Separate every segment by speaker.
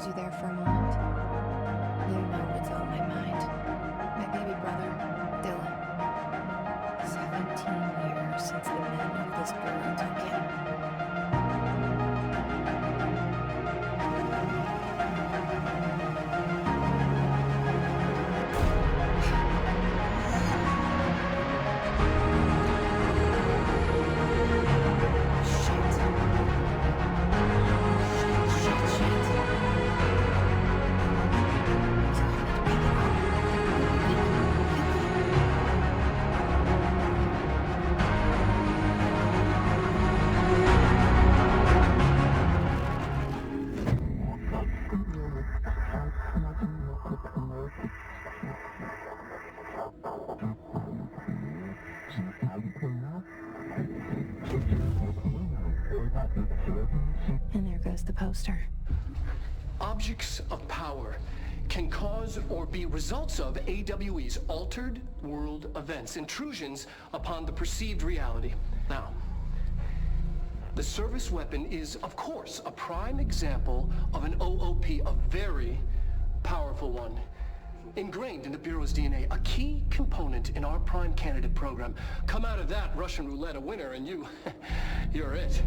Speaker 1: pause you there for a moment? You know what's on my mind. My baby brother, Dylan. 17 years since the men of this building took him. And there goes the poster.
Speaker 2: Objects of power can cause or be results of AWE's altered world events, intrusions upon the perceived reality. Now, the service weapon is, of course, a prime example of an OOP, a very powerful one. Ingrained in the Bureau's DNA, a key component in our prime candidate program. Come out of that Russian roulette a winner and you're it.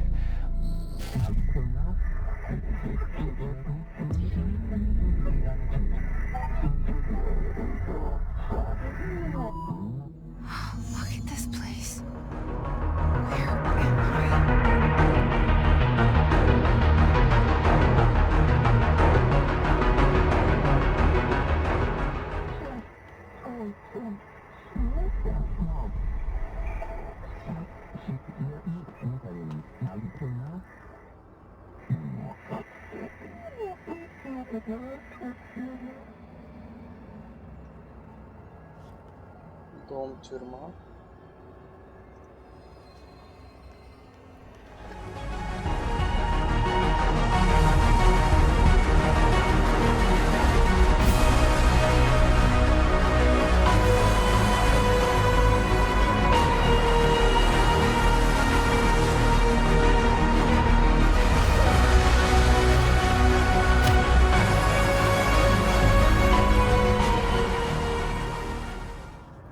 Speaker 1: Look at this place. Where am I?
Speaker 3: Дом, тюрьма.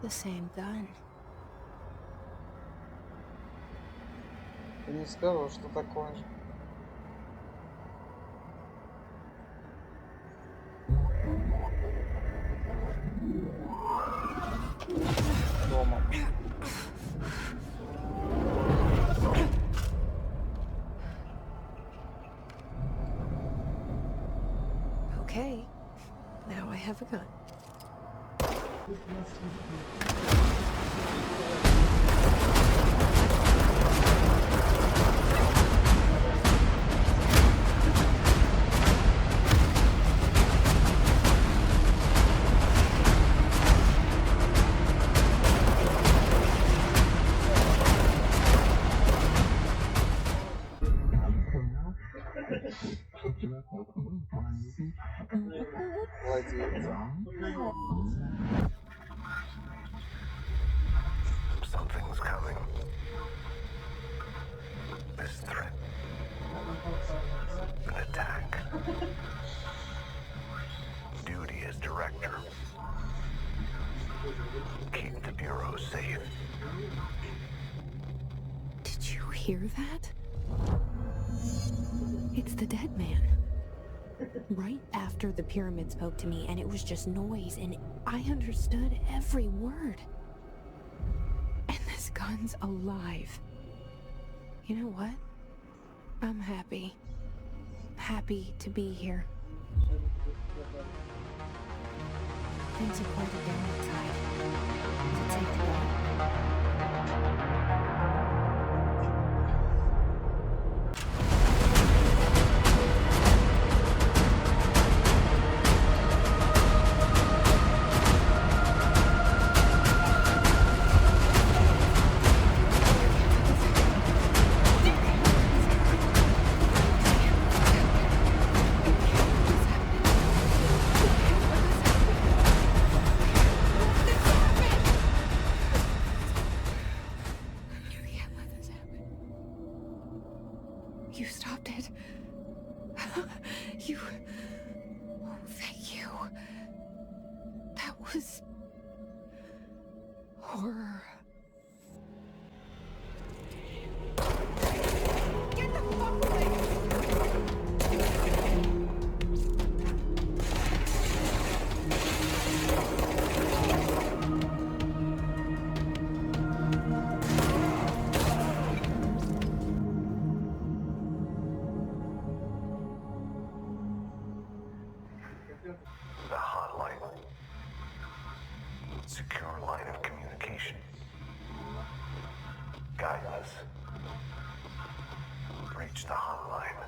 Speaker 1: The same gun.
Speaker 3: Ты не сказал, что такое же. Дома.
Speaker 1: Okay, now I have a gun.
Speaker 3: Владелец.
Speaker 4: Something's coming. This threat. An attack. Duty as director. Keep the Bureau safe.
Speaker 1: Did you hear that? It's the dead man. Right after the pyramid spoke to me, and it was just noise, and I understood every word. And this gun's alive. You know what? I'm happy. Happy to be here. Things are quieted down outside. Is it safe to go? You stopped it. was horror. Get the fuck away!
Speaker 4: The hotline. Secure line of communication. Guide us. Reach the hotline.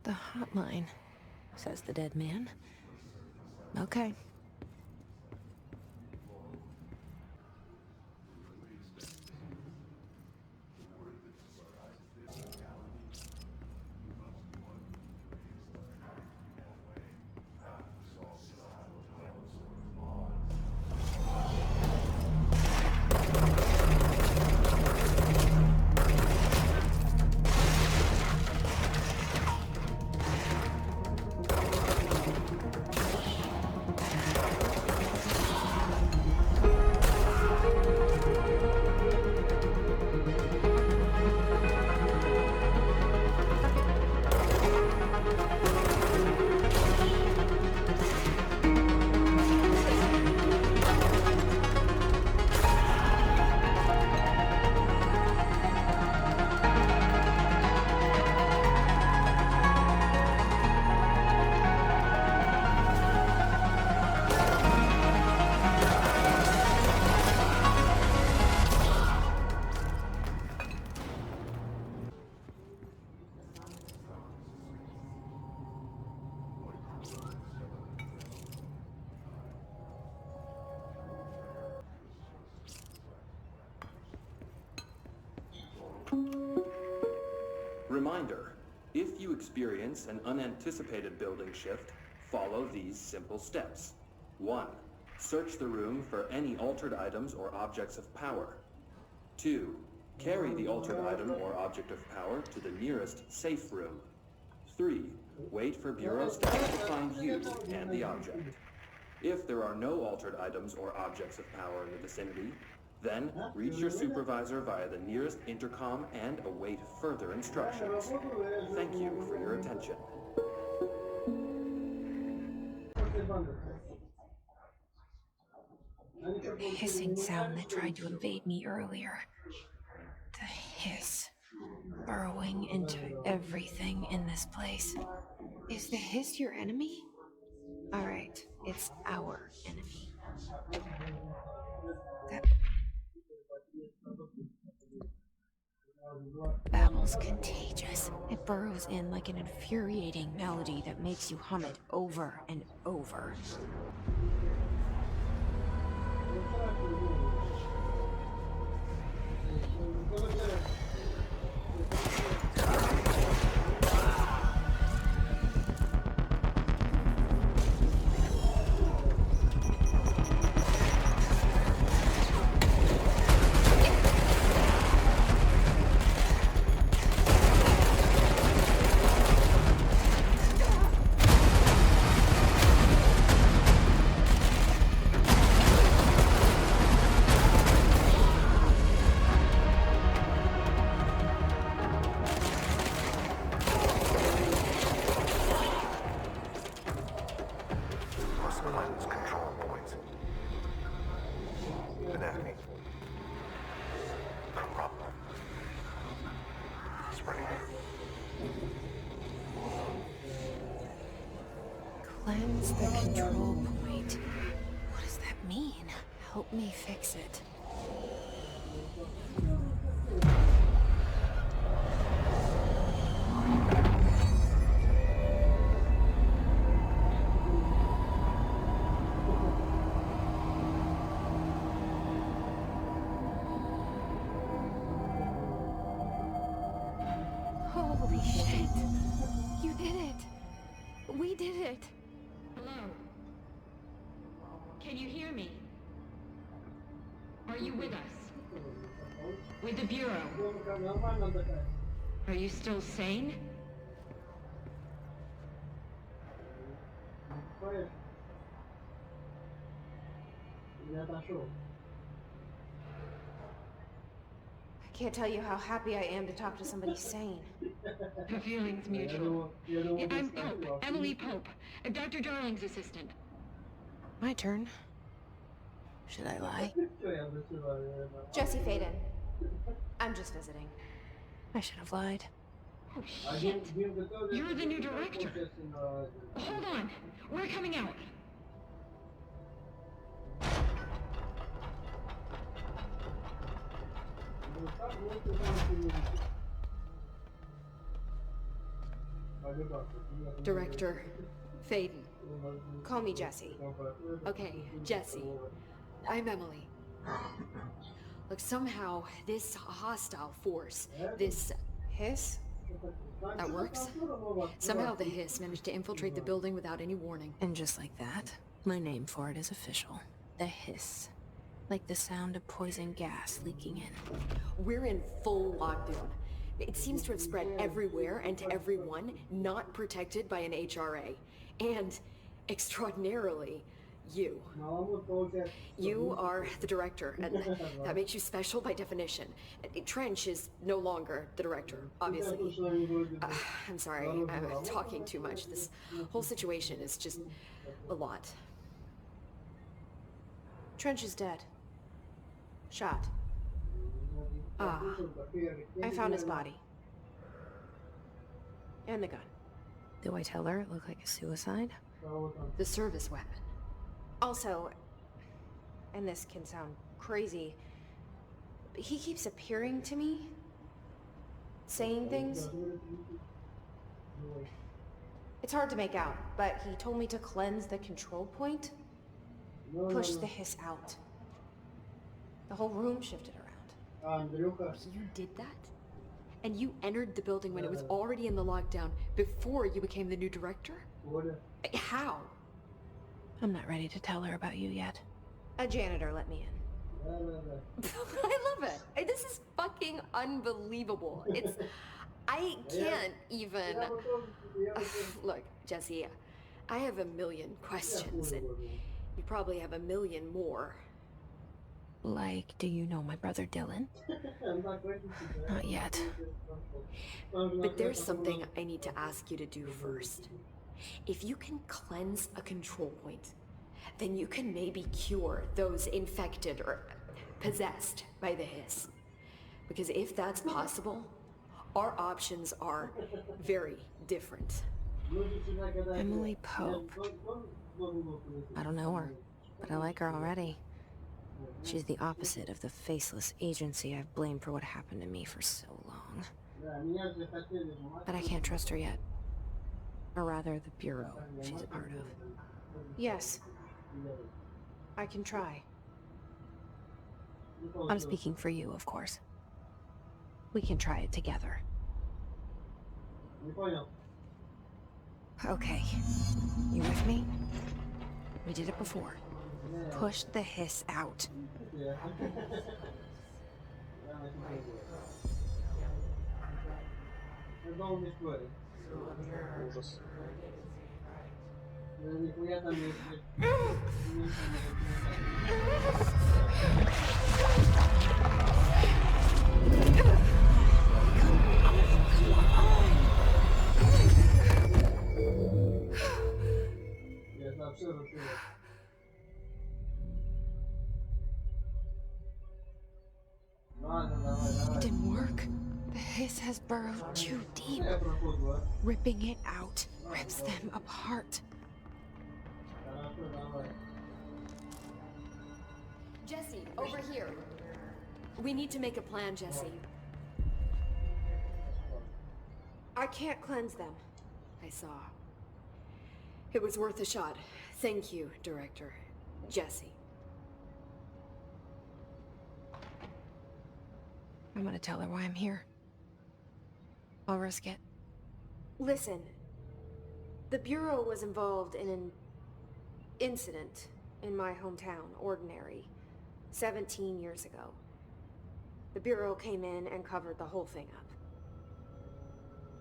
Speaker 1: The hotline, says the dead man. Okay.
Speaker 5: Reminder, if you experience an unanticipated building shift, follow these simple steps. 1. Search the room for any altered items or objects of power. 2. Carry the altered item or object of power to the nearest safe room. 3. Wait for Bureau staff to find you and the object. If there are no altered items or objects of power in the vicinity, then reach your supervisor via the nearest intercom and await further instructions. Thank you for your attention.
Speaker 1: The hissing sound that tried to invade me earlier. The hiss. Burrowing into everything in this place. Is the hiss your enemy? Alright, it's our enemy. That babble's contagious. It burrows in like an infuriating melody that makes you hum it over and over. Cleanse the control point. What does that mean? Help me fix it. Holy shit! You did it! We did it!
Speaker 6: Hello? Can you hear me? Are you with us? With the Bureau? Are you still sane?
Speaker 1: I can't tell you how happy I am to talk to somebody sane.
Speaker 6: The feeling's mutual. I'm Pope, Emily Pope, Dr. Darling's assistant.
Speaker 1: My turn. Should I lie? Jesse Faden. I'm just visiting. I should have lied.
Speaker 6: Oh, shit. You're the new director. Hold on. We're coming out.
Speaker 1: Director Faden. Call me Jesse.
Speaker 7: Okay, Jesse. I'm Emily. Look, somehow this hostile force, this
Speaker 1: Hiss?
Speaker 7: that works. Somehow the hiss managed to infiltrate the building without any warning.
Speaker 1: And just like that, my name for it is official. The hiss. Like the sound of poison gas leaking in.
Speaker 7: We're in full lockdown. It seems to have spread everywhere and to everyone not protected by an HRA. And, extraordinarily, you. You are the director, and that makes you special by definition. Trench is no longer the director, obviously. I'm sorry, I'm talking too much. This whole situation is just a lot.
Speaker 1: Trench is dead. Shot.
Speaker 7: Ah,
Speaker 1: I found his body. And the gun. Do I tell her it looked like a suicide?
Speaker 7: the service weapon.
Speaker 1: Also, and this can sound crazy, but he keeps appearing to me, saying things. It's hard to make out, but he told me to cleanse the control point, push the hiss out. The whole room shifted around.
Speaker 7: You did that? And you entered the building when it was already in the lockdown before you became the new director? How?
Speaker 1: I'm not ready to tell her about you yet. A janitor let me in.
Speaker 7: I love it. This is fucking unbelievable. I can't even... Look, Jesse, I have a million questions, and you probably have a million more.
Speaker 1: Like, do you know my brother Dylan? Not yet.
Speaker 7: But there's something I need to ask you to do first. If you can cleanse a control point, then you can maybe cure those infected or possessed by the hiss. Because if that's possible, our options are very different.
Speaker 1: Emily Pope. I don't know her, but I like her already. She's the opposite of the faceless agency I've blamed for what happened to me for so long. But I can't trust her yet. Or rather, the Bureau she's a part of. Yes. I can try. I'm speaking for you, of course. We can try it together. Okay. You with me? We did it before. Push the hiss out.
Speaker 3: Ужас.
Speaker 1: It didn't work. The hiss has burrowed too deep. Ripping it out rips them apart.
Speaker 7: Jesse, over here. We need to make a plan, Jesse.
Speaker 1: I can't cleanse them.
Speaker 7: I saw. It was worth a shot. Thank you, Director. Jesse.
Speaker 1: I'm gonna tell her why I'm here. I'll risk it. Listen. The Bureau was involved in an incident in my hometown, Ordinary, 17 years ago. The Bureau came in and covered the whole thing up.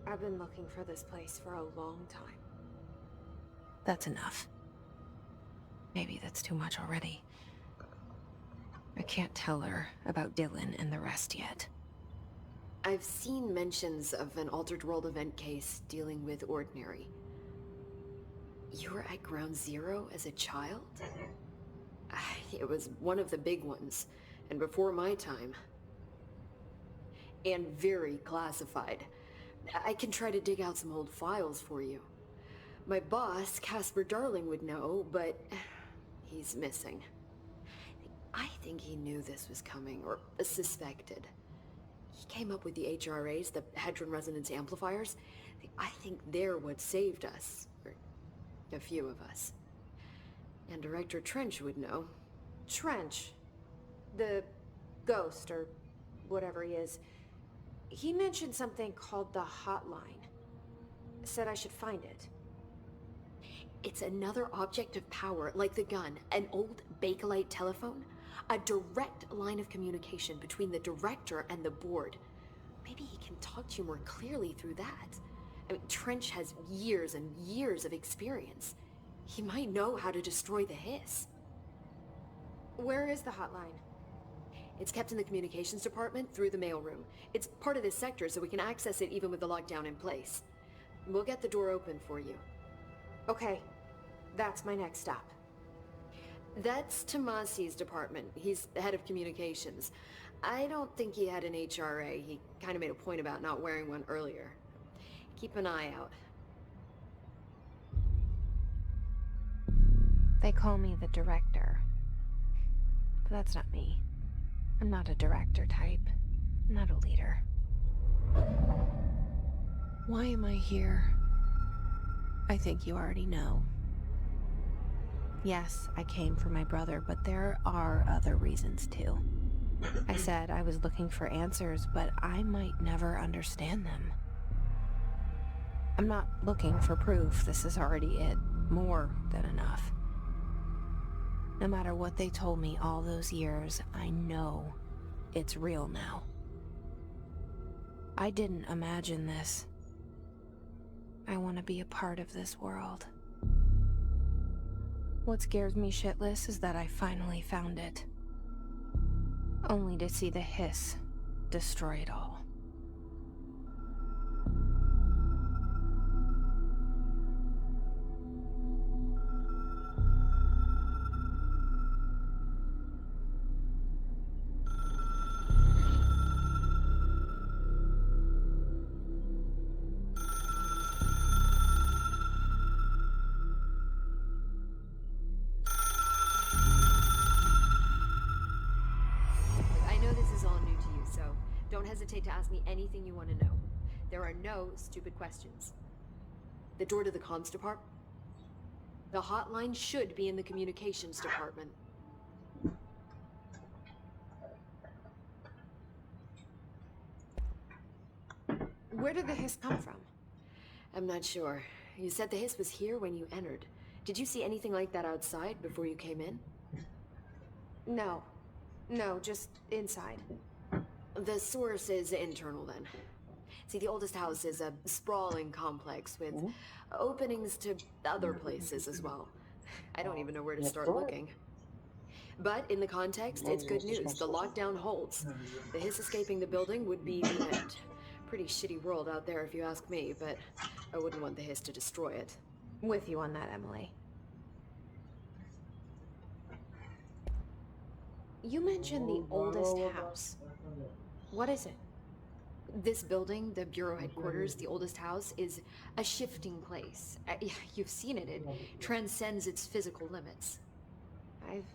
Speaker 1: I've been looking for this place for a long time. That's enough. Maybe that's too much already. I can't tell her about Dylan and the rest yet.
Speaker 7: I've seen mentions of an Altered World event case dealing with Ordinary. You were at Ground Zero as a child? It was one of the big ones, and before my time. And very classified. I can try to dig out some old files for you. My boss, Casper Darling, would know, but he's missing. I think he knew this was coming, or suspected. He came up with the HRAs, the Hadron Resonance Amplifiers. I think they're what saved us, or a few of us. And Director Trench would know.
Speaker 8: Trench. The ghost, or whatever he is. He mentioned something called the Hotline. Said I should find it.
Speaker 7: It's another object of power, like the gun, an old Bakelite telephone. A direct line of communication between the director and the board. Maybe he can talk to you more clearly through that. I mean, Trench has years and years of experience. He might know how to destroy the hiss.
Speaker 8: Where is the hotline?
Speaker 7: It's kept in the communications department through the mailroom. It's part of this sector, so we can access it even with the lockdown in place. We'll get the door open for you.
Speaker 8: Okay, that's my next stop.
Speaker 7: That's Tomasi's department. He's the head of communications. I don't think he had an HRA. He kind of made a point about not wearing one earlier. Keep an eye out.
Speaker 1: They call me the director. But that's not me. I'm not a director type. I'm not a leader. Why am I here? I think you already know. Yes, I came for my brother, but there are other reasons too. I said I was looking for answers, but I might never understand them. I'm not looking for proof. This is already it. More than enough. No matter what they told me all those years, I know it's real now. I didn't imagine this. I want to be a part of this world. What scares me shitless is that I finally found it. Only to see the hiss destroy it all.
Speaker 7: Don't hesitate to ask me anything you want to know. There are no stupid questions. The door to the comms department? The hotline should be in the communications department.
Speaker 8: Where did the hiss come from?
Speaker 7: I'm not sure. You said the hiss was here when you entered. Did you see anything like that outside before you came in?
Speaker 8: No. No, just inside.
Speaker 7: The source is internal, then. See, the oldest house is a sprawling complex with openings to other places as well. I don't even know where to start looking. But in the context, it's good news. The lockdown holds. The hiss escaping the building would be the end. Pretty shitty world out there if you ask me, but I wouldn't want the hiss to destroy it.
Speaker 1: With you on that, Emily.
Speaker 8: You mentioned the oldest house. What is it?
Speaker 7: This building, the Bureau headquarters, the oldest house, is a shifting place. You've seen it. It transcends its physical limits.
Speaker 8: I've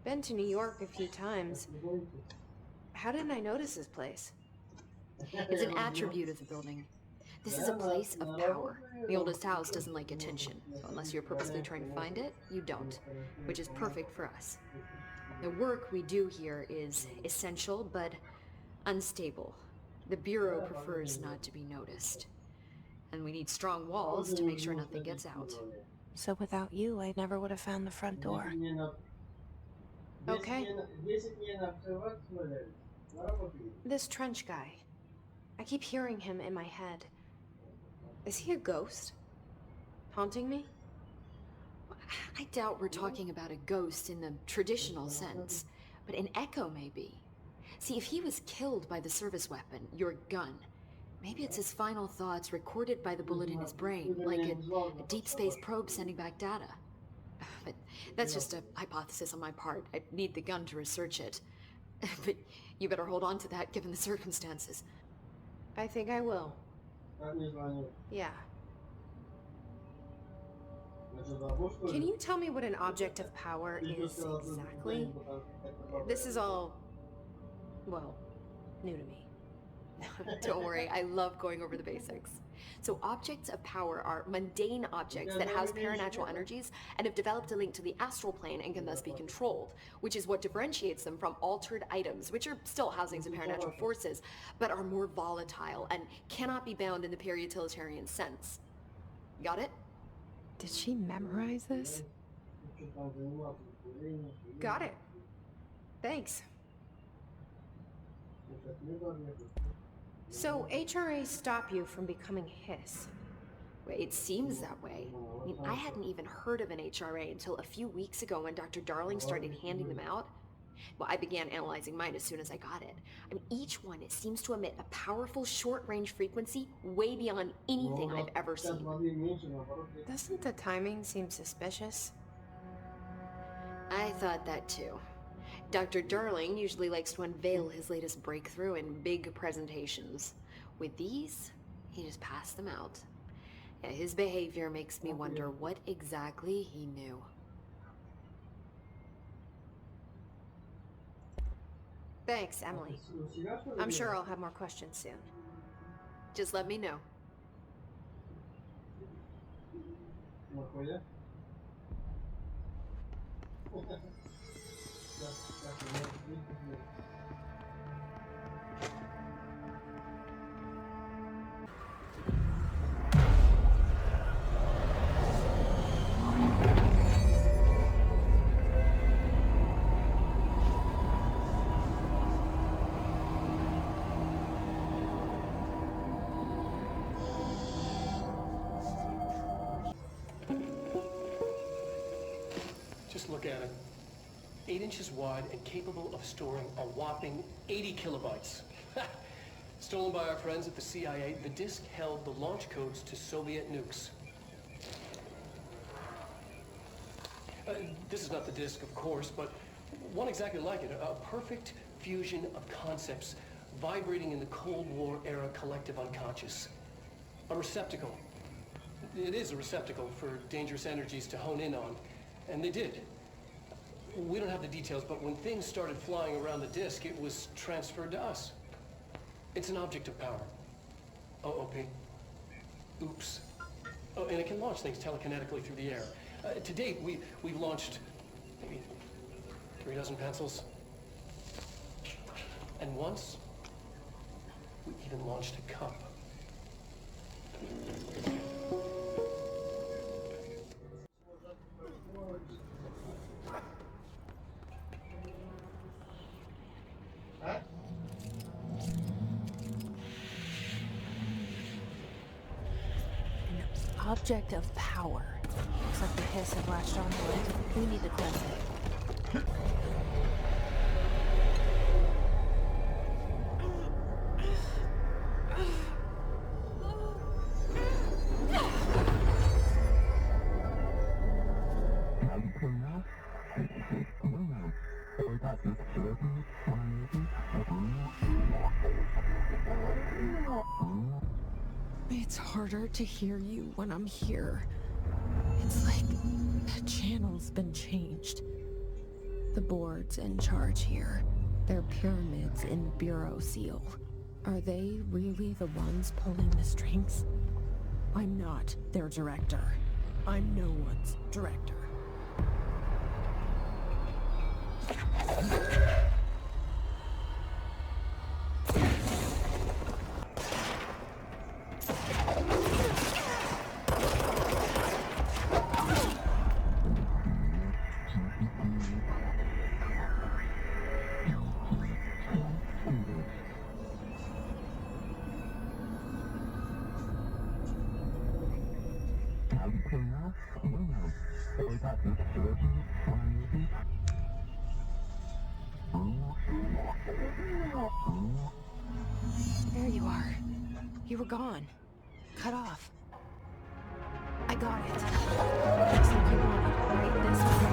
Speaker 8: been to New York a few times. How didn't I notice this place?
Speaker 7: It's an attribute of the building. This is a place of power. The oldest house doesn't like attention, so unless you're purposely trying to find it, you don't, which is perfect for us. The work we do here is essential, but unstable. The Bureau prefers not to be noticed. And we need strong walls to make sure nothing gets out.
Speaker 1: So without you, I never would have found the front door.
Speaker 8: Okay. This Trench guy. I keep hearing him in my head. Is he a ghost? Haunting me?
Speaker 7: I doubt we're talking about a ghost in the traditional sense, but an echo maybe. See, if he was killed by the service weapon, your gun, maybe it's his final thoughts recorded by the bullet in his brain, like a deep space probe sending back data. But that's just a hypothesis on my part. I need the gun to research it. But you better hold on to that given the circumstances.
Speaker 8: I think I will. Yeah. Can you tell me what an object of power is exactly? This is all, well, new to me.
Speaker 7: Don't worry, I love going over the basics. So objects of power are mundane objects that house paranatural energies and have developed a link to the astral plane and can thus be controlled, which is what differentiates them from altered items, which are still housings of paranatural forces, but are more volatile and cannot be bound in the peri-utilitarian sense. Got it?
Speaker 1: Did she memorize this?
Speaker 8: Got it. Thanks. So HRA stop you from becoming Hiss?
Speaker 7: Well, it seems that way. I mean, I hadn't even heard of an HRA until a few weeks ago when Dr. Darling started handing them out. Well, I began analyzing mine as soon as I got it. I mean, each one seems to emit a powerful short-range frequency way beyond anything I've ever seen.
Speaker 8: Doesn't the timing seem suspicious?
Speaker 7: I thought that too. Dr. Darling usually likes to unveil his latest breakthrough in big presentations. With these, he just passed them out. Yeah, his behavior makes me wonder what exactly he knew.
Speaker 8: Thanks, Emily. I'm sure I'll have more questions soon.
Speaker 7: Just let me know.
Speaker 2: Just look at it. 8 inches wide and capable of storing a whopping 80 kilobytes. Stolen by our friends at the CIA, the disk held the launch codes to Soviet nukes. This is not the disk, of course, but one exactly like it. A perfect fusion of concepts vibrating in the Cold War era collective unconscious. A receptacle. It is a receptacle for dangerous energies to hone in on. And they did. We don't have the details, but when things started flying around the disk, it was transferred to us. It's an object of power. OOP. Oops. Oh, and it can launch things telekinetically through the air. To date, we've launched maybe 3 dozen pencils. And once, we even launched a cup.
Speaker 1: Object of power. Looks like the Hiss have latched onto it. We need to cleanse it. It's harder to hear you when I'm here. It's like the channel's been changed. The board's in charge here. They're pyramids in Bureau Seal. Are they really the ones pulling the strings? I'm not their director. I'm no one's director. You were gone. Cut off. I got it. Just like you wanted, right? This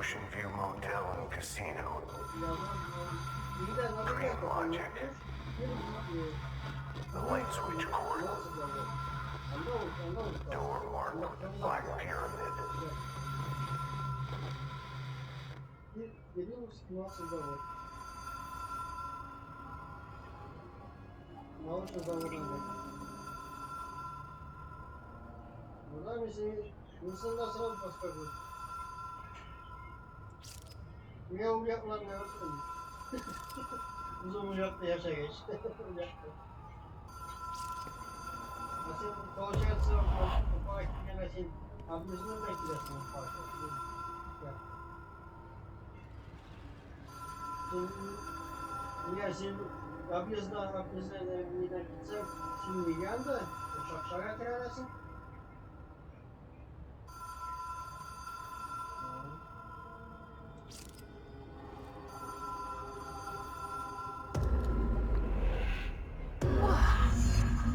Speaker 4: Ocean View Motel and Casino. Green logic. The light switch cord. Door marked with a black pyramid.
Speaker 3: Научный завод. Ну да, если инсанда сразу подскажут. Я uyanıklarına yaptım. Uzun uyanıkta yaşa geç. Nasıl kavuşacaksın? Bu park gelmesin. Abimizin bekliyorsun bu parkı. Я сильно объездно не напиться, сильно янда, шаг краласın.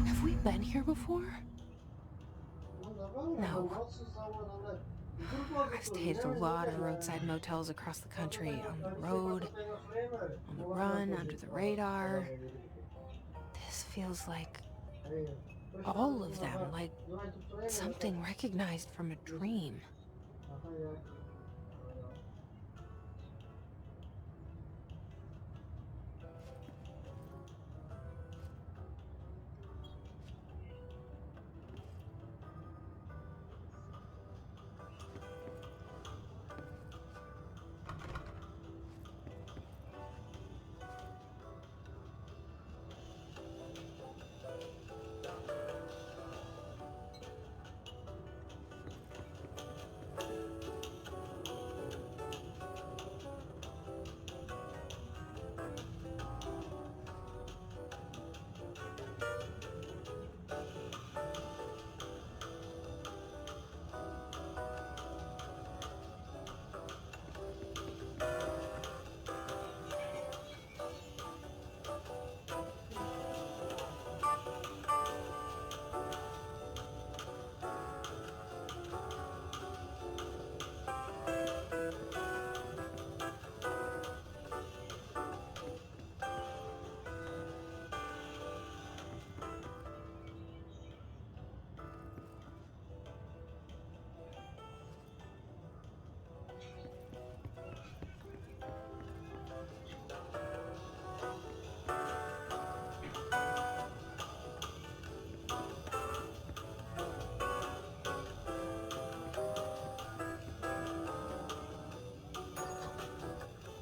Speaker 1: Have we been here before? No. I've stayed at a lot of roadside motels across the country, on the road, on the run, under the radar. This feels like all of them, like something recognized from a dream.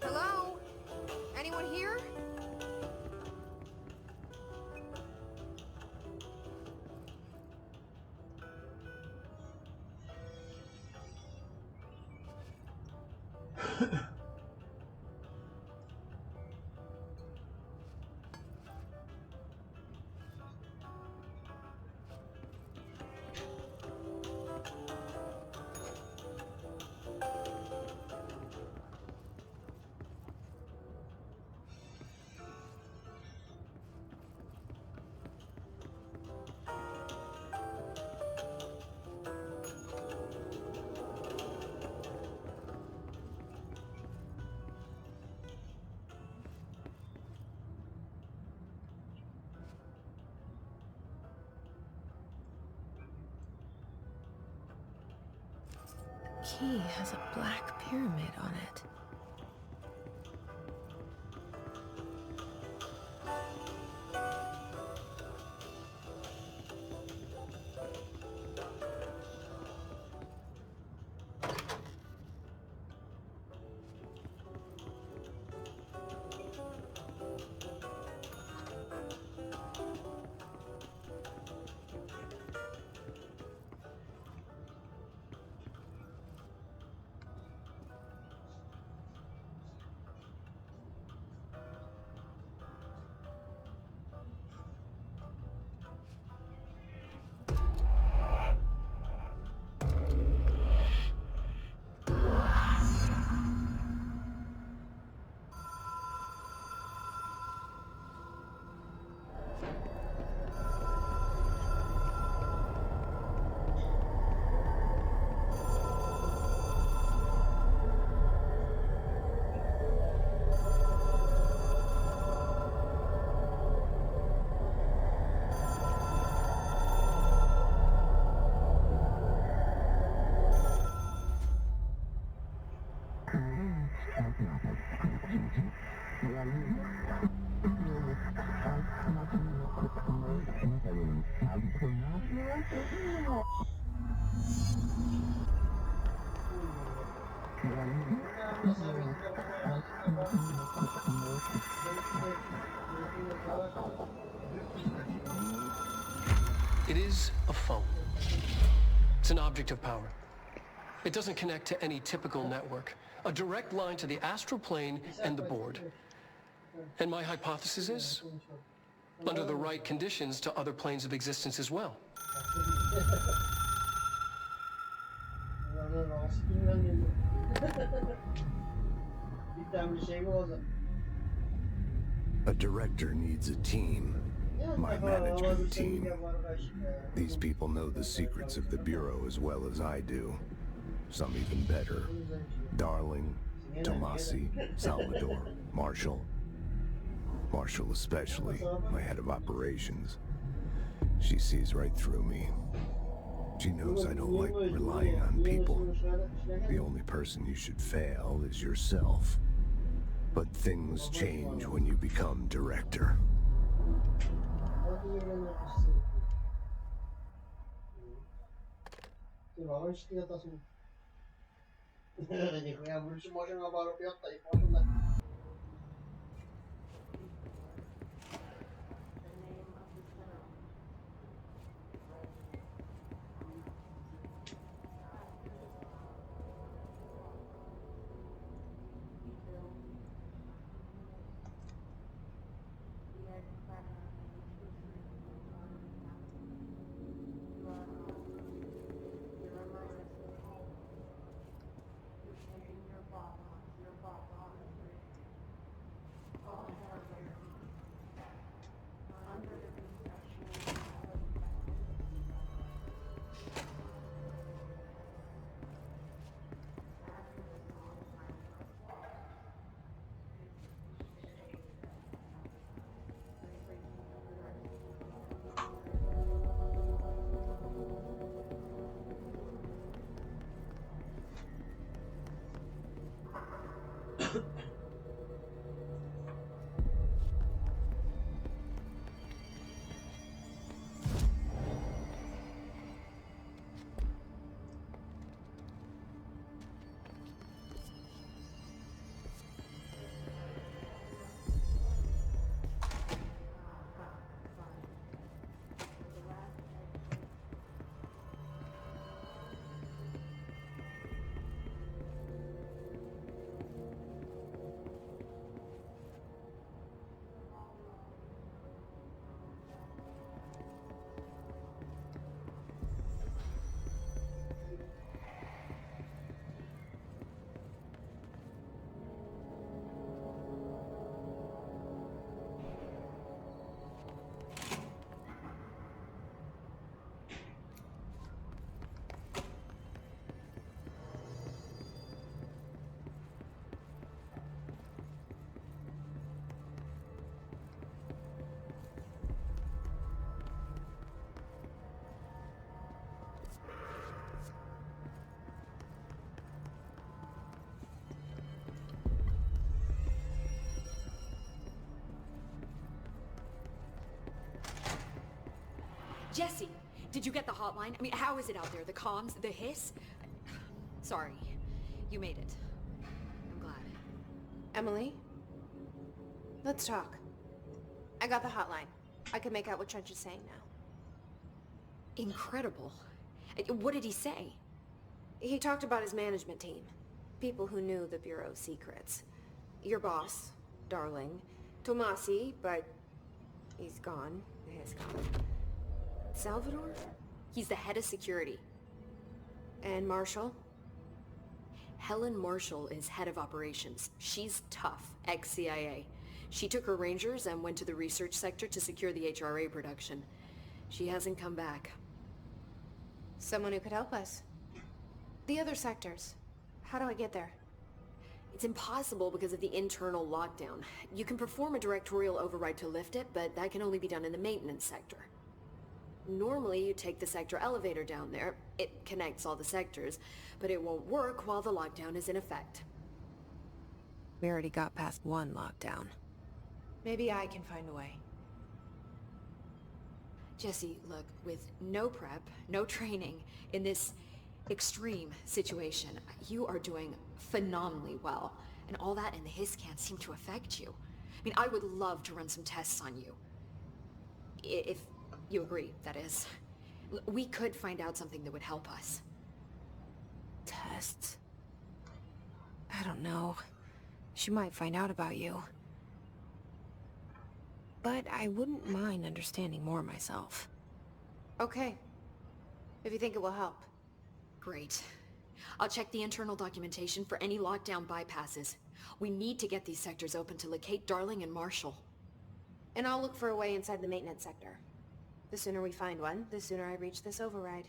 Speaker 8: Hello? Anyone here?
Speaker 1: Key has a black pyramid on it.
Speaker 2: It is a phone. It's an object of power. It doesn't connect to any typical network. A direct line to the astral plane and the board. And my hypothesis is, under the right conditions, to other planes of existence as well.
Speaker 9: A director needs a team. My management team. These people know the secrets of the Bureau as well as I do. Some even better. Darling, Tomasi, Salvador, Marshall. Marshall especially, my head of operations. She sees right through me. She knows I don't like relying on people. The only person you should fail is yourself. But things change when you become director.
Speaker 7: Jesse, did you get the hotline? I mean, how is it out there? The comms? The hiss? Sorry. You made it. I'm glad.
Speaker 8: Emily? Let's talk. I got the hotline. I can make out what Trench is saying now.
Speaker 7: Incredible. What did he say?
Speaker 8: He talked about his management team. People who knew the Bureau's secrets. Your boss, Darling. Tomasi, but he's gone. He's gone. Salvador?
Speaker 7: He's the head of security.
Speaker 8: And Marshall?
Speaker 7: Helen Marshall is head of operations. She's tough, ex-CIA. She took her rangers and went to the research sector to secure the HRA production. She hasn't come back.
Speaker 8: Someone who could help us. The other sectors. How do I get there?
Speaker 7: It's impossible because of the internal lockdown. You can perform a directorial override to lift it, but that can only be done in the maintenance sector. Normally, you take the sector elevator down there. It connects all the sectors, but it won't work while the lockdown is in effect.
Speaker 1: We already got past one lockdown. Maybe I can find a way.
Speaker 7: Jesse, look, with no prep, no training, in this extreme situation, you are doing phenomenally well. And all that and the hiss can't seem to affect you. I mean, I would love to run some tests on you. If you agree, that is. We could find out something that would help us.
Speaker 1: Tests? I don't know. She might find out about you. But I wouldn't mind understanding more myself.
Speaker 8: Okay. If you think it will help.
Speaker 7: Great. I'll check the internal documentation for any lockdown bypasses. We need to get these sectors open to locate Darling and Marshall.
Speaker 8: And I'll look for a way inside the maintenance sector. The sooner we find one, the sooner I reach this override.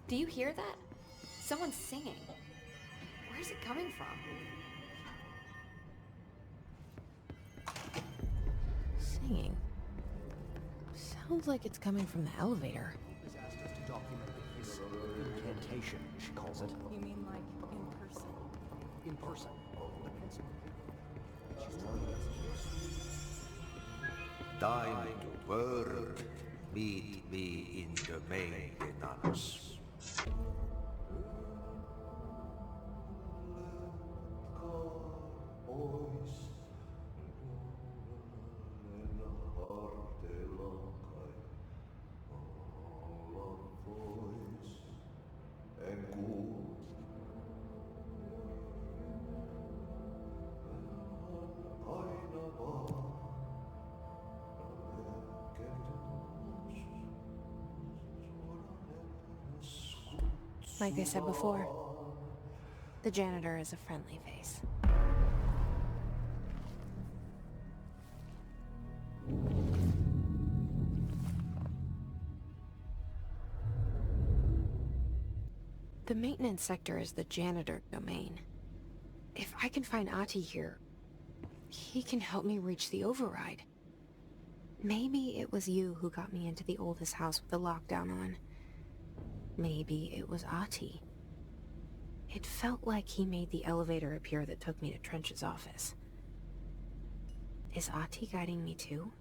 Speaker 7: Do you hear that? Someone's singing. Where's it coming from?
Speaker 1: Singing. Sounds like it's coming from the elevator.
Speaker 10: Has asked us to document the hiss incantation, she calls it.
Speaker 1: You mean like in person?
Speaker 10: In person. The pencil. She's telling us.
Speaker 11: Time to work. Meet me in the maintenance.
Speaker 1: Like I said before, the janitor is a friendly face. The maintenance sector is the janitor domain. If I can find Ahti here, he can help me reach the override. Maybe it was you who got me into the oldest house with the lockdown on. Maybe it was Ahti. It felt like he made the elevator appear that took me to Trench's office. Is Ahti guiding me too?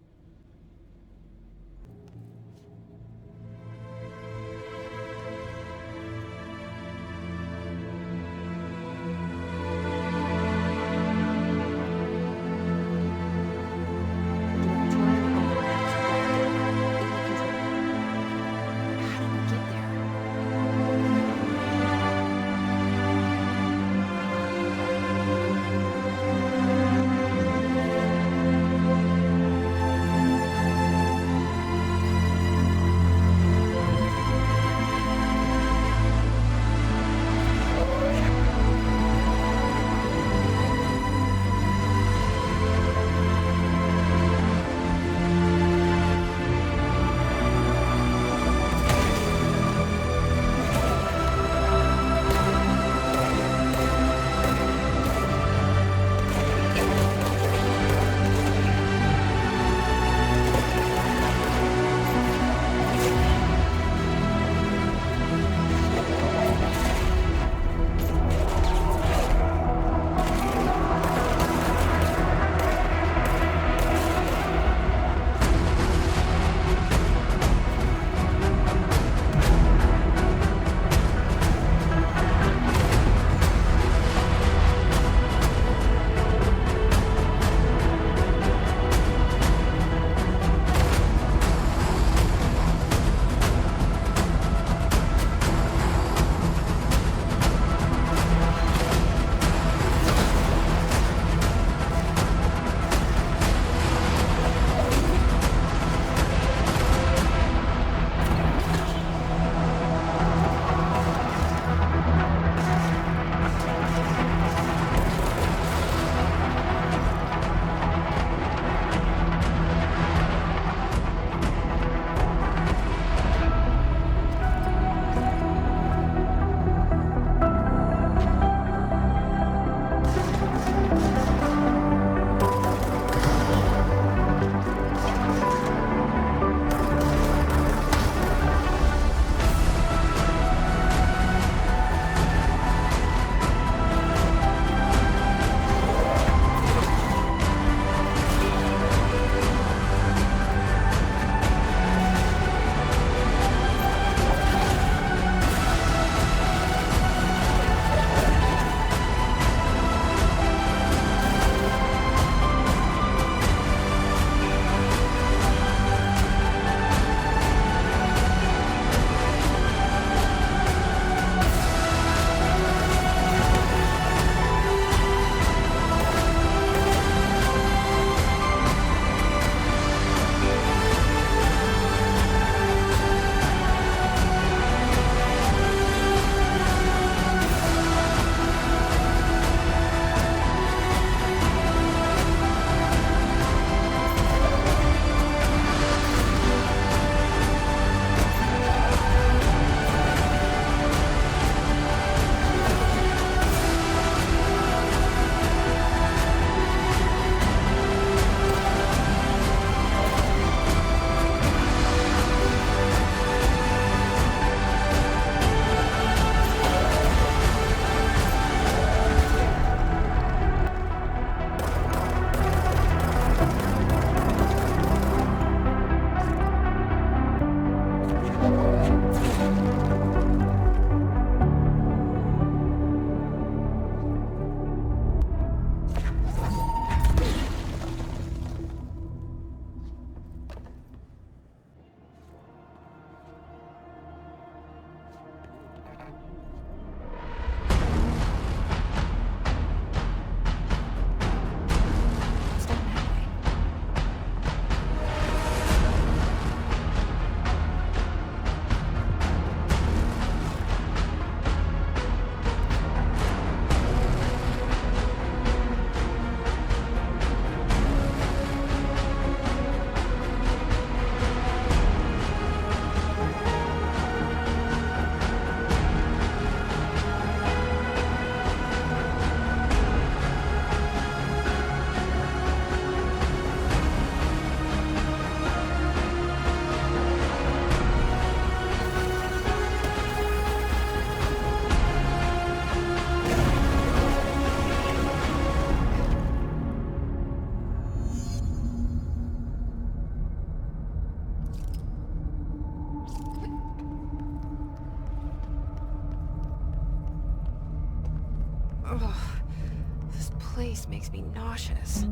Speaker 1: place makes me nauseous. An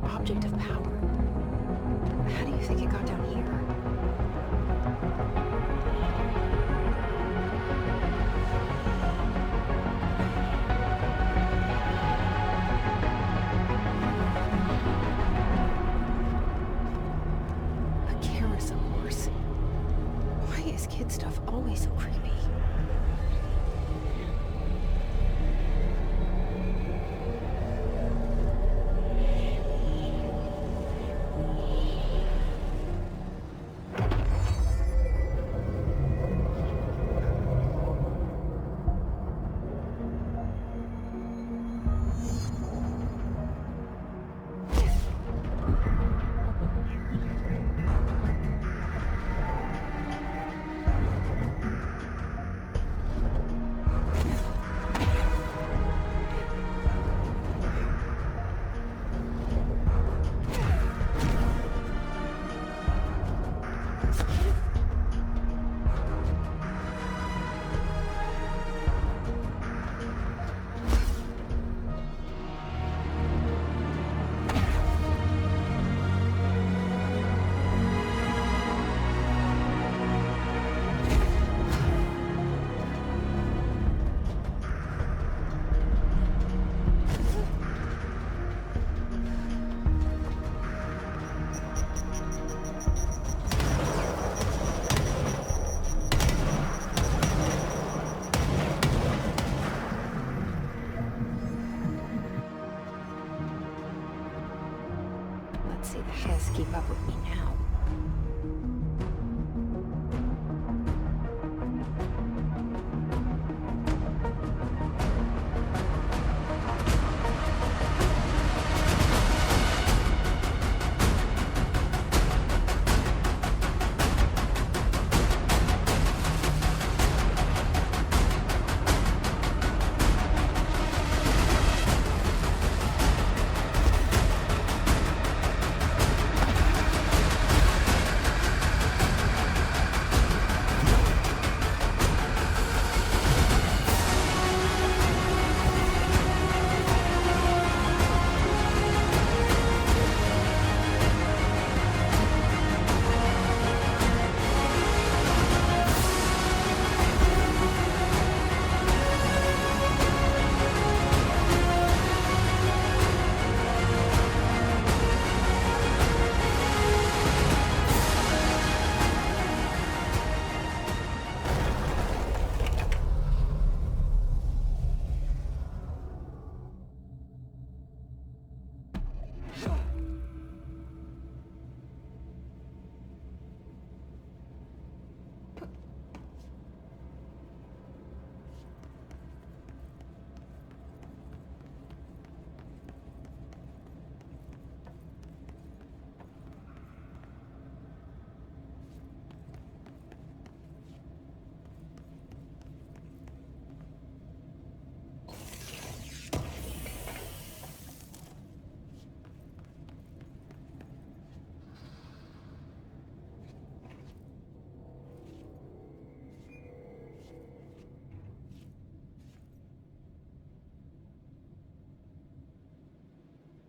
Speaker 1: object of power. How do you think it got down here? A carousel horse. Why is kid stuff always so creepy? Let's see the Hess keep up with me now.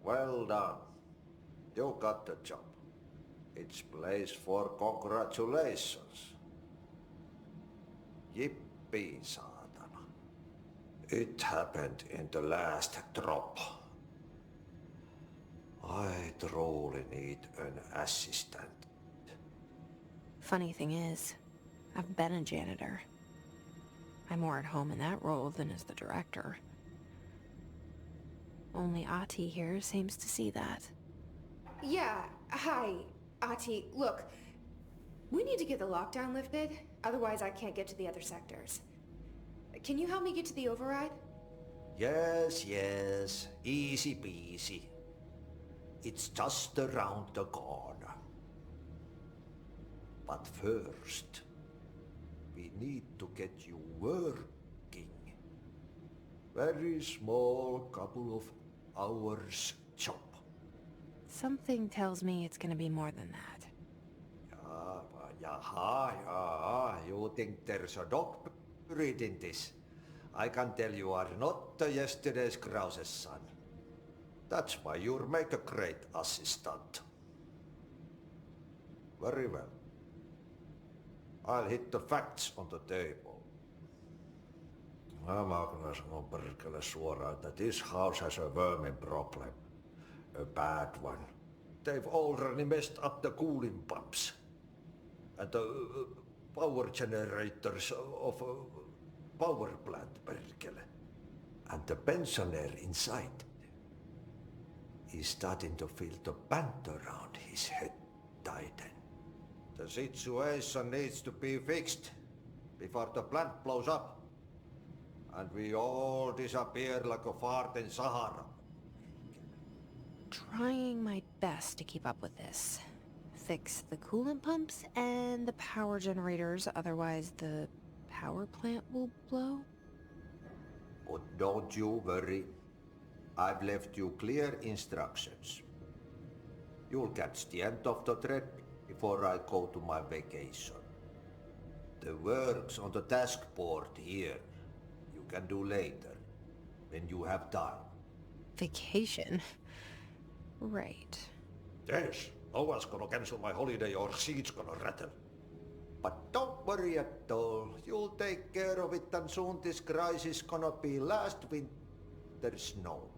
Speaker 11: Well done. You got the job. It's place for congratulations. Yippee, saatana. It happened in the last drop. I truly need an assistant.
Speaker 1: Funny thing is, I've been a janitor. I'm more at home in that role than as the director. Only Ahti here seems to see that.
Speaker 8: Yeah, hi, Ahti. Look, we need to get the lockdown lifted, otherwise I can't get to the other sectors. Can you help me get to the override?
Speaker 11: Yes, yes. Easy peasy. It's just around the corner. But first, we need to get you working. Very small couple of hours job.
Speaker 1: Something tells me it's gonna be more than that.
Speaker 11: Yeah, you think there's a dog Reading this, I can tell you are not the yesterday's Krause's son. That's why you'll make a great assistant. Very well. I'll hit the facts on the table. Mä kyllä sanon perkele suoraan, että this house has a vermin problem. A bad one. They've already messed up the cooling pumps. And the power generators of a power plant, perkele. And the pensioner inside is starting to feel the band around his head tighten. The situation needs to be fixed before the plant blows up. And we all disappear like a fart in Sahara.
Speaker 1: Trying my best to keep up with this. Fix the coolant pumps and the power generators, otherwise the power plant will blow?
Speaker 11: But don't you worry. I've left you clear instructions. You'll catch the end of the thread before I go to my vacation. The work's on the task board here. You can do later, when you have time.
Speaker 1: Vacation? Right.
Speaker 11: Yes, no one's gonna cancel my holiday or seats gonna rattle. But don't worry at all. You'll take care of it and soon this crisis gonna be last winter's snow.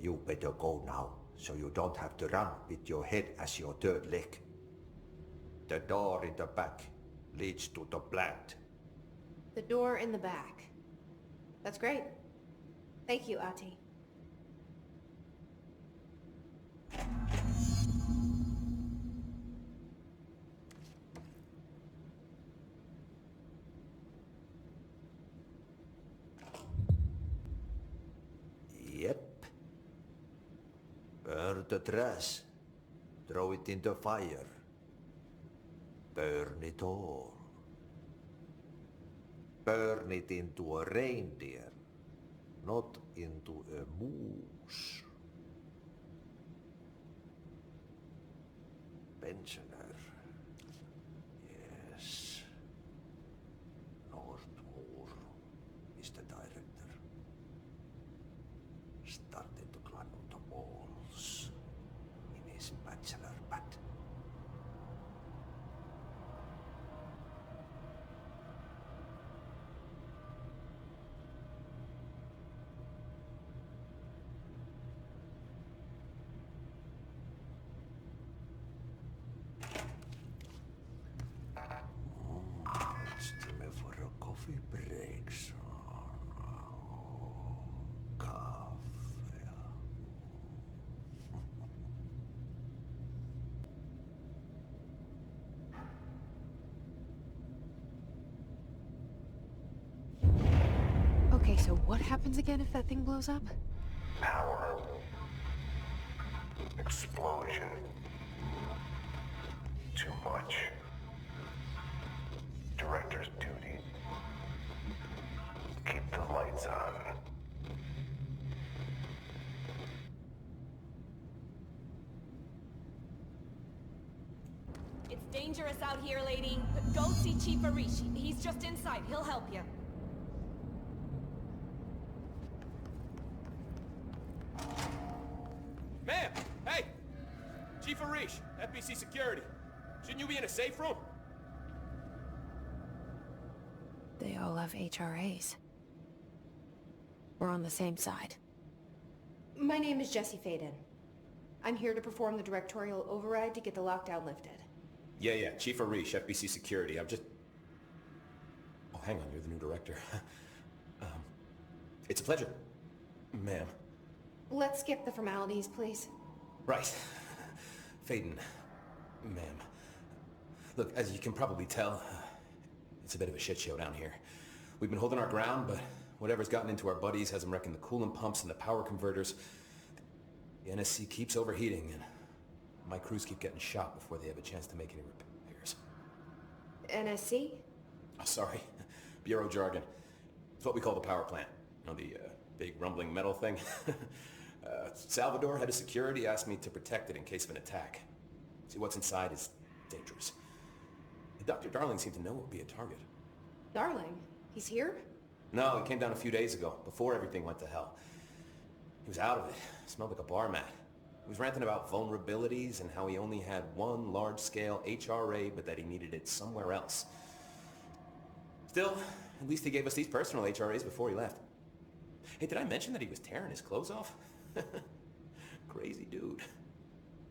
Speaker 11: You better go now, so you don't have to run with your head as your third leg. The door in the back leads to the plant.
Speaker 8: The door in the back. That's great. Thank you, Ahti.
Speaker 11: Yep. Burn the trash. Throw it in the fire. Burn it all. Burn it into a reindeer, not into a moose. Pensioner. Yes. Northmoor is the director. Started to climb up the walls in his bachelor pad. It's time for a coffee break, son. Coffee.
Speaker 1: Okay, so what happens again if that thing blows up?
Speaker 4: Power. Explosion. Too much. Director's duty. Keep the lights on.
Speaker 12: It's dangerous out here, lady. Go see Chief Arish. He's just inside. He'll help you.
Speaker 13: Ma'am! Hey! Chief Arish, FBC Security. Shouldn't you be in a safe room?
Speaker 1: They all have HRAs. We're on the same side.
Speaker 8: My name is Jesse Faden. I'm here to perform the directorial override to get the lockdown lifted.
Speaker 13: Yeah, Chief Arish, FBC Security. I'm just... Oh, hang on, you're the new director. It's a pleasure, ma'am.
Speaker 8: Let's skip the formalities, please.
Speaker 13: Right. Faden, ma'am. Look, as you can probably tell, it's a bit of a shit show down here. We've been holding our ground, but whatever's gotten into our buddies has them wrecking the coolant pumps and the power converters. The NSC keeps overheating, and my crews keep getting shot before they have a chance to make any repairs.
Speaker 8: NSC?
Speaker 13: Oh, sorry. Bureau jargon. It's what we call the power plant. You know, the big rumbling metal thing? Salvador, head of security, asked me to protect it in case of an attack. See, what's inside is dangerous. Dr. Darling seemed to know it would be a target.
Speaker 7: Darling, he's here?
Speaker 13: No, he came down a few days ago, before everything went to hell. He was out of it. Smelled like a bar mat. He was ranting about vulnerabilities and how he only had one large-scale HRA, but that he needed it somewhere else. Still, at least he gave us these personal HRAs before he left. Hey, did I mention that he was tearing his clothes off? Crazy dude.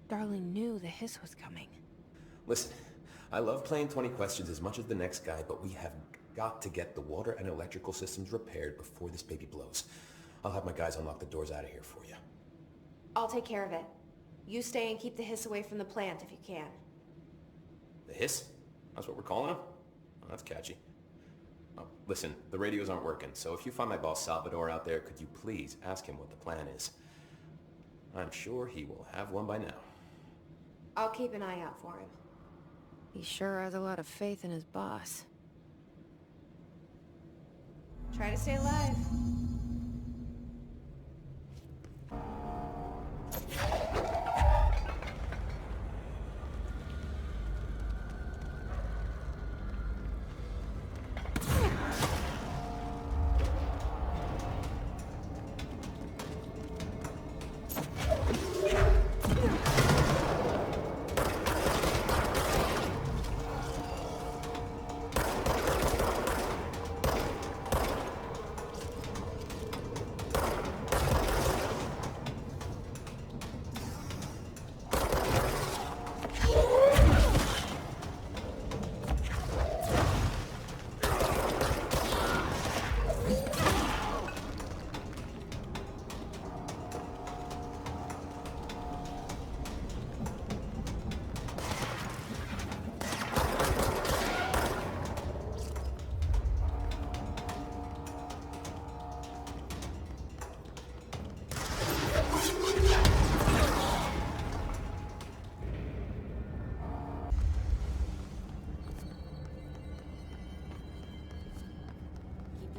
Speaker 1: Darling knew the hiss was coming.
Speaker 13: Listen, I love playing 20 questions as much as the next guy, but we have got to get the water and electrical systems repaired before this baby blows. I'll have my guys unlock the doors out of here for you.
Speaker 8: I'll take care of it. You stay and keep the hiss away from the plant if you can.
Speaker 13: The hiss? That's what we're calling him? Oh, that's catchy. Oh, listen, the radios aren't working, so if you find my boss Salvador out there, could you please ask him what the plan is? I'm sure he will have one by now.
Speaker 8: I'll keep an eye out for him.
Speaker 1: He sure has a lot of faith in his boss.
Speaker 8: Try to stay alive.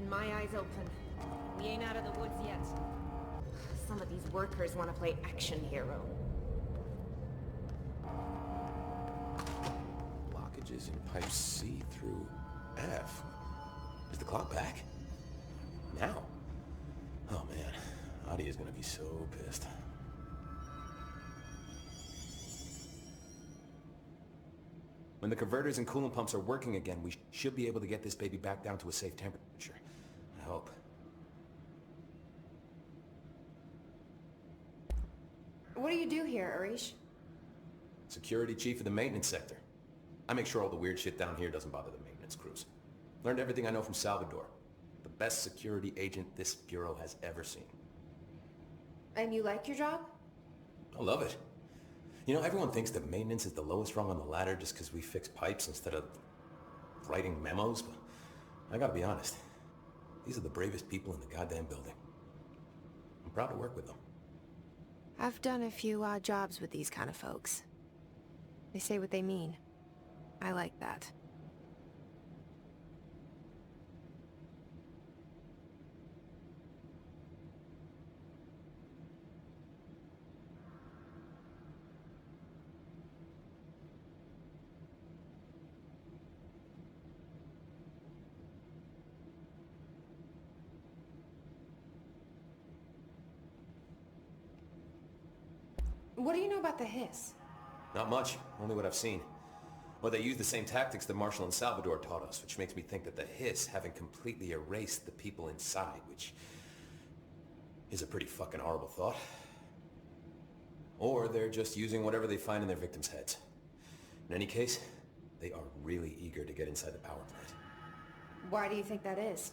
Speaker 8: My eyes open. We ain't out of the woods yet. Some of these workers want to play action hero.
Speaker 13: Blockages in pipe C through F. Is the clock back? Now? Oh man, Adi is gonna be so pissed. When the converters and coolant pumps are working again, we should be able to get this baby back down to a safe temperature. I hope.
Speaker 8: What do you do here, Arish?
Speaker 13: Security chief of the maintenance sector. I make sure all the weird shit down here doesn't bother the maintenance crews. Learned everything I know from Salvador. The best security agent this bureau has ever seen.
Speaker 8: And you like your job?
Speaker 13: I love it. You know, everyone thinks that maintenance is the lowest rung on the ladder just because we fix pipes instead of writing memos, but I gotta be honest. These are the bravest people in the goddamn building. I'm proud to work with them.
Speaker 1: I've done a few odd jobs with these kind of folks. They say what they mean. I like that.
Speaker 8: What do you know about the hiss?
Speaker 13: Not much, only what I've seen. Well, they use the same tactics that Marshall and Salvador taught us, which makes me think that the hiss haven't completely erased the people inside, which is a pretty fucking horrible thought. Or they're just using whatever they find in their victims' heads. In any case, they are really eager to get inside the power plant.
Speaker 8: Why do you think that is?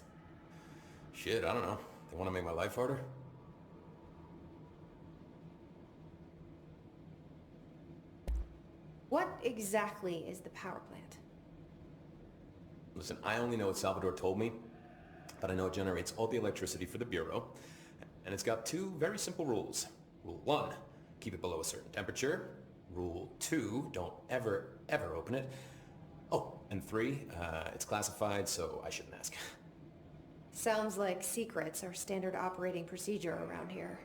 Speaker 13: Shit, I don't know. They want to make my life harder?
Speaker 8: What exactly is the power plant?
Speaker 13: Listen, I only know what Salvador told me, but I know it generates all the electricity for the Bureau, and it's got two very simple rules. Rule 1, keep it below a certain temperature. Rule 2, don't ever, ever open it. Oh, and 3, it's classified, so I shouldn't ask.
Speaker 8: Sounds like secrets are standard operating procedure around here.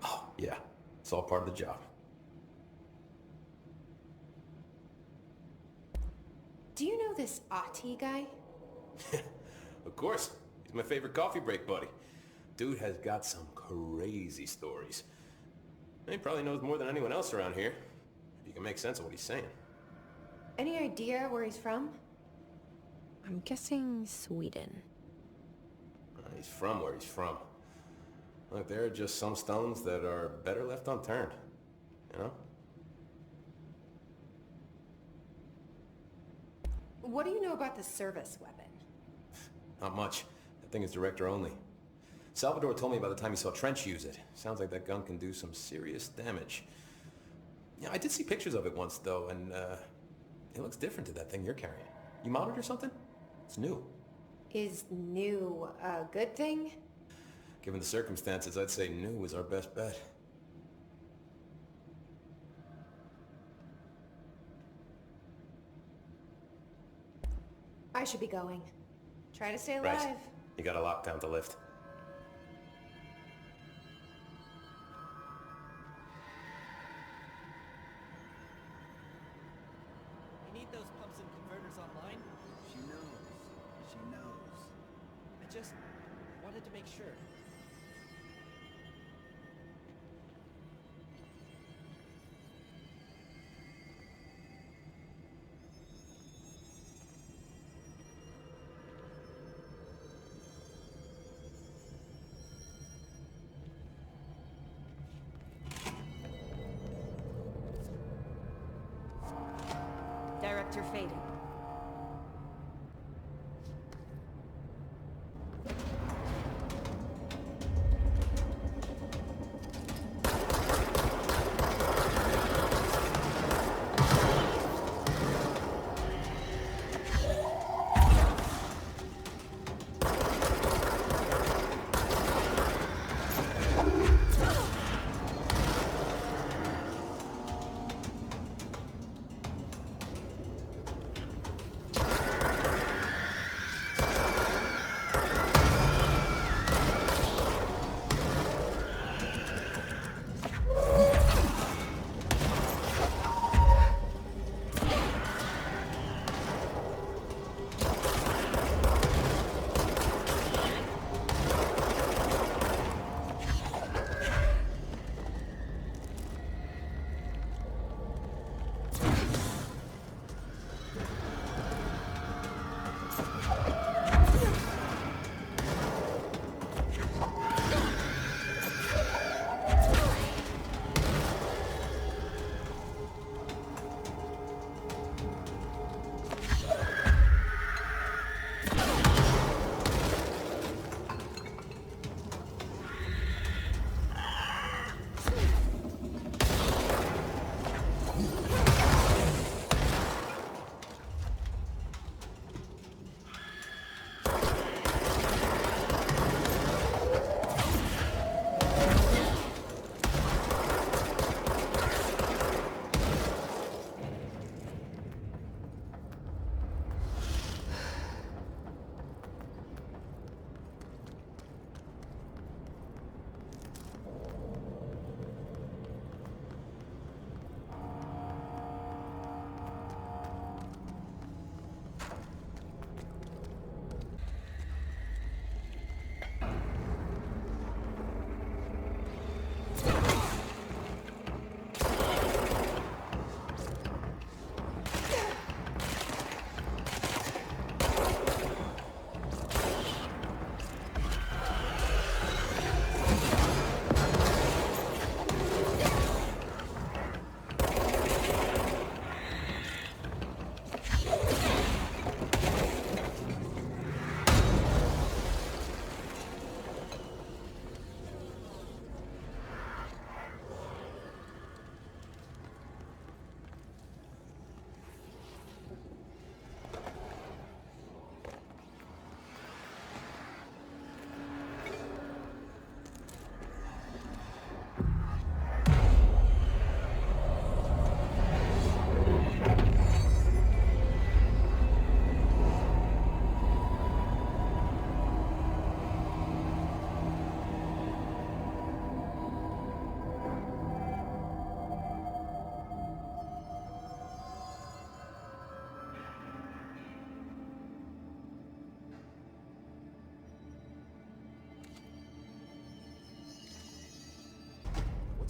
Speaker 13: Oh, yeah. It's all part of the job.
Speaker 8: Do you know this Ati guy?
Speaker 13: Of course. He's my favorite coffee break buddy. Dude has got some crazy stories. He probably knows more than anyone else around here. You can make sense of what he's saying.
Speaker 8: Any idea where he's from?
Speaker 1: I'm guessing Sweden.
Speaker 13: He's from where he's from. Look, there are just some stones that are better left unturned. You know?
Speaker 8: What do you know about the service weapon?
Speaker 13: Not much. That thing is director only. Salvador told me by the time he saw Trench use it. Sounds like that gun can do some serious damage. Yeah, I did see pictures of it once, though, and it looks different to that thing you're carrying. You modded or something? It's new.
Speaker 8: Is new a good thing?
Speaker 13: Given the circumstances, I'd say new is our best bet.
Speaker 8: I should be going. Try to stay alive.
Speaker 13: Right. You got a lockdown to lift.
Speaker 10: You need those pumps and converters online?
Speaker 14: She knows. She knows.
Speaker 10: I just wanted to make sure.
Speaker 12: Director Faden.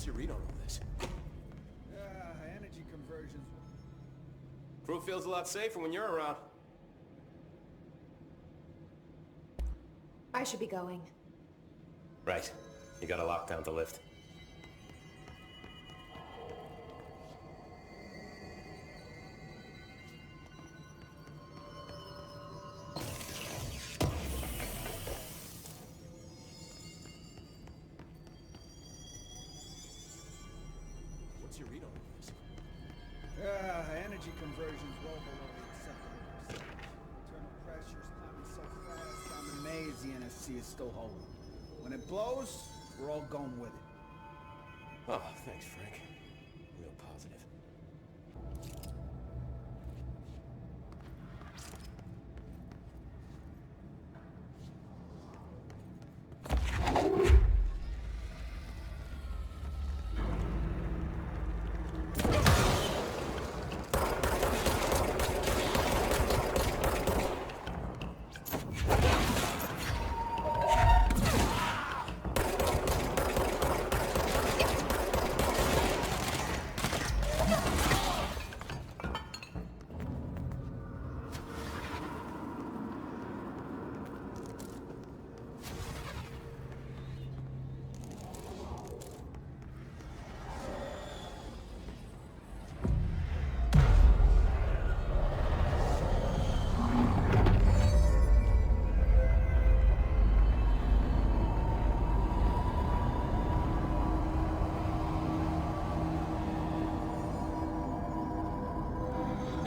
Speaker 13: What's your read on all this?
Speaker 14: Energy conversions.
Speaker 13: Crew feels a lot safer when you're around.
Speaker 8: I should be going.
Speaker 13: Right. You got a lockdown to lift. What's your read on all this?
Speaker 14: Energy conversions well below the acceptable percentage. Internal pressure's climbing so fast, I'm amazed the NFC is still holding. When it blows, we're all going with it.
Speaker 13: Oh, thanks, Frank. Real positive.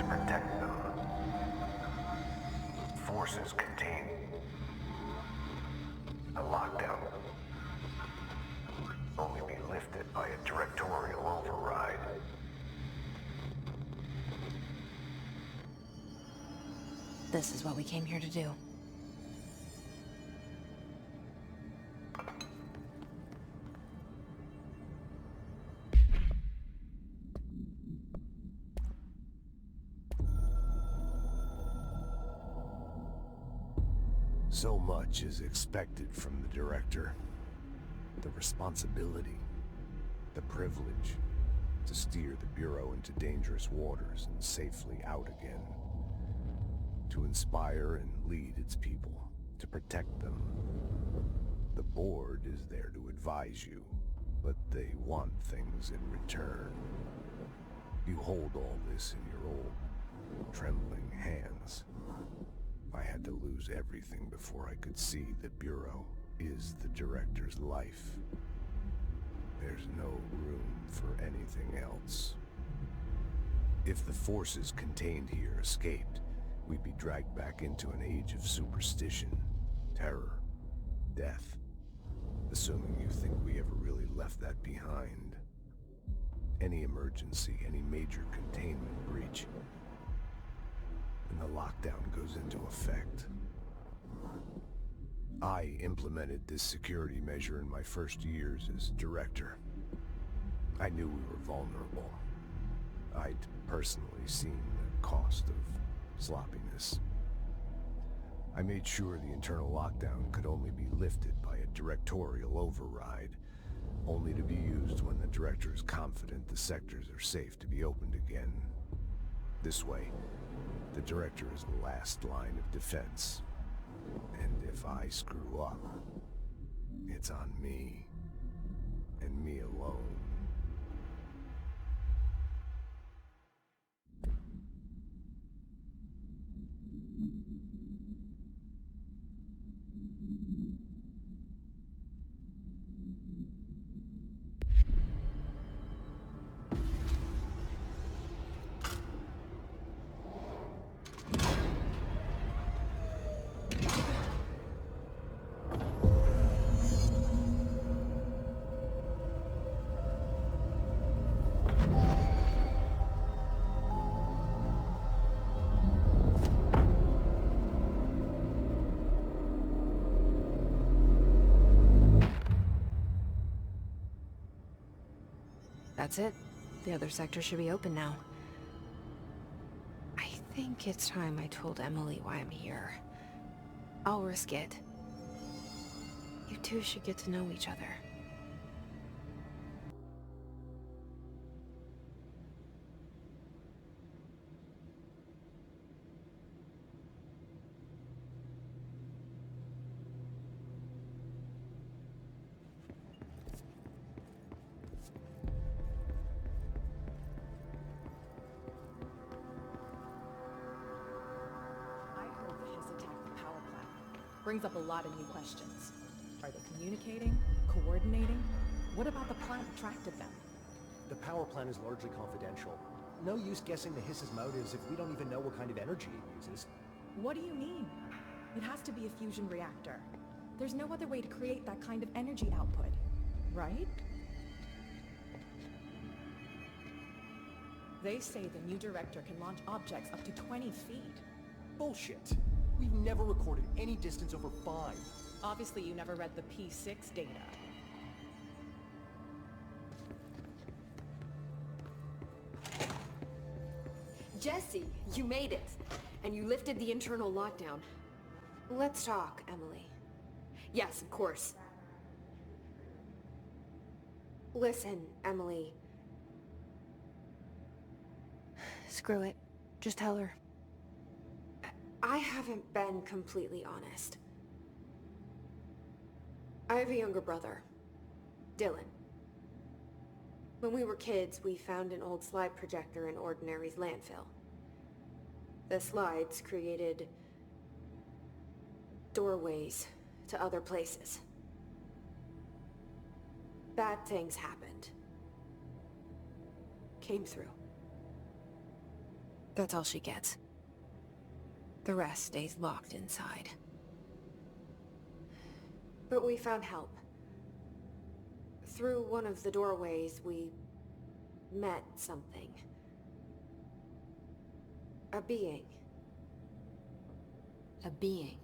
Speaker 4: Protect them. Forces contain a lockdown. Only be lifted by a directorial override.
Speaker 1: This is what we came here to do.
Speaker 9: So much is expected from the director. The responsibility, the privilege to steer the Bureau into dangerous waters and safely out again. To inspire and lead its people, to protect them. The board is there to advise you, but they want things in return. You hold all this in your old, trembling hands. I had to lose everything before I could see the Bureau is the director's life. There's no room for anything else. If the forces contained here escaped, we'd be dragged back into an age of superstition, terror, death. Assuming you think we ever really left that behind. Any emergency, any major containment breach, and the lockdown goes into effect. I implemented this security measure in my first years as director. I knew we were vulnerable. I'd personally seen the cost of sloppiness. I made sure the internal lockdown could only be lifted by a directorial override, only to be used when the director is confident the sectors are safe to be opened again. This way, the director is the last line of defense. And if I screw up, it's on me, and me alone.
Speaker 1: That's it. The other sector should be open now. I think it's time I told Emily why I'm here. I'll risk it. You two should get to know each other.
Speaker 15: brings up a lot of new questions. Are they communicating? Coordinating? What about the plant attracted them?
Speaker 10: The power plant is largely confidential. No use guessing the hiss's motives if we don't even know what kind of energy it uses.
Speaker 15: What do you mean? It has to be a fusion reactor. There's no other way to create that kind of energy output, right? They say the new director can launch objects up to 20 feet.
Speaker 10: Bullshit. We've never recorded any distance over 5.
Speaker 15: Obviously, you never read the P6 data.
Speaker 7: Jesse, you made it. And you lifted the internal lockdown.
Speaker 8: Let's talk, Emily.
Speaker 7: Yes, of course.
Speaker 8: Listen, Emily. Screw it. Just tell her. I haven't been completely honest. I have a younger brother, Dylan. When we were kids, we found an old slide projector in Ordinary's landfill. The slides created doorways to other places. Bad things happened. Came through. That's all she gets. The rest stays locked inside. But we found help. Through one of the doorways, we met something. A being.
Speaker 7: A being?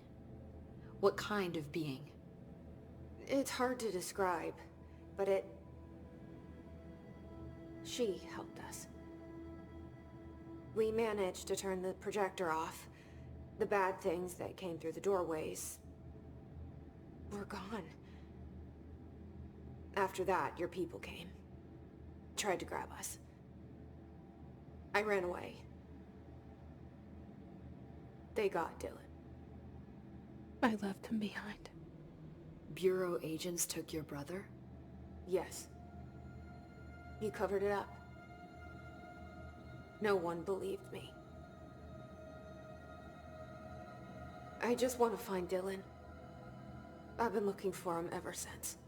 Speaker 7: What kind of being?
Speaker 8: It's hard to describe, but she helped us. We managed to turn the projector off. The bad things that came through the doorways were gone. After that, your people came. Tried to grab us. I ran away. They got Dylan. I left him behind.
Speaker 7: Bureau agents took your brother?
Speaker 8: Yes. You covered it up. No one believed me. I just want to find Dylan. I've been looking for him ever since.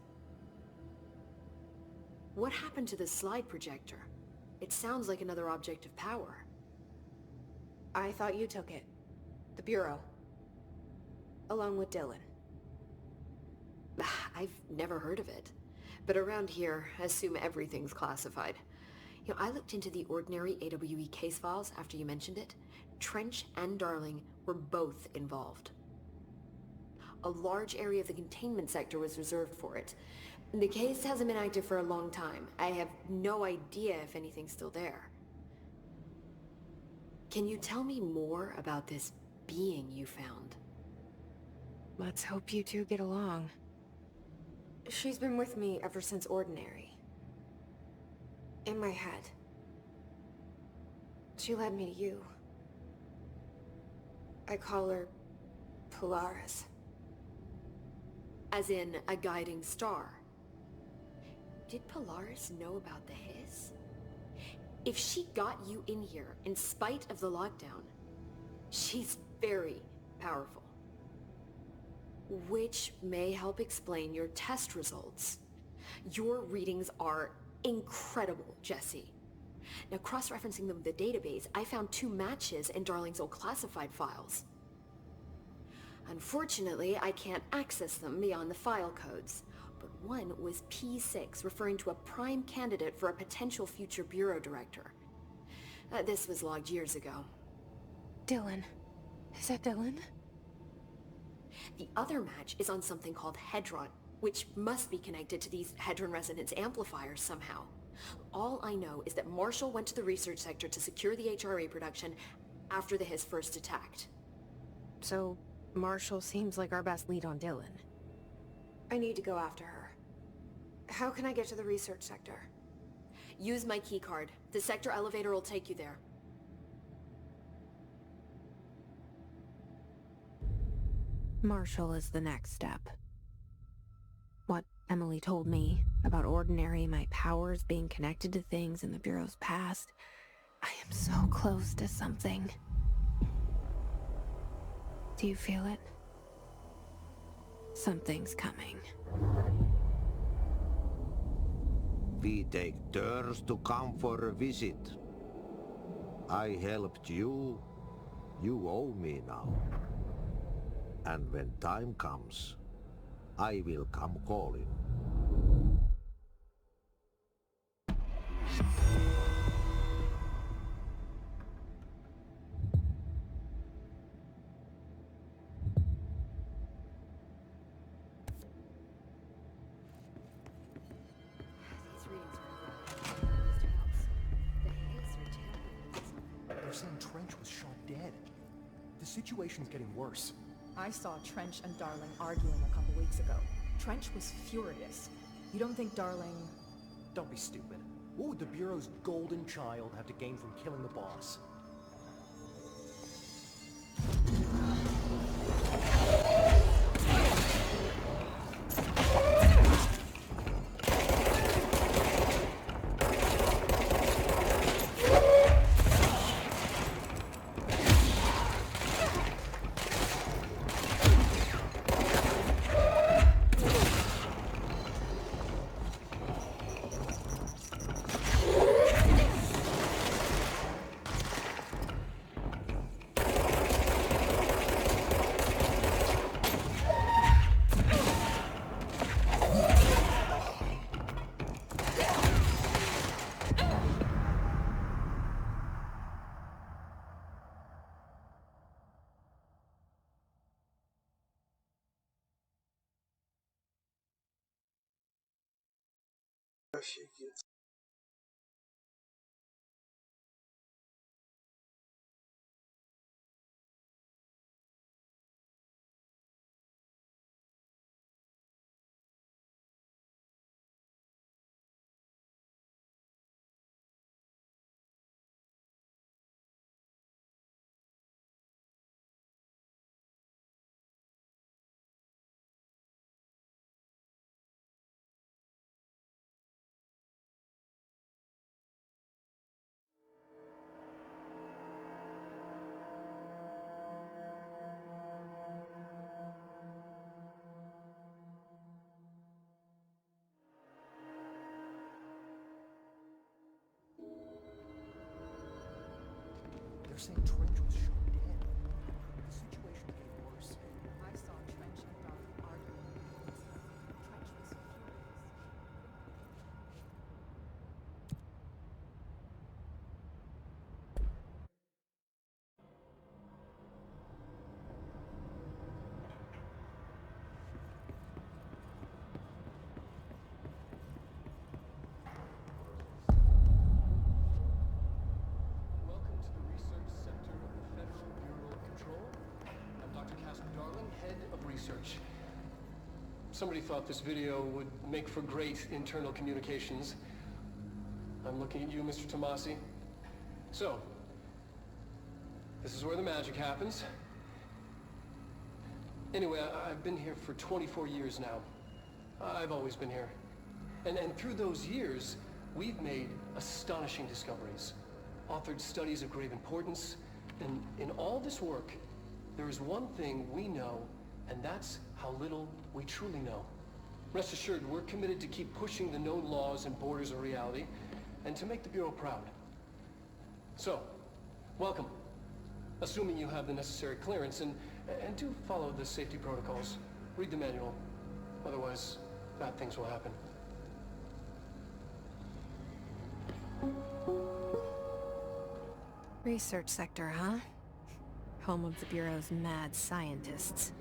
Speaker 7: What happened to the slide projector? It sounds like another object of power.
Speaker 8: I thought you took it. The Bureau. Along with Dylan.
Speaker 7: I've never heard of it. But around here, I assume everything's classified. You know, I looked into the Ordinary AWE case files after you mentioned it. Trench and Darling were both involved. A large area of the containment sector was reserved for it. The case hasn't been active for a long time. I have no idea if anything's still there. Can you tell me more about this being you found?
Speaker 8: Let's hope you two get along. She's been with me ever since Ordinary. In my head. She led me to you. I call her Polaris.
Speaker 7: As in a guiding star. Did Polaris know about the hiss? If she got you in here in spite of the lockdown, she's very powerful. Which may help explain your test results. Your readings are incredible, Jesse. Now, cross-referencing them with the database, I found 2 matches in Darling's old classified files. Unfortunately, I can't access them beyond the file codes. But one was P6, referring to a prime candidate for a potential future bureau director. This was logged years ago.
Speaker 8: Dylan. Is that Dylan?
Speaker 7: The other match is on something called Hedron, which must be connected to these Hedron resonance amplifiers somehow. All I know is that Marshall went to the research sector to secure the HRA production after the hiss first attacked.
Speaker 8: So, Marshall seems like our best lead on Dylan. I need to go after her. How can I get to the research sector?
Speaker 7: Use my keycard. The sector elevator will take you there.
Speaker 8: Marshall is the next step. What Emily told me about Ordinary, my powers being connected to things in the Bureau's past. I am so close to something. Do you feel it?
Speaker 1: Something's coming.
Speaker 11: We take turns to come for a visit. I helped you. You owe me now. And when time comes, I will come calling.
Speaker 10: They're saying Trench was shot dead. The situation's getting worse.
Speaker 15: I saw Trench and Darling arguing a couple weeks ago. Trench was furious. You don't think Darling...
Speaker 10: Don't be stupid. What would the Bureau's golden child have to gain from killing the boss?
Speaker 16: Офигеть.
Speaker 10: They're saying Trench was shot dead. The situation's getting worse.
Speaker 15: I saw Trench and Darling arguing a couple weeks ago. Trench was furious.
Speaker 2: Welcome to the Research Center of the Federal Bureau of Control. I'm Dr. Casper Darling, head of research. Somebody thought this video would make for great internal communications. I'm looking at you, Mr. Tomasi. So, this is where the magic happens. Anyway, I've been here for 24 years now. I've always been here. And through those years, we've made astonishing discoveries, authored studies of grave importance, and in all this work, there is one thing we know, and that's how little we truly know. Rest assured, we're committed to keep pushing the known laws and borders of reality, and to make the Bureau proud. So, welcome. Assuming you have the necessary clearance, and do follow the safety protocols. Read the manual. Otherwise, bad things will happen.
Speaker 8: Research sector, huh? Home of the Bureau's mad scientists.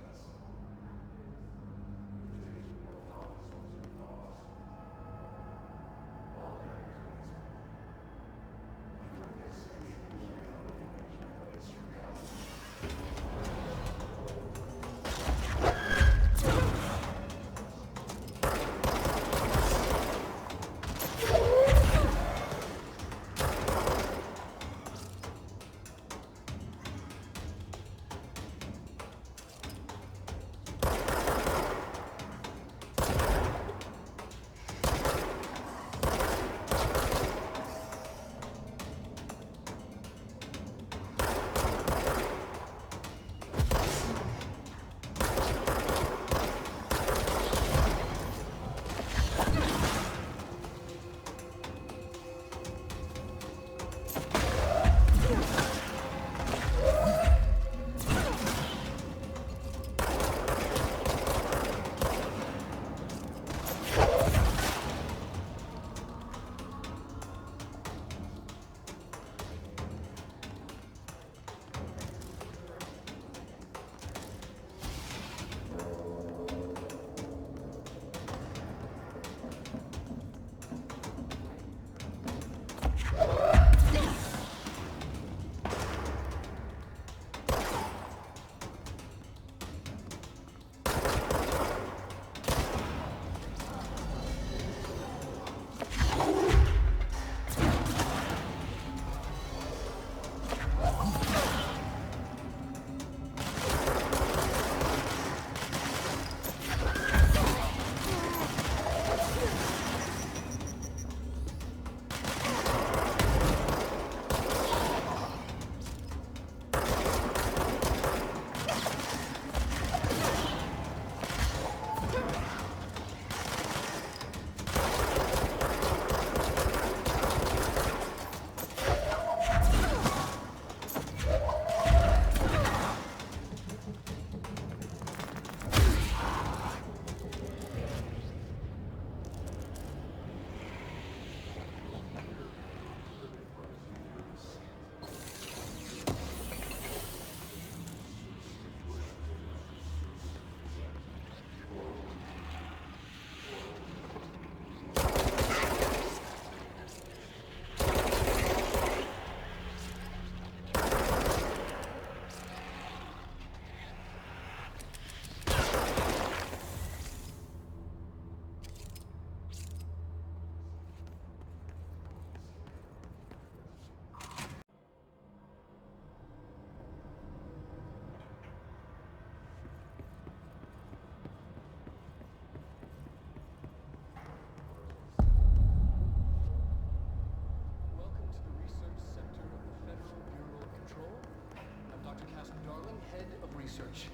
Speaker 2: research.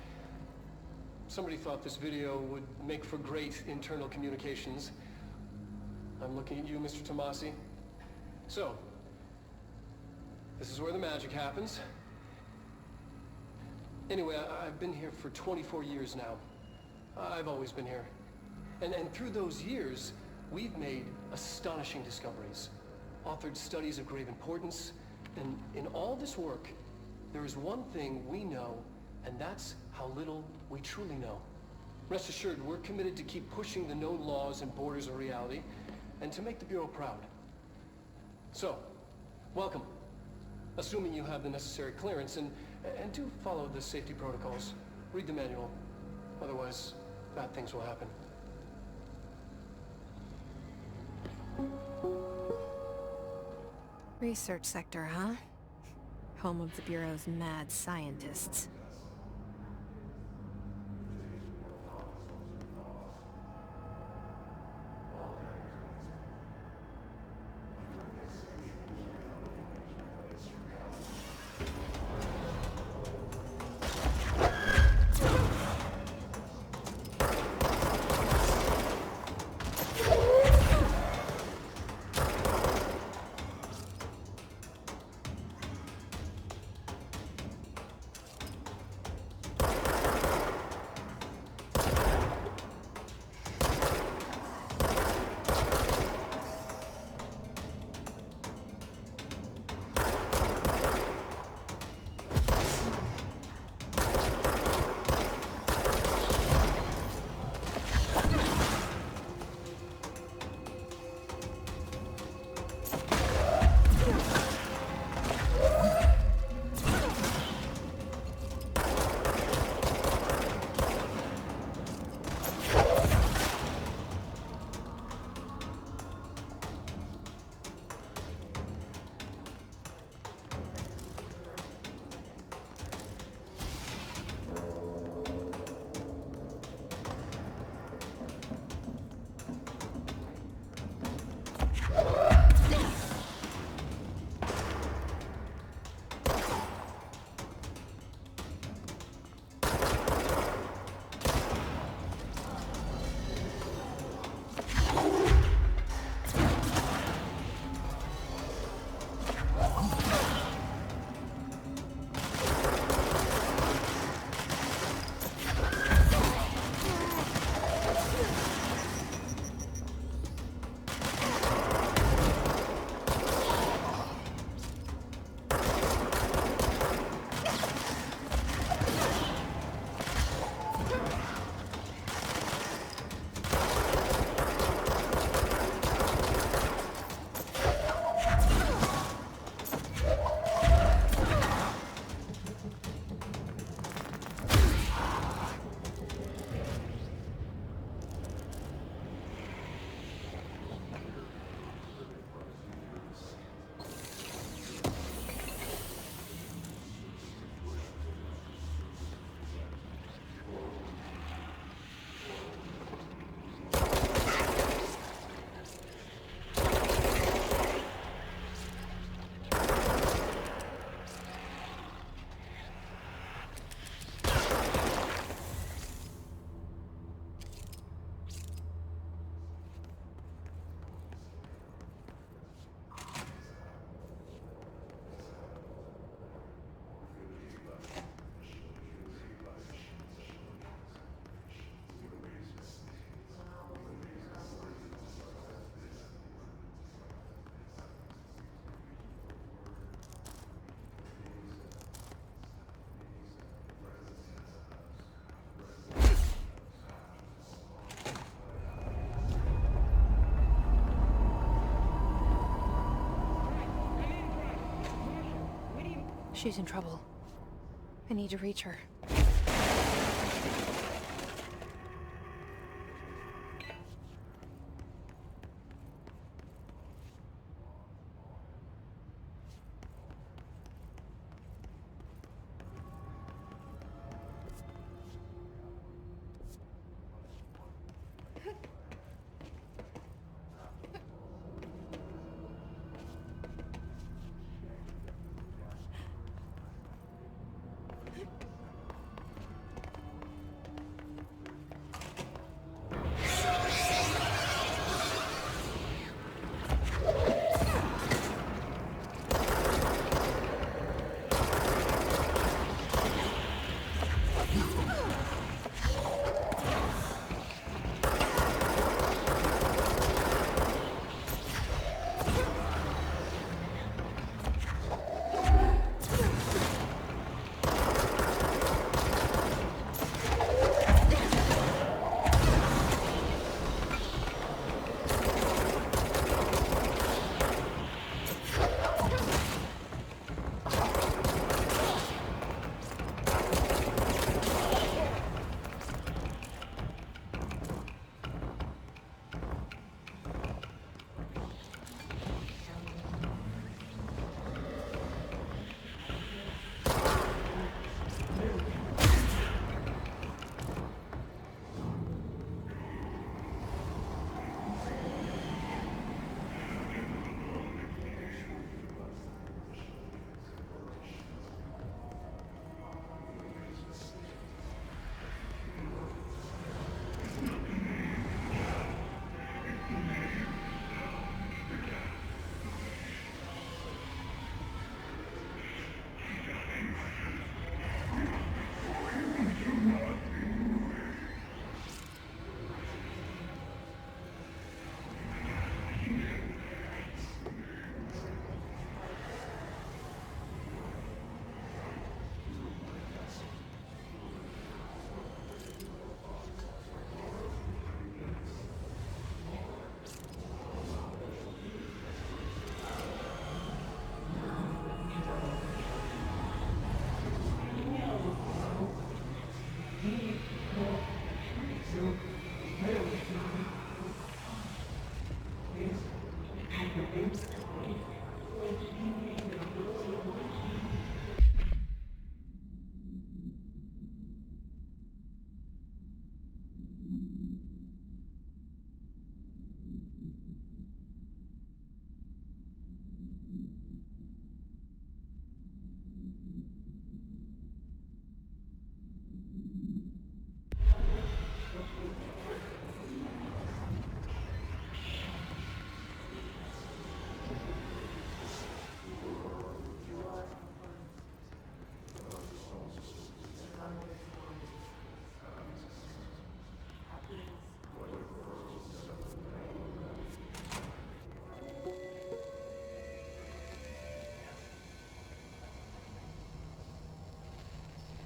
Speaker 2: Somebody thought this video would make for great internal communications. I'm looking at you, Mr. Tomasi. So, this is where the magic happens. Anyway, I've been here for 24 years now. I've always been here. And through those years, we've made astonishing discoveries, authored studies of grave importance, and in all this work, there is one thing we know, and that's how little we truly know. Rest assured, we're committed to keep pushing the known laws and borders of reality, and to make the Bureau proud. So, welcome. Assuming you have the necessary clearance, and do follow the safety protocols. Read the manual. Otherwise, bad things will happen.
Speaker 1: Research sector, huh? Home of the Bureau's mad scientists. She's in trouble. I need to reach her.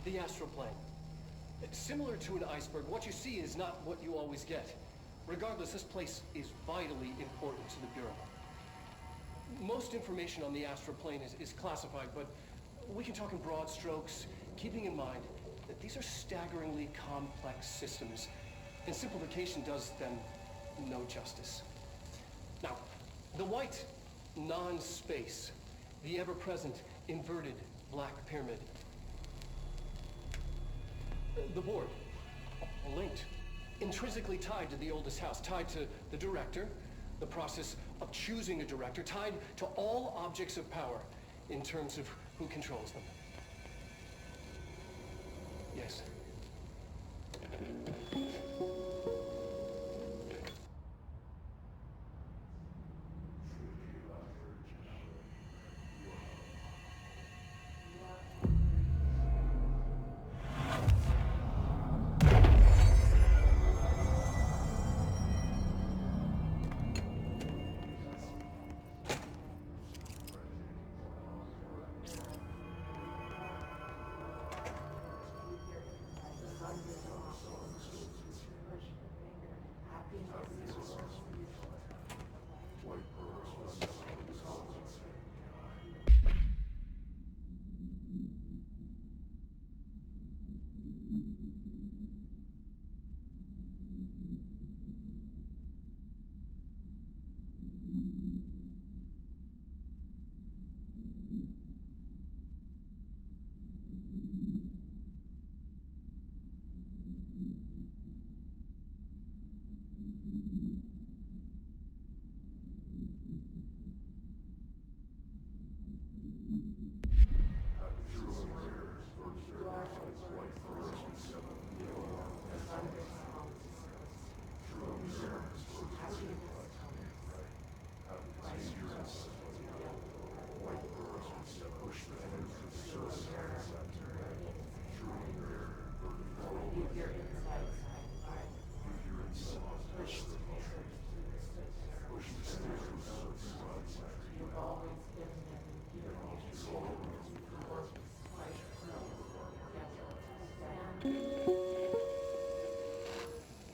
Speaker 2: The astral plane. Similar to an iceberg, what you see is not what you always get. Regardless, this place is vitally important to the Bureau. Most information on the astral plane is classified, but we can talk in broad strokes, keeping in mind that these are staggeringly complex systems, and simplification does them no justice. Now, the white non-space, the ever-present inverted black pyramid. The board, linked, intrinsically tied to the oldest house, tied to the director, the process of choosing a director, tied to all objects of power in terms of who controls them. Yes.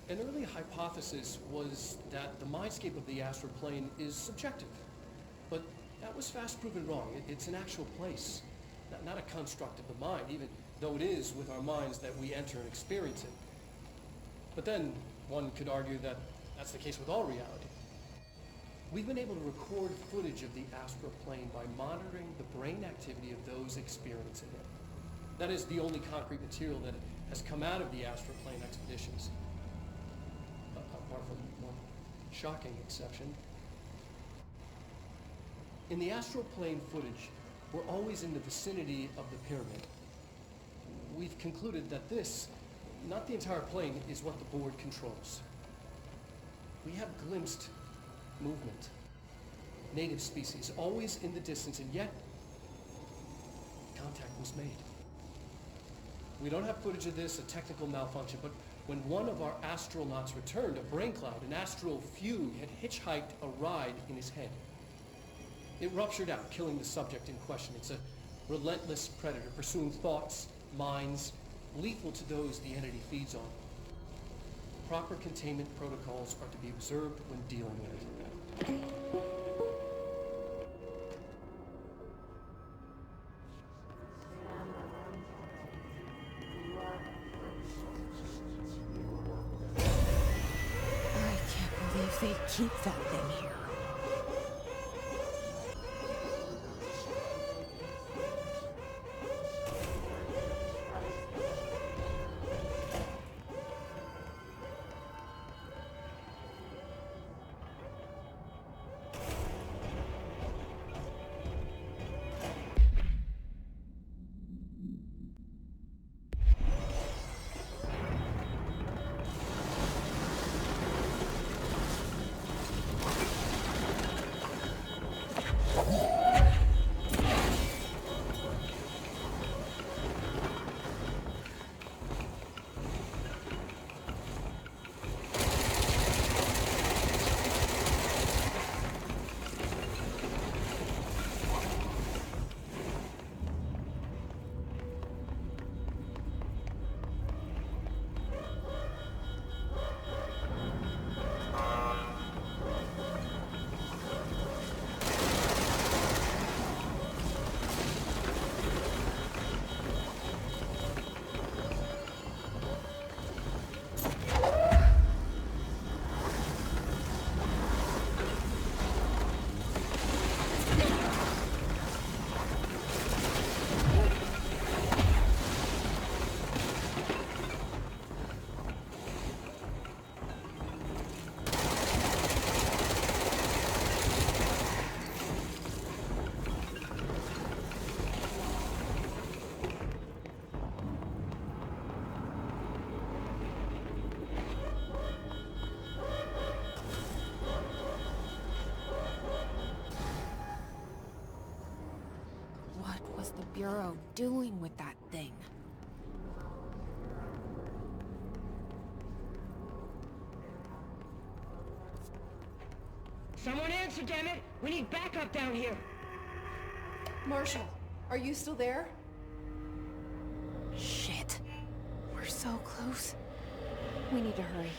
Speaker 2: An early hypothesis was that the mindscape of the astral plane is subjective, but that was fast proven wrong. It's an actual place, not a construct of the mind, even though it is with our minds that we enter and experience it. But then one could argue that that's the case with all reality. We've been able to record footage of the astral plane by monitoring the brain activity of those experiencing it. That is the only concrete material that has come out of the astral plane expeditions. Apart from one shocking exception. In the astral plane footage, we're always in the vicinity of the pyramid. We've concluded that this, not the entire plane, is what the board controls. We have glimpsed movement, native species, always in the distance, and yet contact was made. We don't have footage of this, a technical malfunction, but when one of our astronauts returned, a brain cloud, an astral fugue, had hitchhiked a ride in his head. It ruptured out, killing the subject in question. It's a relentless predator, pursuing thoughts, minds, lethal to those the entity feeds on. Proper containment protocols are to be observed when dealing with it.
Speaker 1: They keep that thing here. Bureau doing with that thing?
Speaker 6: Someone answer, damn it! We need backup down here!
Speaker 7: Marshall, are you still there?
Speaker 1: Shit. We're so close. We need to hurry.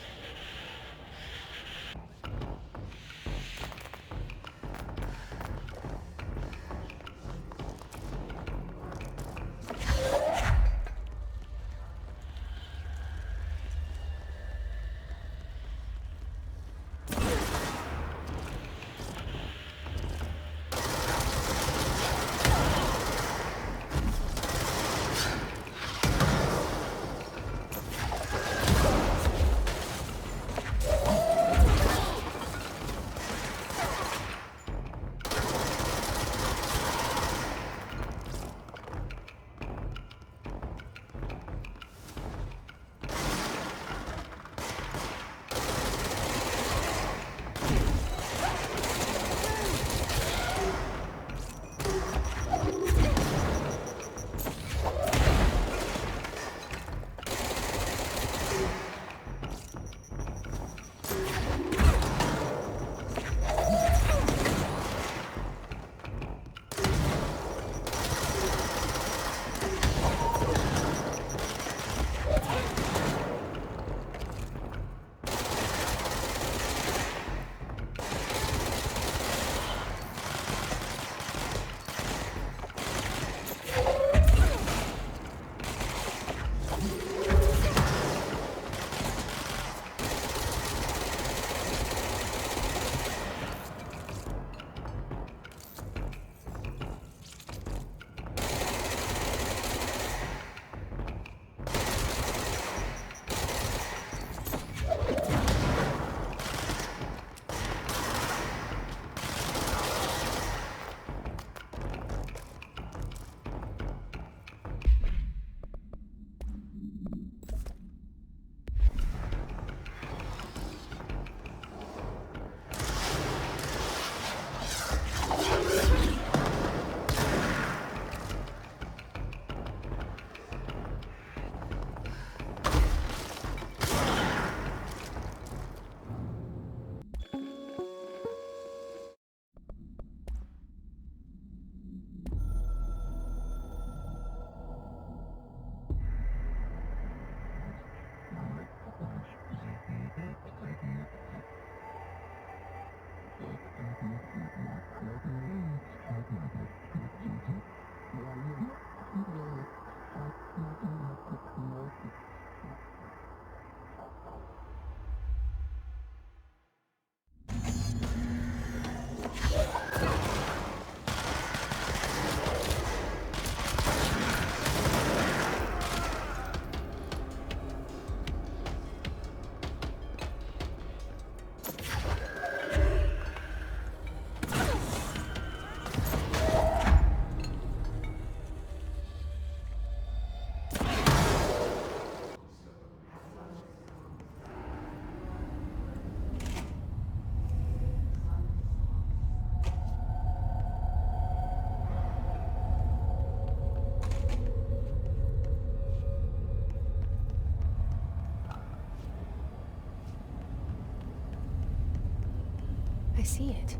Speaker 1: I see it.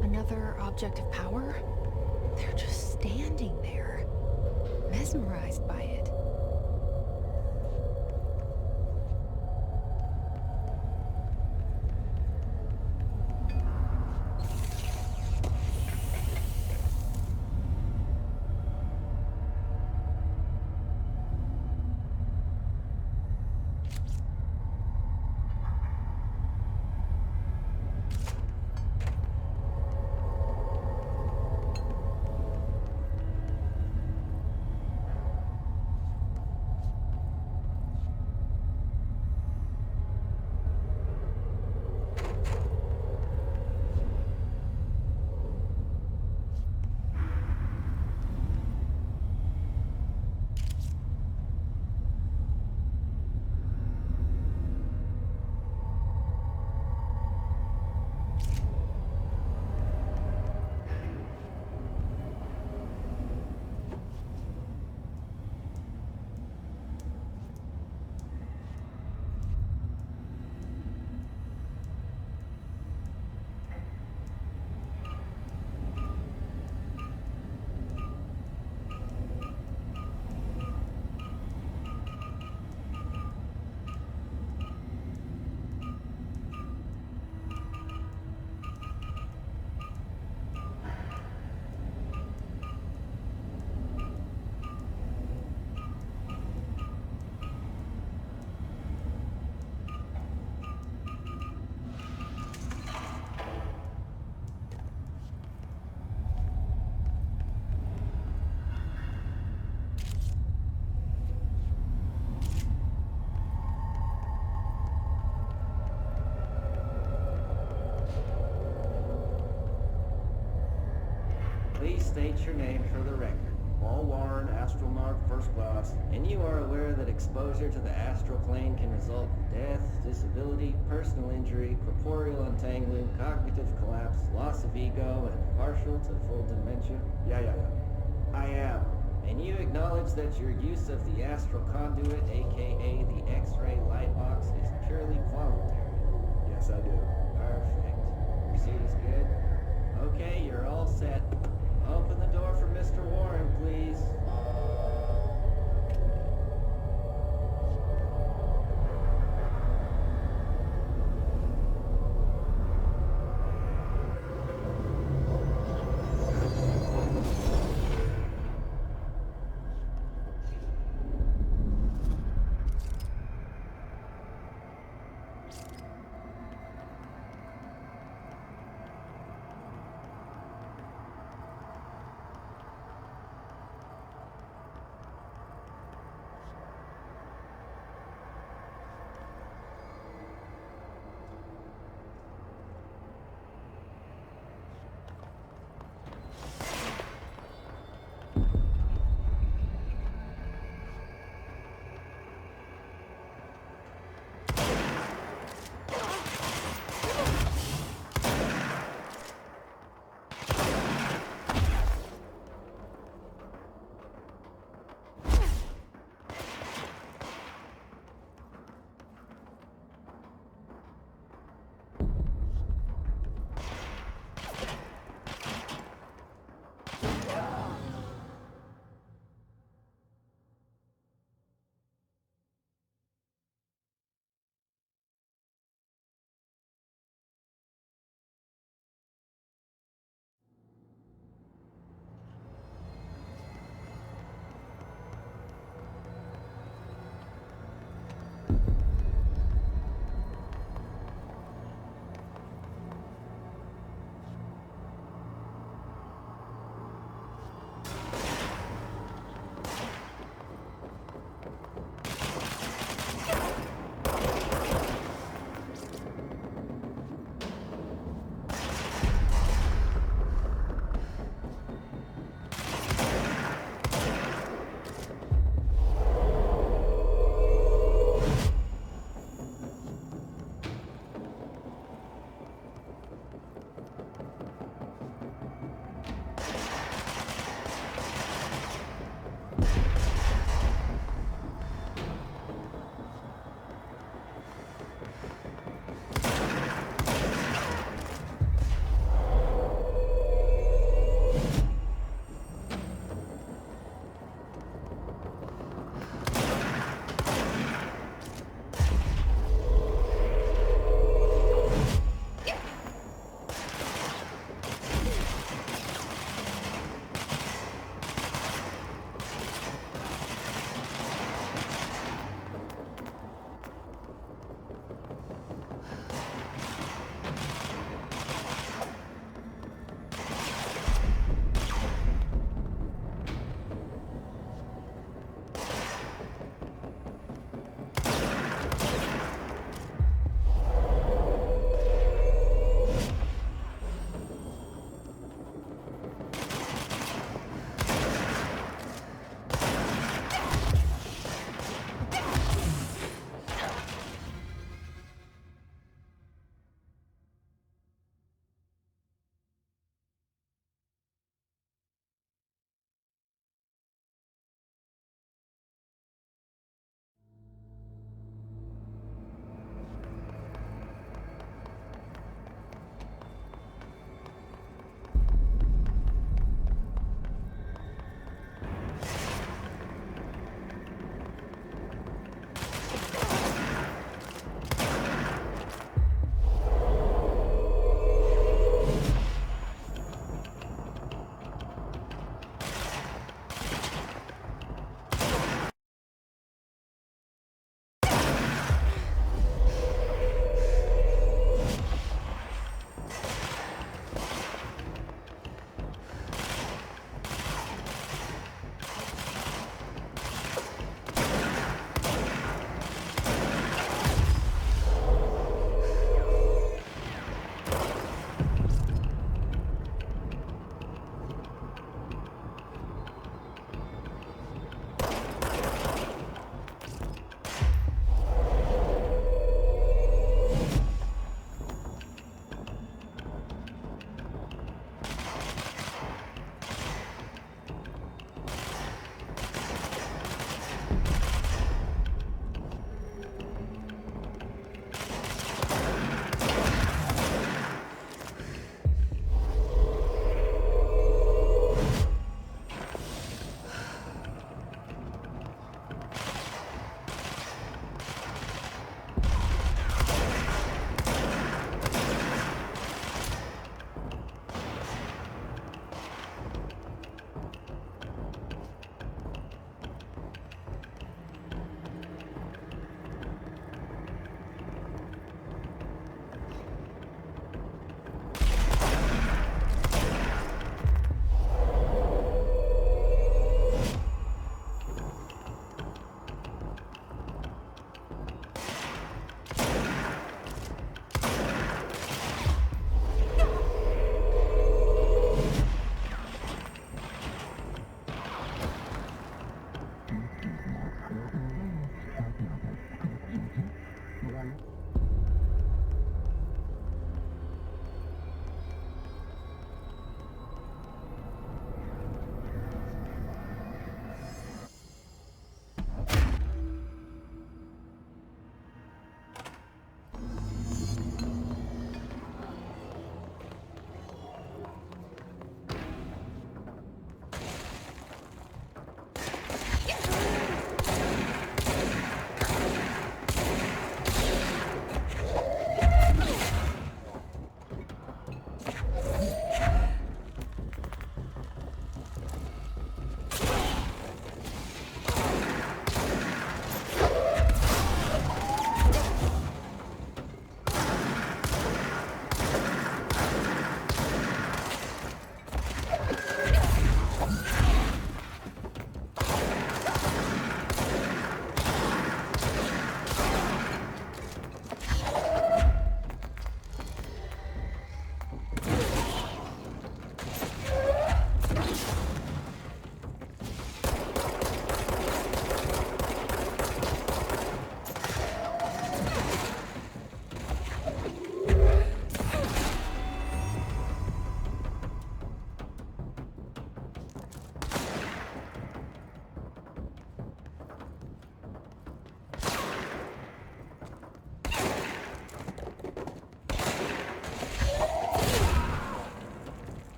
Speaker 1: Another object of power? They're just standing there, mesmerized by it.
Speaker 17: state your name for the record. Paul Warren, astronaut first class. And you are aware that exposure to the astral plane can result in death, disability, personal injury, corporeal entangling, cognitive collapse, loss of ego, and partial to full dementia?
Speaker 14: Yeah. I am.
Speaker 17: And you acknowledge that your use of the astral conduit, aka the X-ray light box, is purely voluntary?
Speaker 14: Yes, I do.
Speaker 17: Perfect. Your suit is good? Okay, you're all set. Open the door for Mr. Warren, please.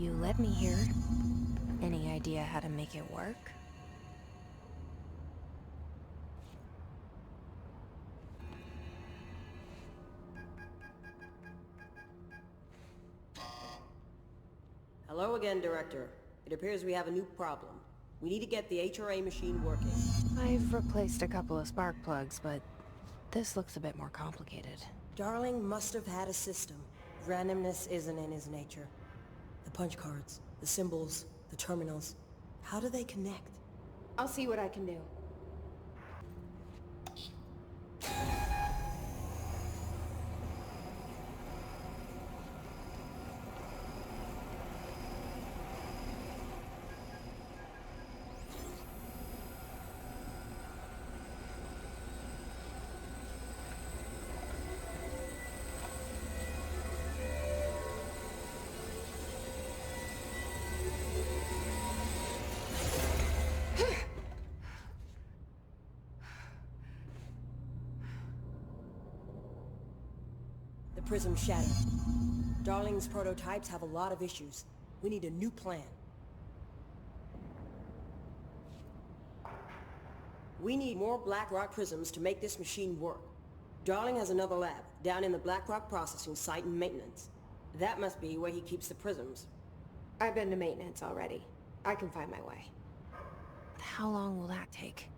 Speaker 1: You let me here. Any idea how to make it work?
Speaker 18: Hello again, Director. It appears we have a new problem. We need to get the HRA machine working.
Speaker 1: I've replaced a couple of spark plugs, but this looks a bit more complicated.
Speaker 18: Darling must have had a system. Randomness isn't in his nature. The punch cards, the symbols, the terminals. How do they connect?
Speaker 8: I'll see what I can do.
Speaker 18: The prism shattered. Darling's prototypes have a lot of issues. We need a new plan. We need more Black Rock prisms to make this machine work. Darling has another lab, down in the Black Rock processing site and maintenance. That must be where he keeps the prisms.
Speaker 8: I've been to maintenance already. I can find my way.
Speaker 1: How long will that take?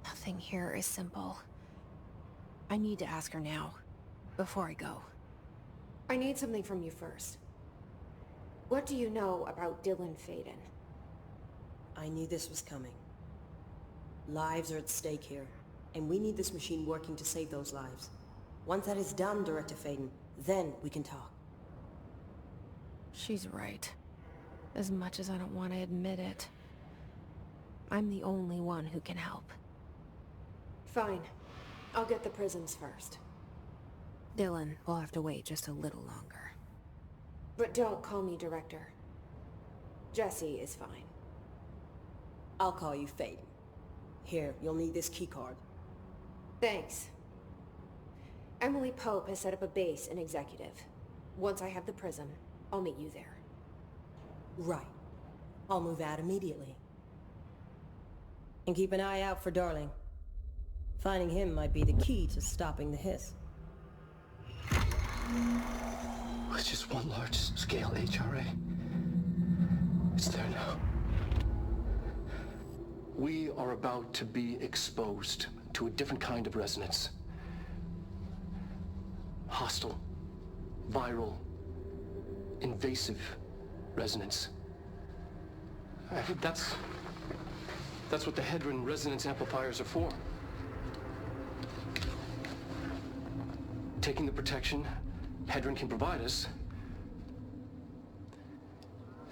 Speaker 1: Nothing here is simple. I need to ask her now, before I go.
Speaker 8: I need something from you first. What do you know about Dylan Faden?
Speaker 18: I knew this was coming. Lives are at stake here, and we need this machine working to save those lives. Once that is done, Director Faden, then we can talk.
Speaker 1: She's right. As much as I don't want to admit it. I'm the only one who can help.
Speaker 8: Fine. I'll get the prisms first.
Speaker 1: Dylan will have to wait just a little longer.
Speaker 8: But don't call me Director. Jesse is fine.
Speaker 18: I'll call you Faden. Here, you'll need this keycard.
Speaker 8: Thanks. Emily Pope has set up a base in Executive. Once I have the prism, I'll meet you there.
Speaker 18: Right. I'll move out immediately. And keep an eye out for Darling. Finding him might be the key to stopping the hiss.
Speaker 2: It's just one large-scale HRA. It's there now. We are about to be exposed to a different kind of resonance. Hostile, viral, invasive resonance. I think that's what the Hedron resonance amplifiers are for. Taking the protection Hedron can provide us,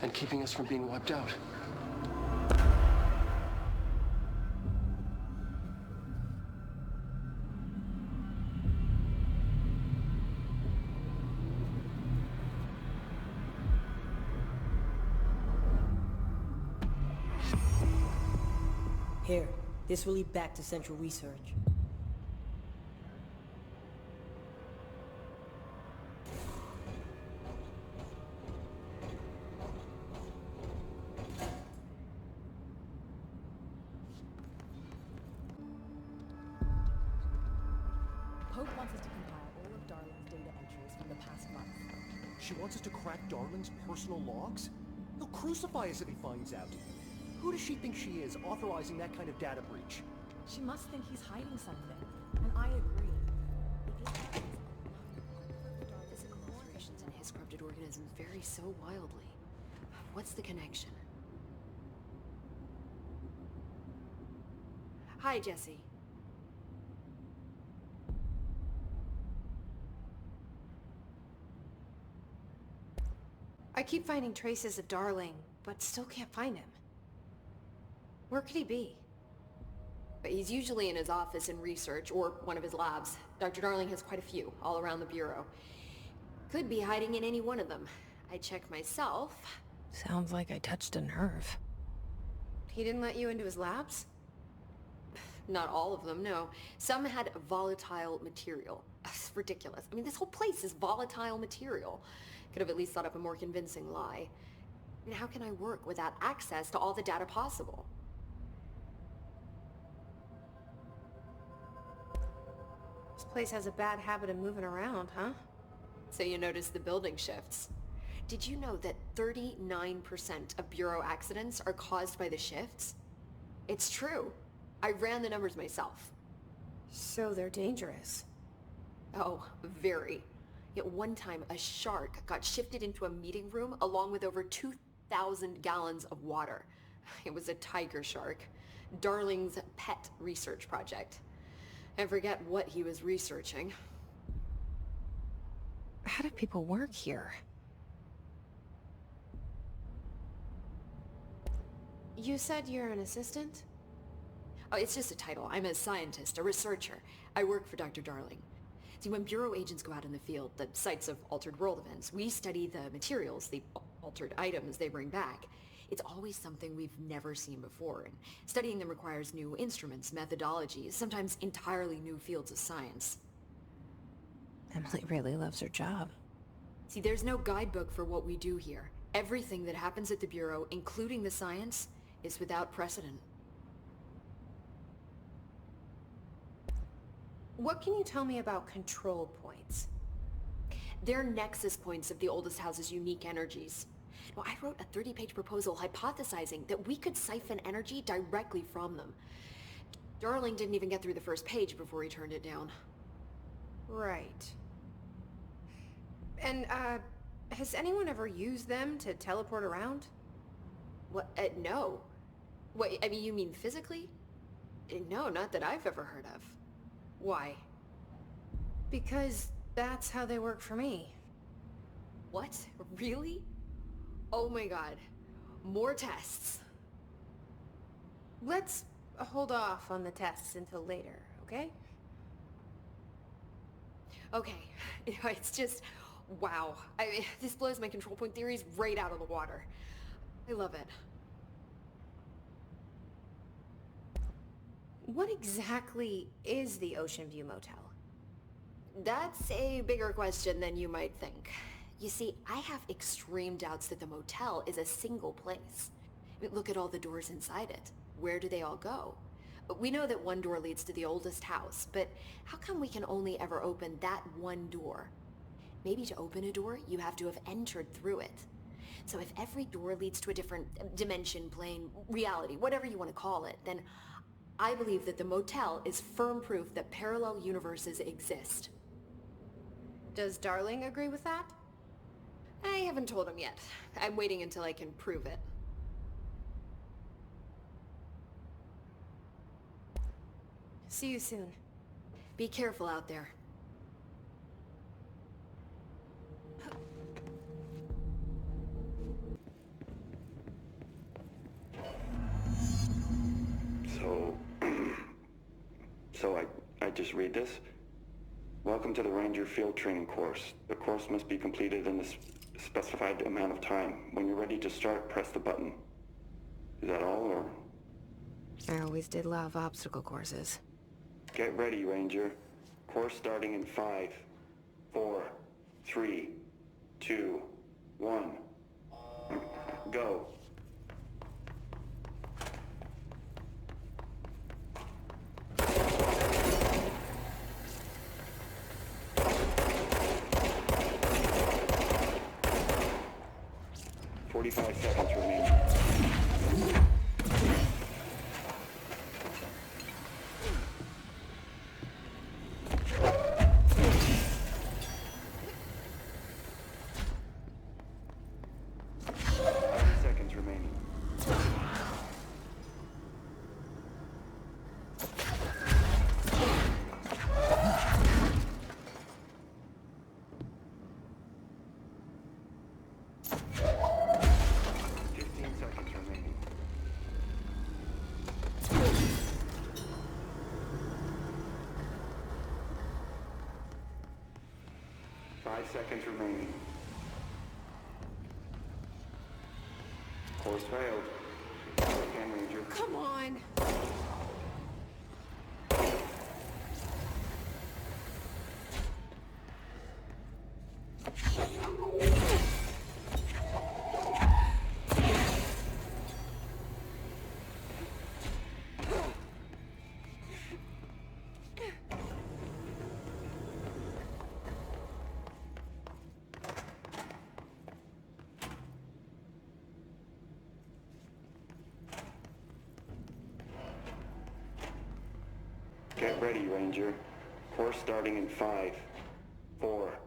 Speaker 2: and keeping us from being wiped out.
Speaker 18: Here, this will lead back to Central Research.
Speaker 15: Pope wants us to compile all of Darling's data entries from the past month.
Speaker 10: She wants us to crack Darling's personal logs? He'll crucify us if he finds out. Who does she think she is, authorizing that kind of data breach?
Speaker 15: She must think he's hiding something. And I agree.
Speaker 7: Physical alterations in his corrupted organisms vary so wildly. What's the connection?
Speaker 8: Hi, Jesse. I keep finding traces of Darling, but still can't find him. Where could he be?
Speaker 7: But he's usually in his office in research, or one of his labs. Dr. Darling has quite a few, all around the Bureau. Could be hiding in any one of them. I checked myself.
Speaker 1: Sounds like I touched a nerve.
Speaker 8: He didn't let you into his labs?
Speaker 7: Not all of them, no. Some had volatile material. It's ridiculous. I mean, this whole place is volatile material. Could have at least thought up a more convincing lie. And how can I work without access to all the data possible?
Speaker 8: This place has a bad habit of moving around, huh?
Speaker 7: So you notice the building shifts. Did you know that 39% of Bureau accidents are caused by the shifts? It's true. I ran the numbers myself.
Speaker 8: So they're dangerous.
Speaker 7: Oh, very. Yet one time, a shark got shifted into a meeting room along with over 2,000 gallons of water. It was a tiger shark. Darling's pet research project. I forget what he was researching.
Speaker 8: How do people work here? You said you're an assistant?
Speaker 7: Oh, it's just a title. I'm a scientist, a researcher. I work for Dr. Darling. See, when Bureau agents go out in the field, the sites of altered world events, we study the materials, the altered items they bring back. It's always something we've never seen before, and studying them requires new instruments, methodologies, sometimes entirely new fields of science.
Speaker 8: Emily really loves her job.
Speaker 7: See, there's no guidebook for what we do here. Everything that happens at the Bureau, including the science, is without precedent.
Speaker 8: What can you tell me about control points?
Speaker 7: They're nexus points of the oldest house's unique energies. Now, I wrote a 30-page proposal hypothesizing that we could siphon energy directly from them. Darling didn't even get through the first page before he turned it down.
Speaker 8: Right. And, has anyone ever used them to teleport around?
Speaker 7: What? No. What, I mean, you mean physically? No, not that I've ever heard of. Why?
Speaker 8: Because that's how they work for me.
Speaker 7: What? Really? Oh my god. More tests.
Speaker 8: Let's hold off on the tests until later, okay?
Speaker 7: Okay. It's just... wow. This blows my control point theories right out of the water. I love it.
Speaker 8: What exactly is the Ocean View Motel?
Speaker 7: That's a bigger question than you might think. You see, I have extreme doubts that the motel is a single place. I mean, look at all the doors inside it. Where do they all go? We know that one door leads to the oldest house, but how come we can only ever open that one door? Maybe to open a door, you have to have entered through it. So if every door leads to a different dimension, plane, reality, whatever you want to call it, then I believe that the motel is firm proof that parallel universes exist.
Speaker 8: Does Darling agree with that?
Speaker 7: I haven't told him yet. I'm waiting until I can prove it.
Speaker 8: See you soon.
Speaker 7: Be careful out there.
Speaker 5: So I just read this. Welcome to the Ranger Field Training course. The course must be completed in a specified amount of time. When you're ready to start, press the button. Is that all, or?
Speaker 8: I always did love obstacle courses.
Speaker 5: Get ready, Ranger. Course starting in 5, 4, 3, 2, 1. Go. Forty-five seconds remaining. Seconds remaining. Course failed. Again, Ranger.
Speaker 8: Come on!
Speaker 5: Ranger. Course starting in 5, 4,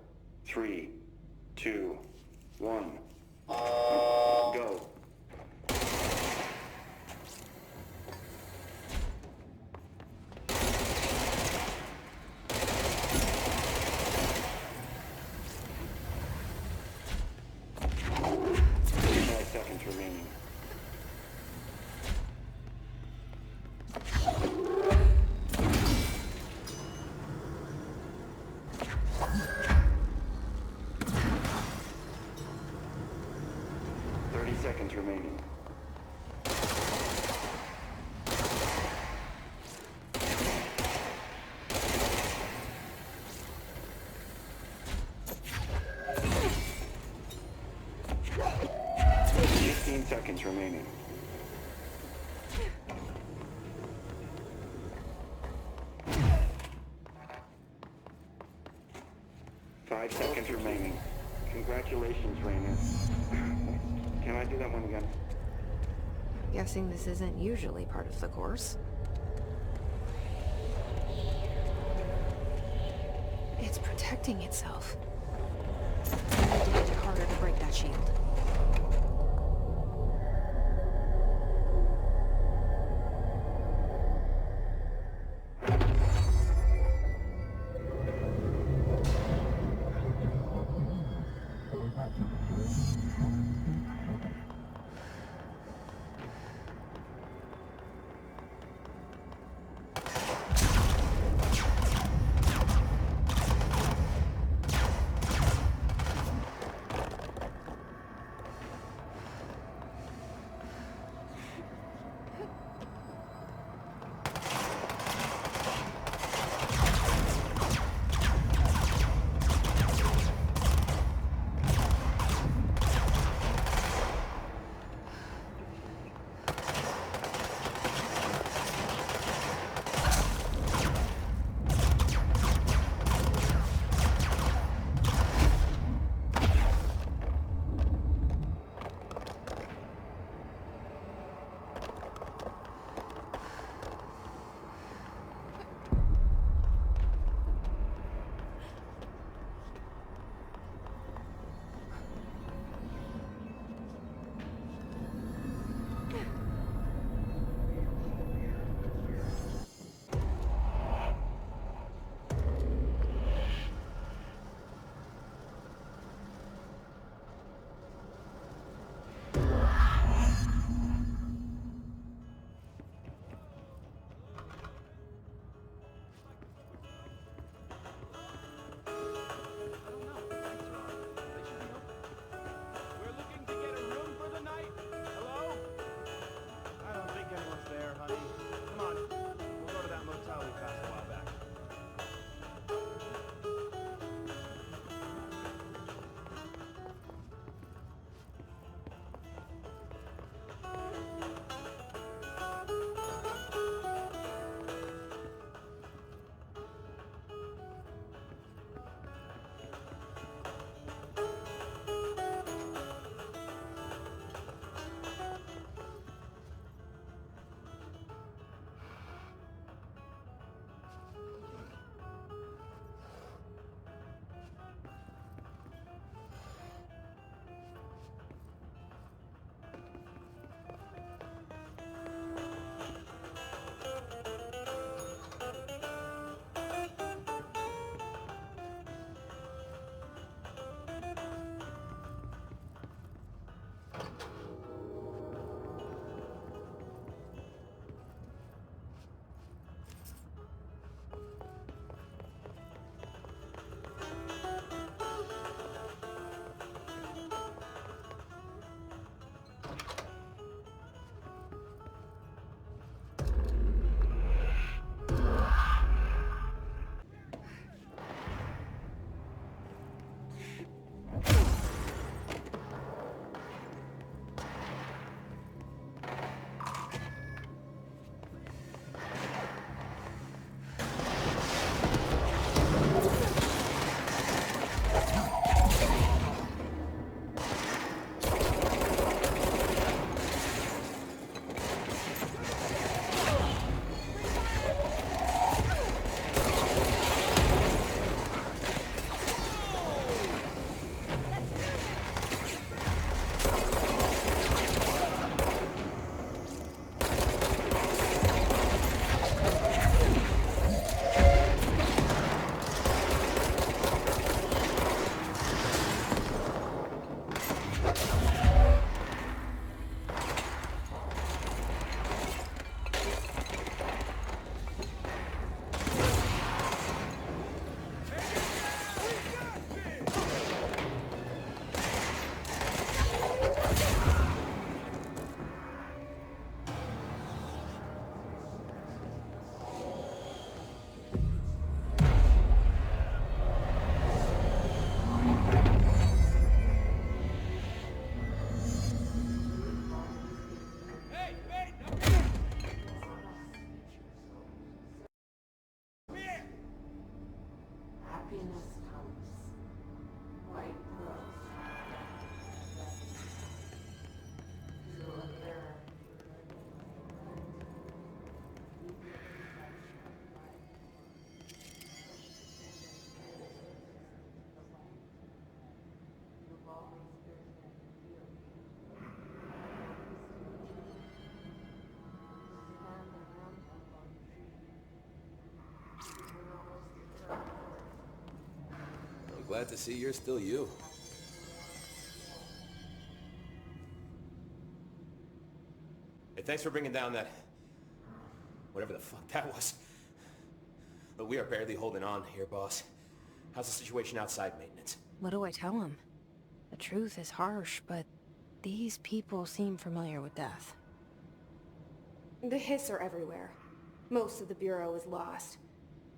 Speaker 5: 3, 2, 1. Go. Seconds remaining. Seconds remaining. Seconds remaining. 5 seconds remaining. Congratulations, Rainer. Can I do that one again?
Speaker 8: Guessing this isn't usually part of the course. It's protecting itself. I need to make it harder to break that shield.
Speaker 13: glad to see you're still you. Hey, thanks for bringing down that... whatever the fuck that was. But we are barely holding on here, boss. How's the situation outside maintenance?
Speaker 1: What do I tell him? The truth is harsh, but these people seem familiar with death.
Speaker 8: The hiss are everywhere. Most of the Bureau is lost.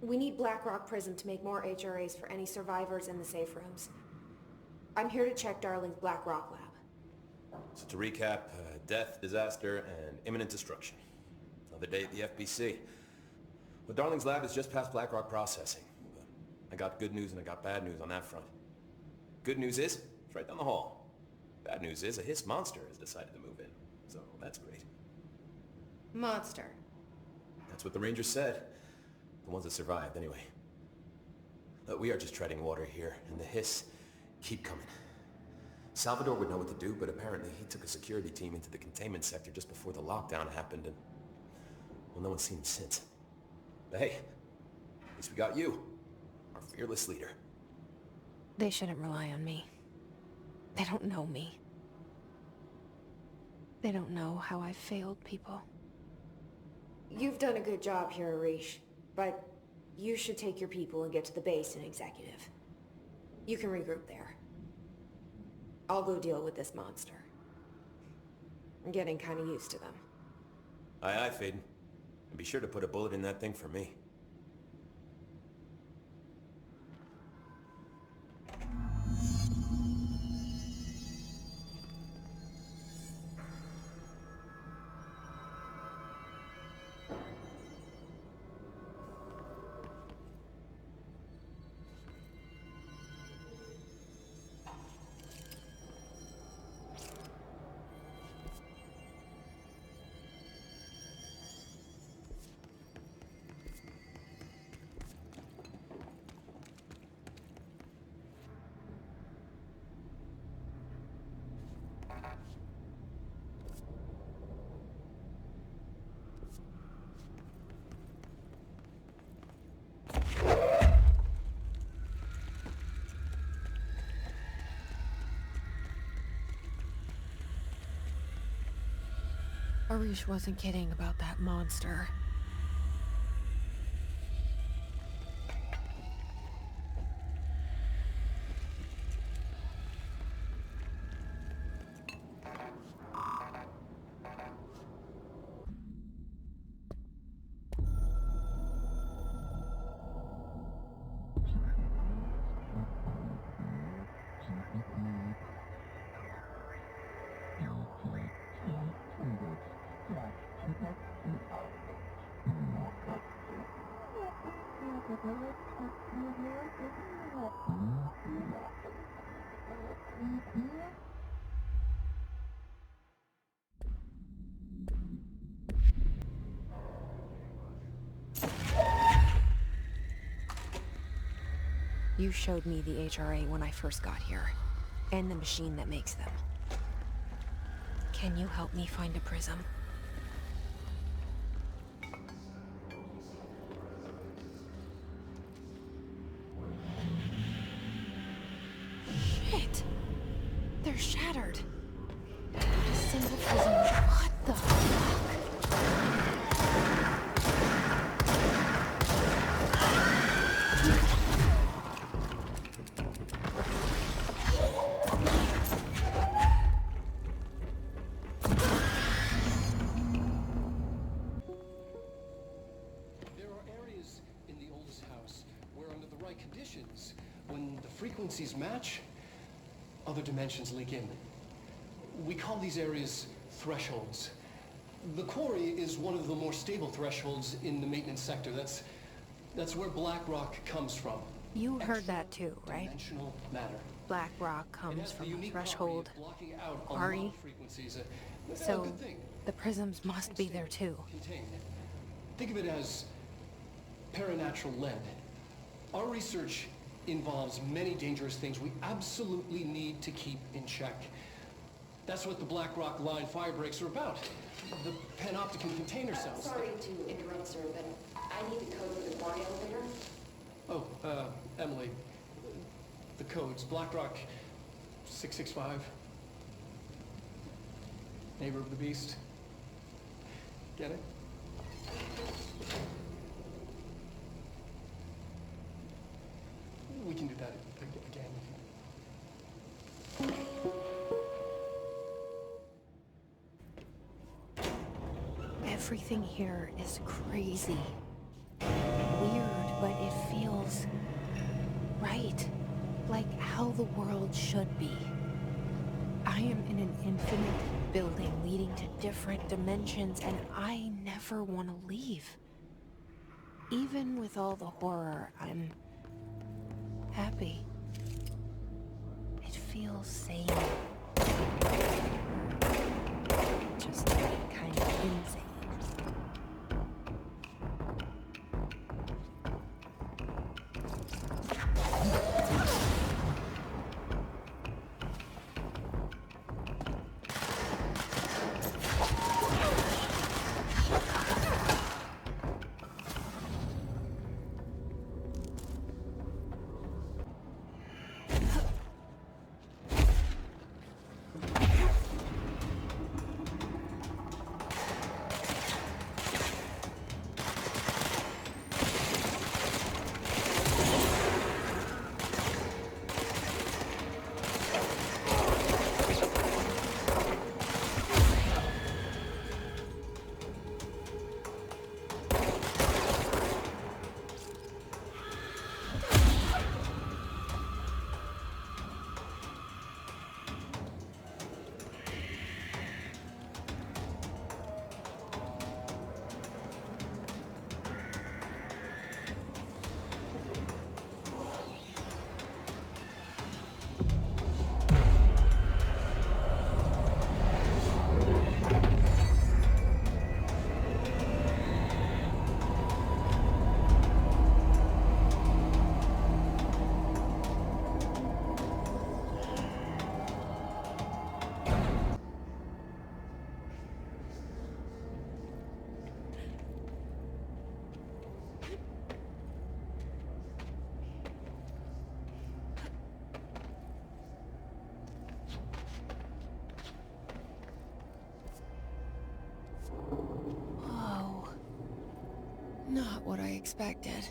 Speaker 8: We need Blackrock Prison to make more HRAs for any survivors in the safe rooms. I'm here to check Darling's Blackrock lab.
Speaker 13: So to recap, death, disaster, and imminent destruction. Another day at the FBC. Well, Darling's lab is just past Blackrock processing. But I got good news and I got bad news on that front. Good news is, it's right down the hall. Bad news is, a hiss monster has decided to move in. So that's great.
Speaker 8: Monster.
Speaker 13: That's what the Rangers said. The ones that survived, anyway. We are just treading water here, and the hiss keep coming. Salvador would know what to do, but apparently he took a security team into the containment sector just before the lockdown happened, and... well, no one's seen him since. But hey, at least we got you, our fearless leader.
Speaker 1: They shouldn't rely on me. They don't know me. They don't know how I've failed people.
Speaker 8: You've done a good job here, Arish, but you should take your people and get to the base in Executive. You can regroup there. I'll go deal with this monster. I'm getting kind of used to them.
Speaker 13: Aye, aye, Faden. And be sure to put a bullet in that thing for me.
Speaker 1: Arish wasn't kidding about that monster. You showed me the HRA when I first got here, and the machine that makes them. Can you help me find a prism? Shit! They're shattered. Not a single prism. What the fuck?
Speaker 2: When the frequencies match, other dimensions link in. We call these areas thresholds. The quarry is one of the more stable thresholds in the maintenance sector. That's where black rock comes from.
Speaker 1: You heard that too, right?
Speaker 2: Dimensional matter.
Speaker 1: Black rock comes from a threshold.
Speaker 2: Ari.
Speaker 1: So the prisms must be there too.
Speaker 2: Think of it as paranatural lead. Our research involves many dangerous things we absolutely need to keep in check. That's what the Black Rock Line fire breaks are about. The panopticon container cells.
Speaker 7: Sorry to interrupt, sir, but I need the code for the quarry elevator.
Speaker 2: Oh, Emily. The codes. BlackRock 665. Neighbor of the Beast. Get it? We can do that again.
Speaker 1: Everything here is crazy. Weird, but it feels right. Like how the world should be. I am in an infinite building leading to different dimensions, and I never want to leave. Even with all the horror, I'm happy. It feels sane. Just kind of insane. Not what I expected.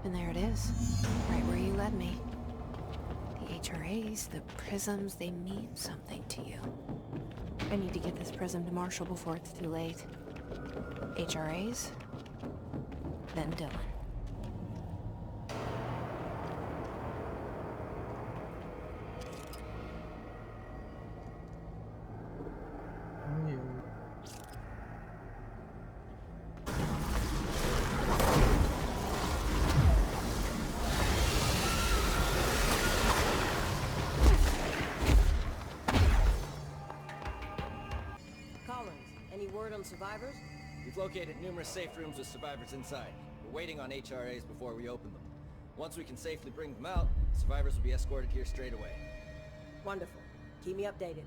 Speaker 1: And there it is, right where you led me. The HRAs, the prisms, they mean something to you. I need to get this prism to Marshall before it's too late. HRAs, then Dylan.
Speaker 19: Survivors? We've located numerous safe rooms with survivors inside. We're waiting on HRAs before we open them. Once we can safely bring them out, survivors will be escorted here straight away.
Speaker 18: Wonderful. Keep me updated.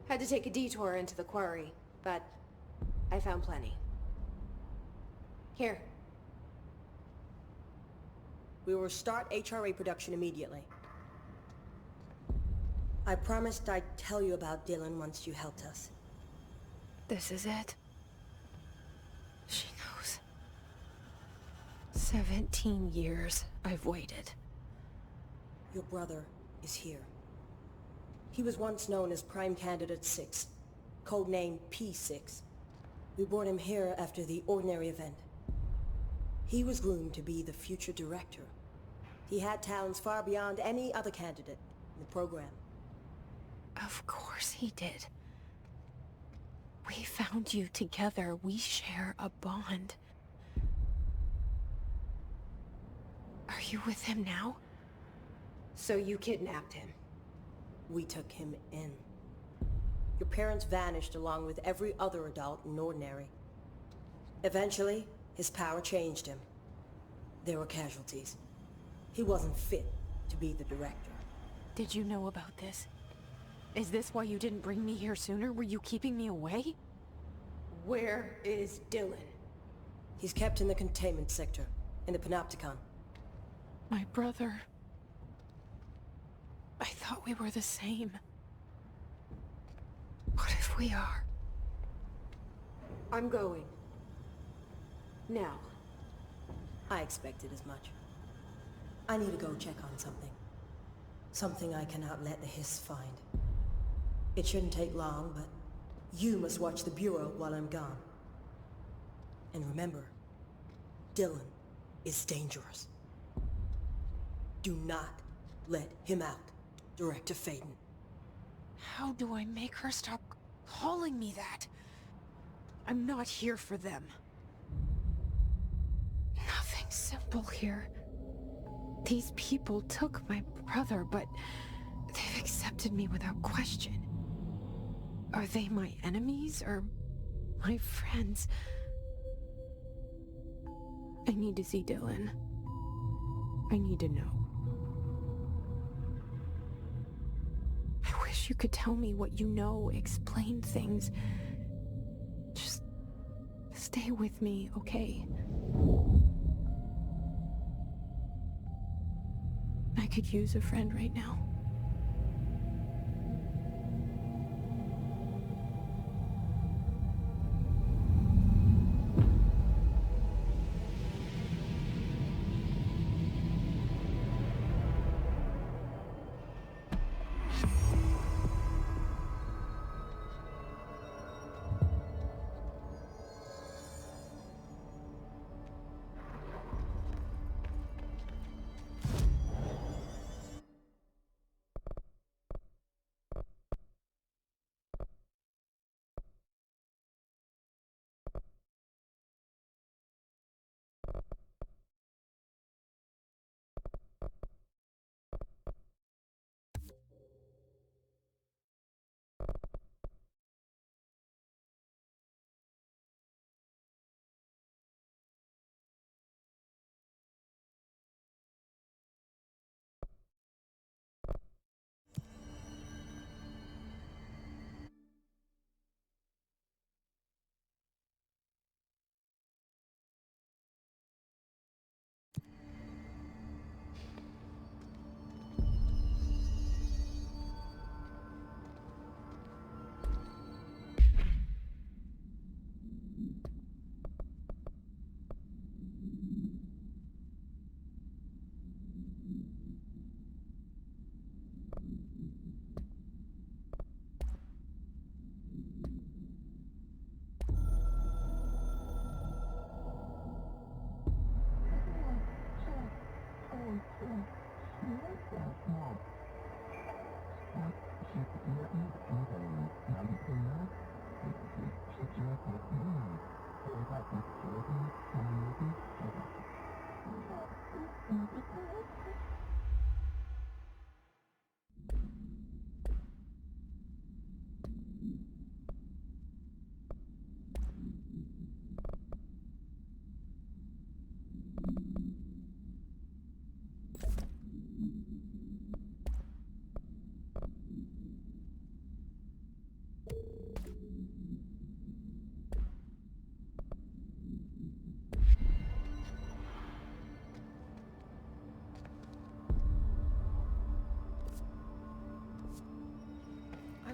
Speaker 8: Had to take a detour into the quarry, but I found plenty. Here.
Speaker 18: We will start HRA production immediately. I promised I'd tell you about Dylan once you helped us.
Speaker 1: This is it. She knows. 17 years I've waited.
Speaker 18: Your brother is here. He was once known as Prime Candidate 6, codenamed P6. We brought him here after the Ordinary event. He was groomed to be the future director. He had talents far beyond any other candidate in the program.
Speaker 1: Of course he did. We found you together. We share a bond. Are you with him now?
Speaker 8: So you kidnapped him?
Speaker 18: We took him in. Your parents vanished along with every other adult in Ordinary. Eventually, his power changed him. There were casualties. He wasn't fit to be the director.
Speaker 1: Did you know about this? Is this why you didn't bring me here sooner? Were you keeping me away?
Speaker 8: Where is Dylan?
Speaker 18: He's kept in the containment sector, in the Panopticon.
Speaker 1: My brother. I thought we were the same. What if we are?
Speaker 8: I'm going. Now.
Speaker 18: I expected as much. I need to go check on something. Something I cannot let the Hiss find. It shouldn't take long, but you must watch the Bureau while I'm gone. And remember, Dylan is dangerous. Do not let him out, Director Faden.
Speaker 1: How do I make her stop calling me that? I'm not here for them. Nothing simple here. These people took my brother, but they've accepted me without question. Are they my enemies or my friends? I need to see Dylan. I need to know. I wish you could tell me what you know, explain things. Just stay with me, okay? I could use a friend right now.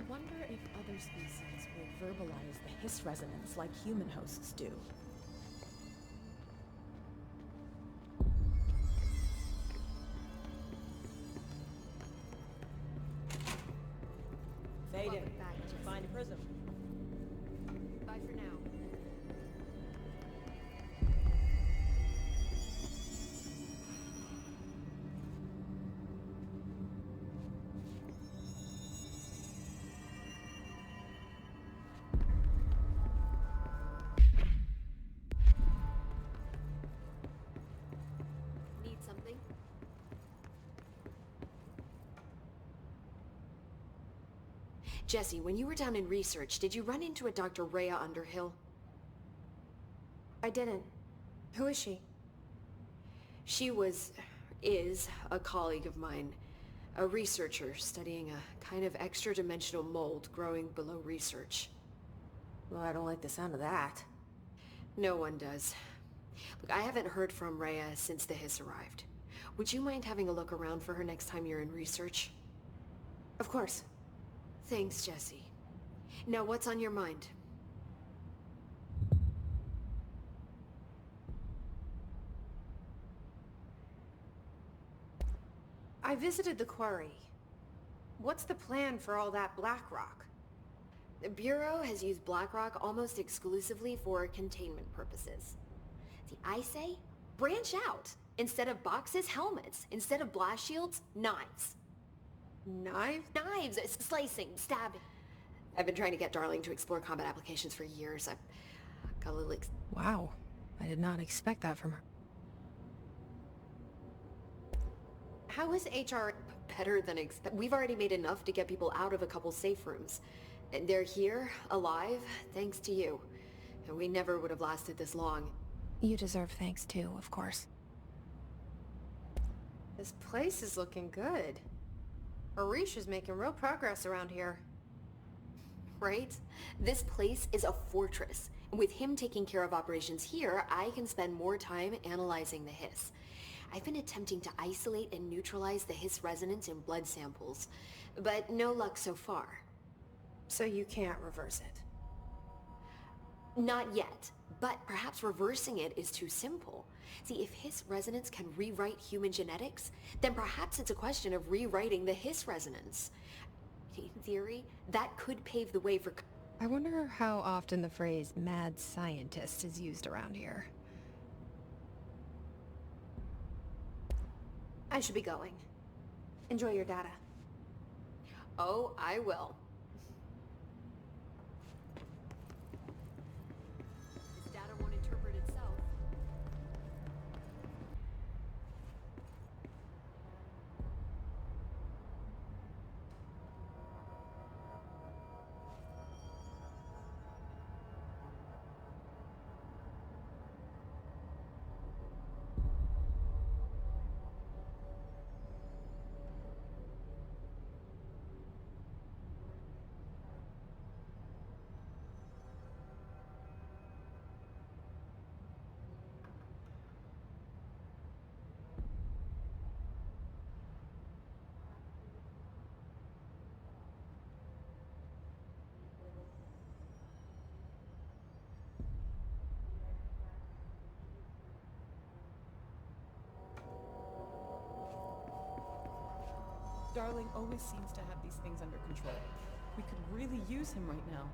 Speaker 15: wonder if other species will verbalize the hiss resonance like human hosts do.
Speaker 18: Fade in. Did you find a prism?
Speaker 8: Bye for now. Need something? Jesse, when you were down in research, did you run into a Dr. Rhea Underhill? I didn't. Who is she? She is a colleague of mine. A researcher studying a kind of extra-dimensional mold growing below research. Well, I don't like the sound of that. No one does. Look, I haven't heard from Rhea since the hiss arrived. Would you mind having a look around for her next time you're in research? Of course. Thanks, Jesse. Now, what's on your mind? I visited the quarry. What's the plan for all that black rock? The Bureau has used black rock almost exclusively for containment purposes. See, I say, branch out. Instead of boxes, helmets. Instead of blast shields, knives. Knives? Knives! Slicing, stabbing. I've been trying to get Darling to explore combat applications for years. I've got a little
Speaker 1: Wow. I did not expect that from her.
Speaker 8: How is HR better than We've already made enough to get people out of a couple safe rooms. And they're here, alive, thanks to you. And we never would have lasted this long.
Speaker 1: You deserve thanks too, of course.
Speaker 8: This place is looking good. Arish is making real progress around here. Right? This place is a fortress. And with him taking care of operations here, I can spend more time analyzing the hiss. I've been attempting to isolate and neutralize the hiss resonance in blood samples, but no luck so far. So you can't reverse it? Not yet, but perhaps reversing it is too simple. See, if hiss resonance can rewrite human genetics, then perhaps it's a question of rewriting the hiss resonance. In theory, that could pave the way for...
Speaker 1: I wonder how often the phrase mad scientist is used around here.
Speaker 8: I should be going. Enjoy your data. Oh, I will. This data won't interpret itself.
Speaker 15: Darling always seems to have these things under control. We could really use him right now.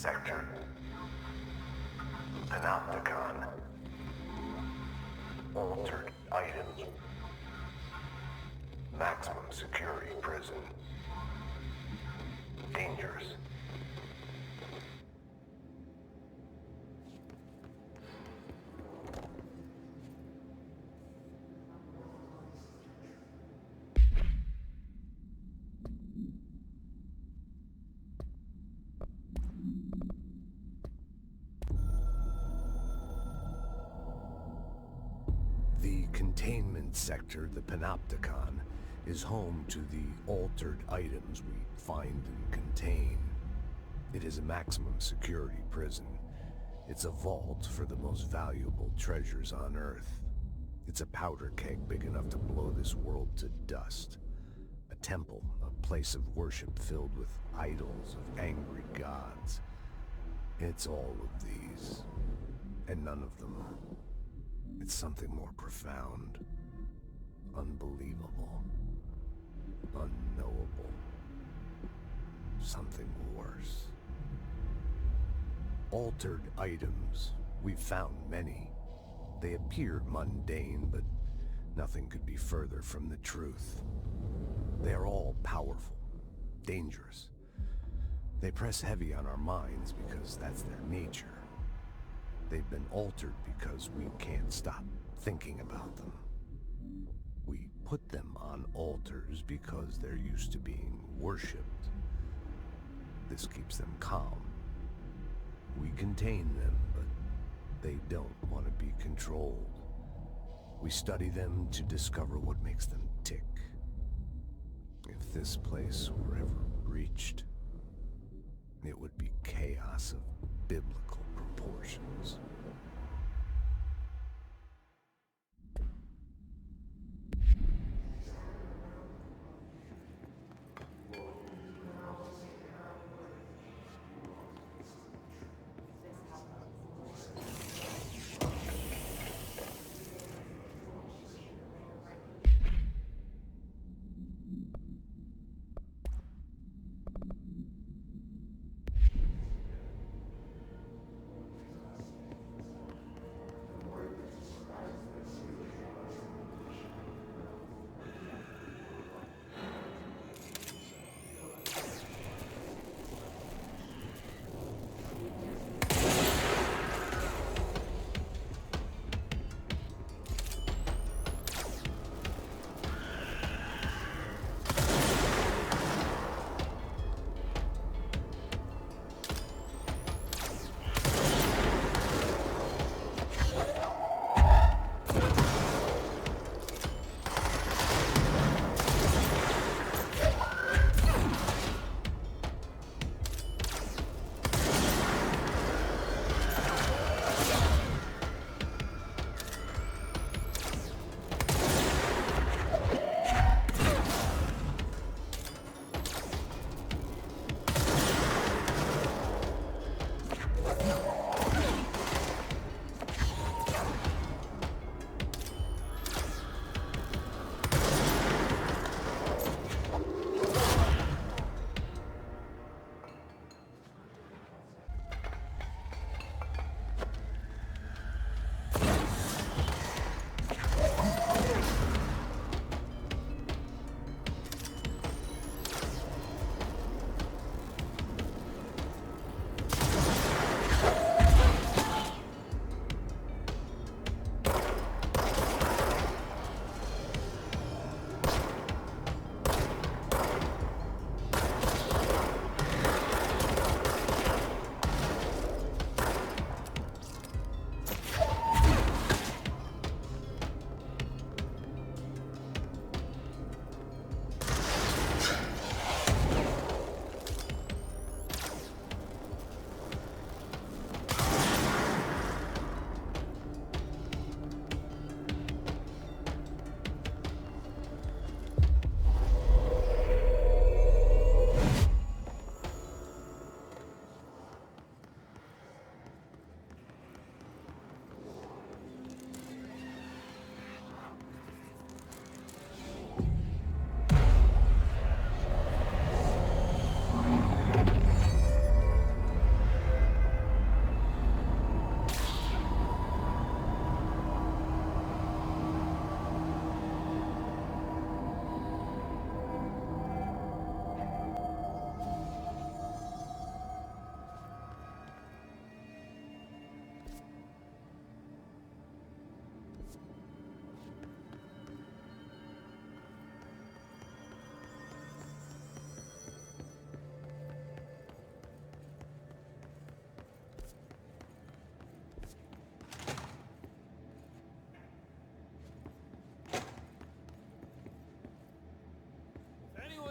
Speaker 4: sector. Panopticon. Altered items. Maximum security prison. Dangerous.
Speaker 9: The containment sector, the Panopticon, is home to the altered items we find and contain. It is a maximum security prison. It's a vault for the most valuable treasures on Earth. It's a powder keg big enough to blow this world to dust. A temple, a place of worship filled with idols of angry gods. It's all of these, and none of them. It's something more profound, unbelievable, unknowable, something worse. Altered items. We've found many. They appear mundane, but nothing could be further from the truth. They are all powerful, dangerous. They press heavy on our minds because that's their nature. They've been altered because we can't stop thinking about them. We put them on altars because they're used to being worshipped. This keeps them calm. We contain them, but they don't want to be controlled. We study them to discover what makes them tick. If this place were ever breached, it would be chaos of biblical proportions.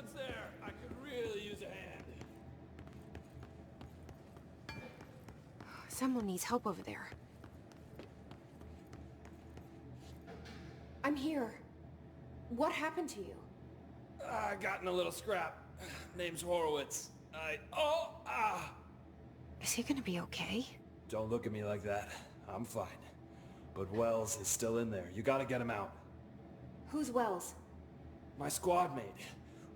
Speaker 20: anyone's there, I could really use a hand.
Speaker 8: Someone needs help over there. I'm here. What happened to you?
Speaker 20: I got in a little scrap. Name's Horowitz.
Speaker 8: Is he gonna be okay?
Speaker 20: Don't look at me like that. I'm fine. But Wells is still in there. You gotta get him out.
Speaker 8: Who's Wells?
Speaker 20: My squad mate.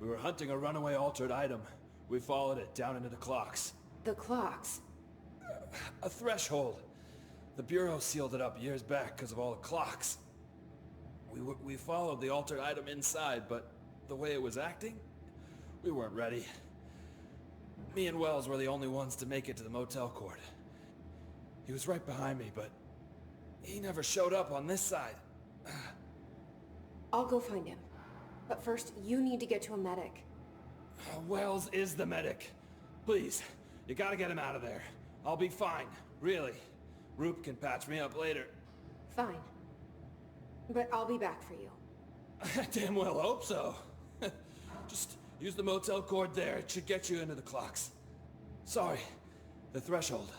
Speaker 20: We were hunting a runaway altered item. We followed it down into the clocks.
Speaker 8: The clocks?
Speaker 20: A threshold. The Bureau sealed it up years back because of all the clocks. We followed the altered item inside, but the way it was acting, we weren't ready. Me and Wells were the only ones to make it to the motel court. He was right behind me, but he never showed up on this side.
Speaker 8: I'll go find him. But first, you need to get to a medic.
Speaker 20: Wells is the medic. Please, you gotta get him out of there. I'll be fine, really. Roop can patch me up later.
Speaker 8: Fine. But I'll be back for you.
Speaker 20: I damn well hope so. Just use the motel cord there. It should get you into the clocks. Sorry, the threshold.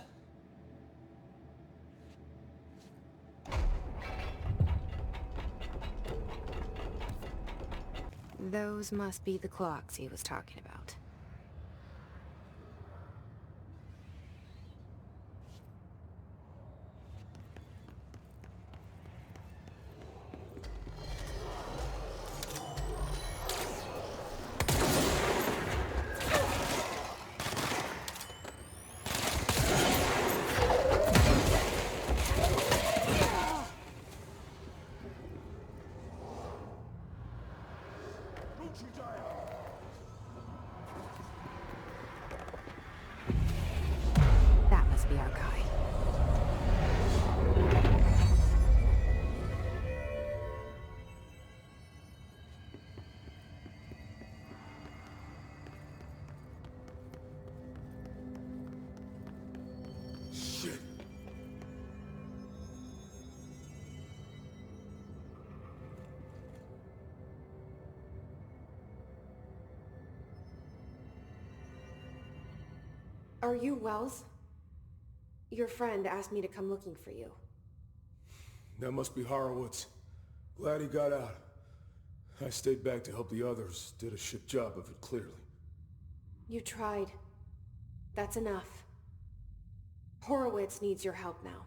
Speaker 8: Those must be the clocks he was talking about. That must be our guy.
Speaker 20: Shit.
Speaker 8: Are you Wells? Your friend asked me to come looking for you.
Speaker 21: That must be Horowitz. Glad he got out. I stayed back to help the others. Did a shit job of it, clearly.
Speaker 8: You tried. That's enough. Horowitz needs your help now.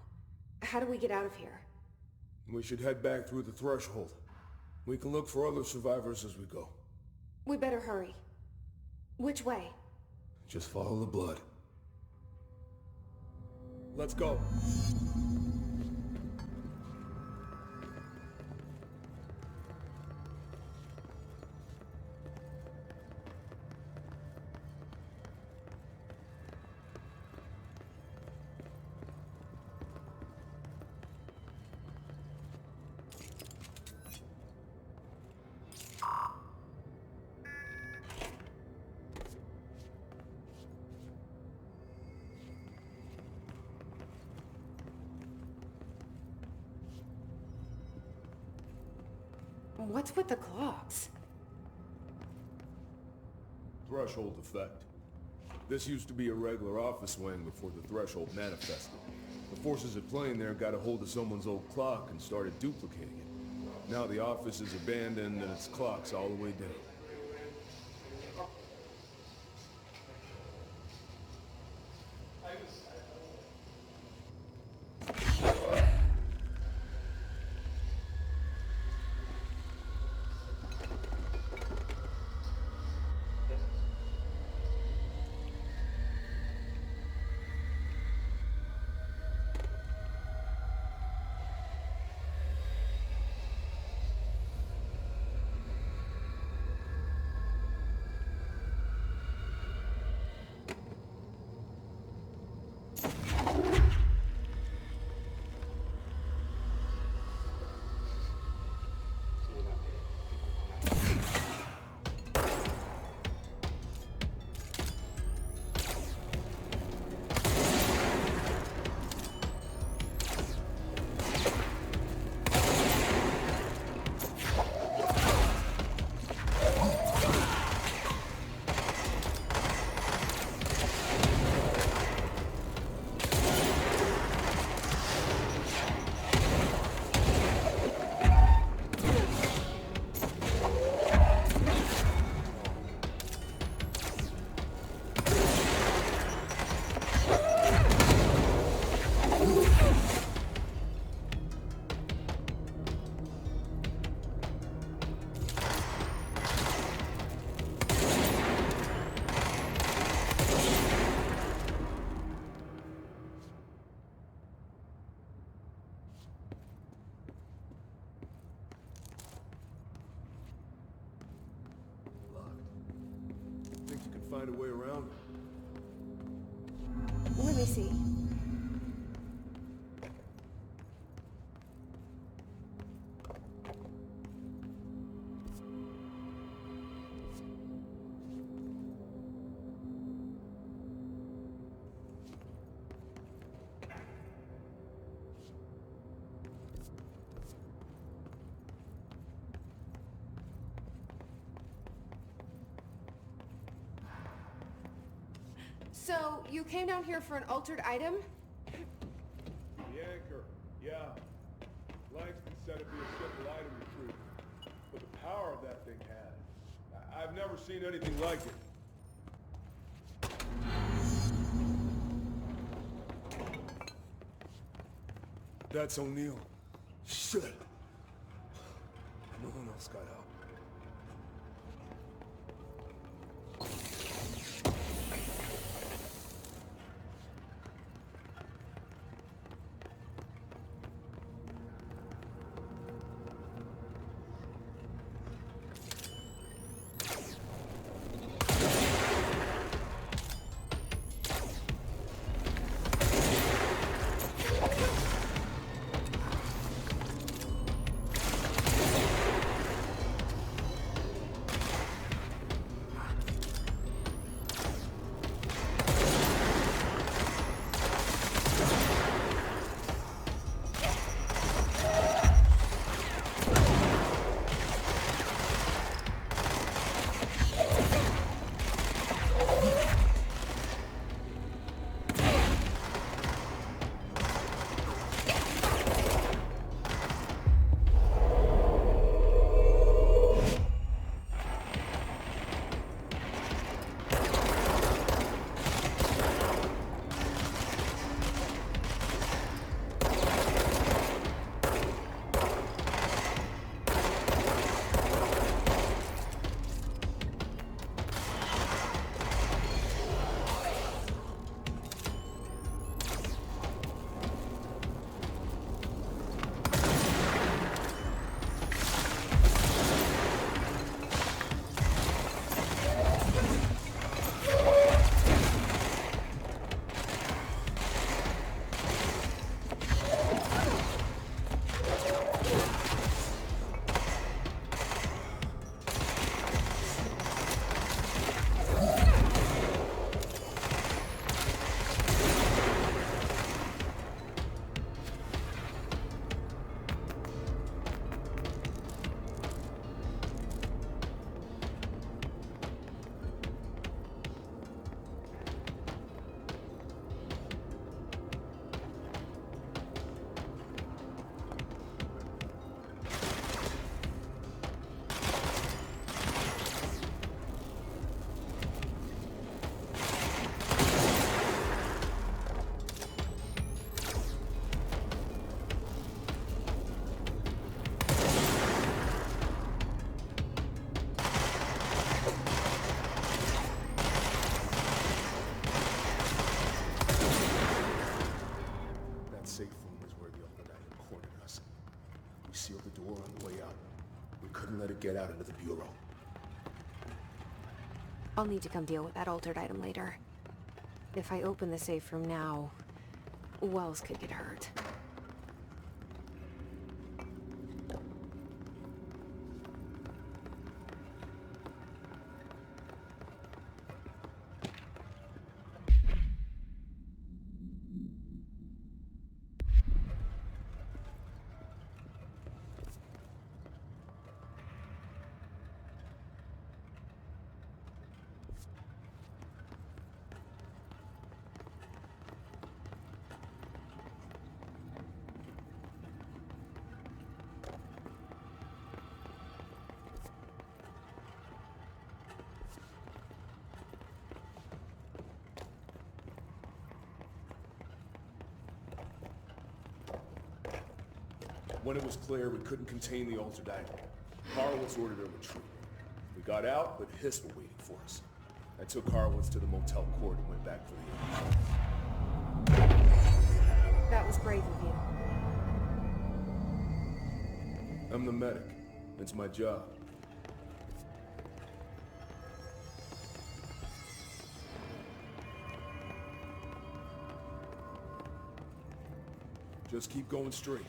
Speaker 8: How do we get out of here?
Speaker 21: We should head back through the threshold. We can look for other survivors as we go.
Speaker 8: We better hurry. Which way?
Speaker 21: Just follow the blood. Let's go.
Speaker 8: What's with the clocks?
Speaker 21: Threshold effect. This used to be a regular office wing before the threshold manifested. The forces at play in there got a hold of someone's old clock and started duplicating it. Now the office is abandoned and its clock's all the way down. find a way around it.
Speaker 8: Let me see. So, you came down here for an altered item?
Speaker 21: The anchor, yeah. Langston said it'd be a simple item retrieval. But the power of that thing had it. I've never seen anything like it. That's O'Neill. Shit. No one else got out. Let it get out into the Bureau.
Speaker 8: I'll need to come deal with that altered item later. If I open the safe room now, Wells could get hurt.
Speaker 21: When it was clear we couldn't contain the altered item, Horowitz ordered a retreat. We got out, but Hiss were waiting for us. I took Horowitz to the motel court and went back for the others.
Speaker 8: That was brave of you.
Speaker 21: I'm the medic. It's my job. Just keep going straight.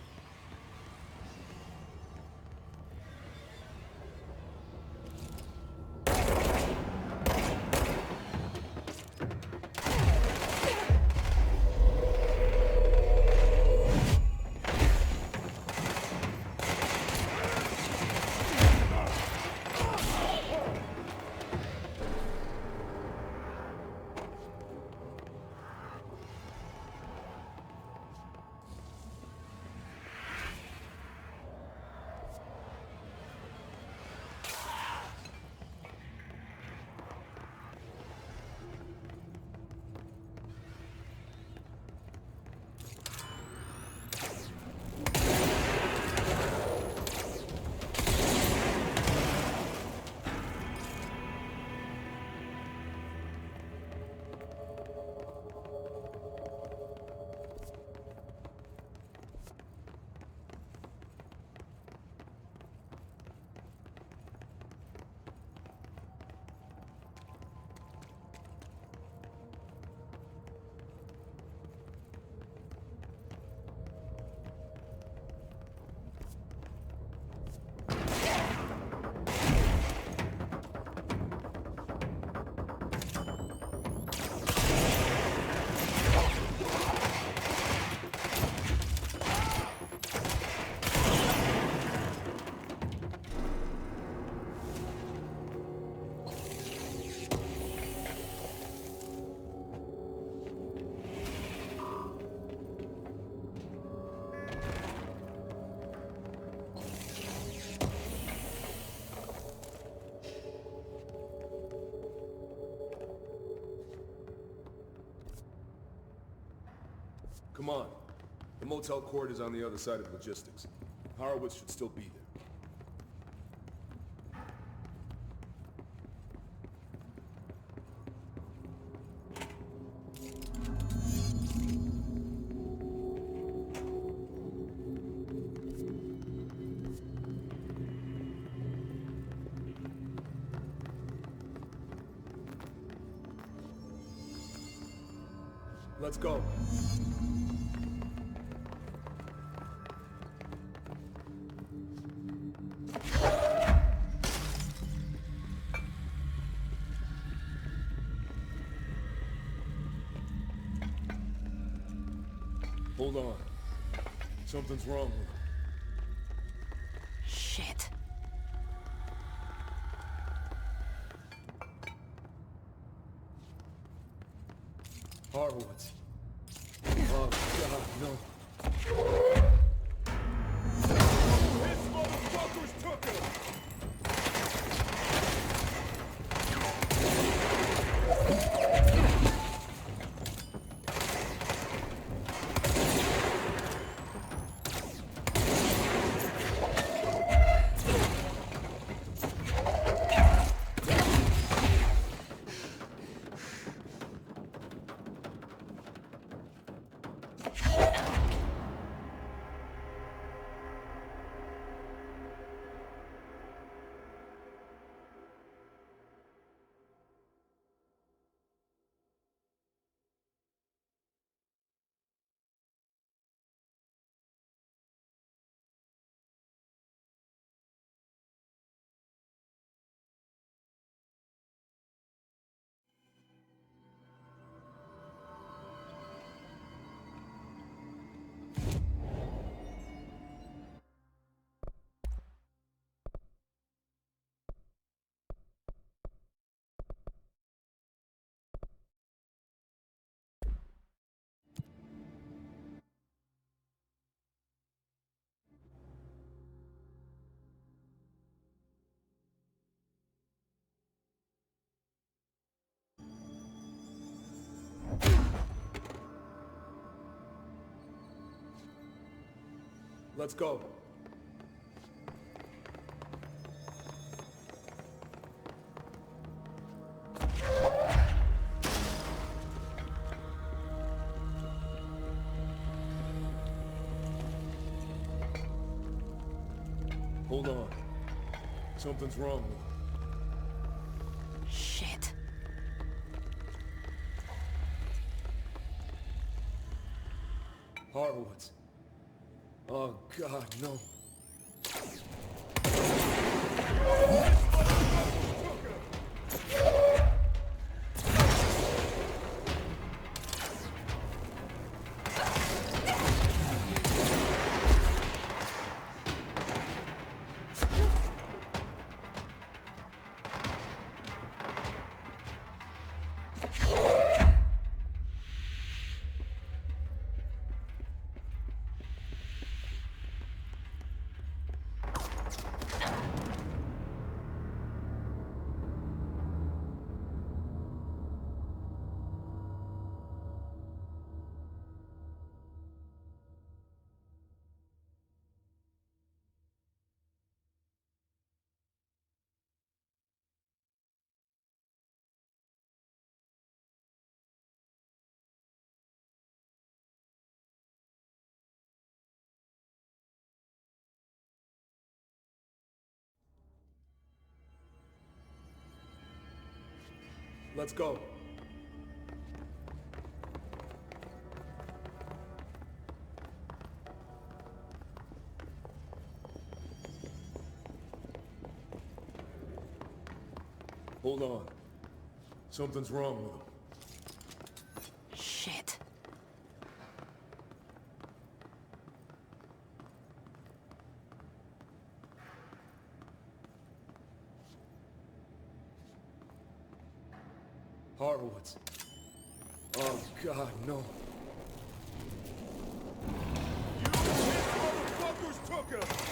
Speaker 21: Come on. The motel court is on the other side of logistics. Horowitz should still be there. Let's go. Hold on. Something's wrong with him.
Speaker 1: Shit.
Speaker 21: Horowitz. Oh, God, no. His motherfuckers took him! Let's go. Hold on. Something's wrong with him.
Speaker 1: Shit.
Speaker 21: Horowitz. Oh God, no. Let's go. Hold on. Something's wrong with him.
Speaker 1: Shit.
Speaker 21: Horowitz. Oh God, no. You motherfuckers took him!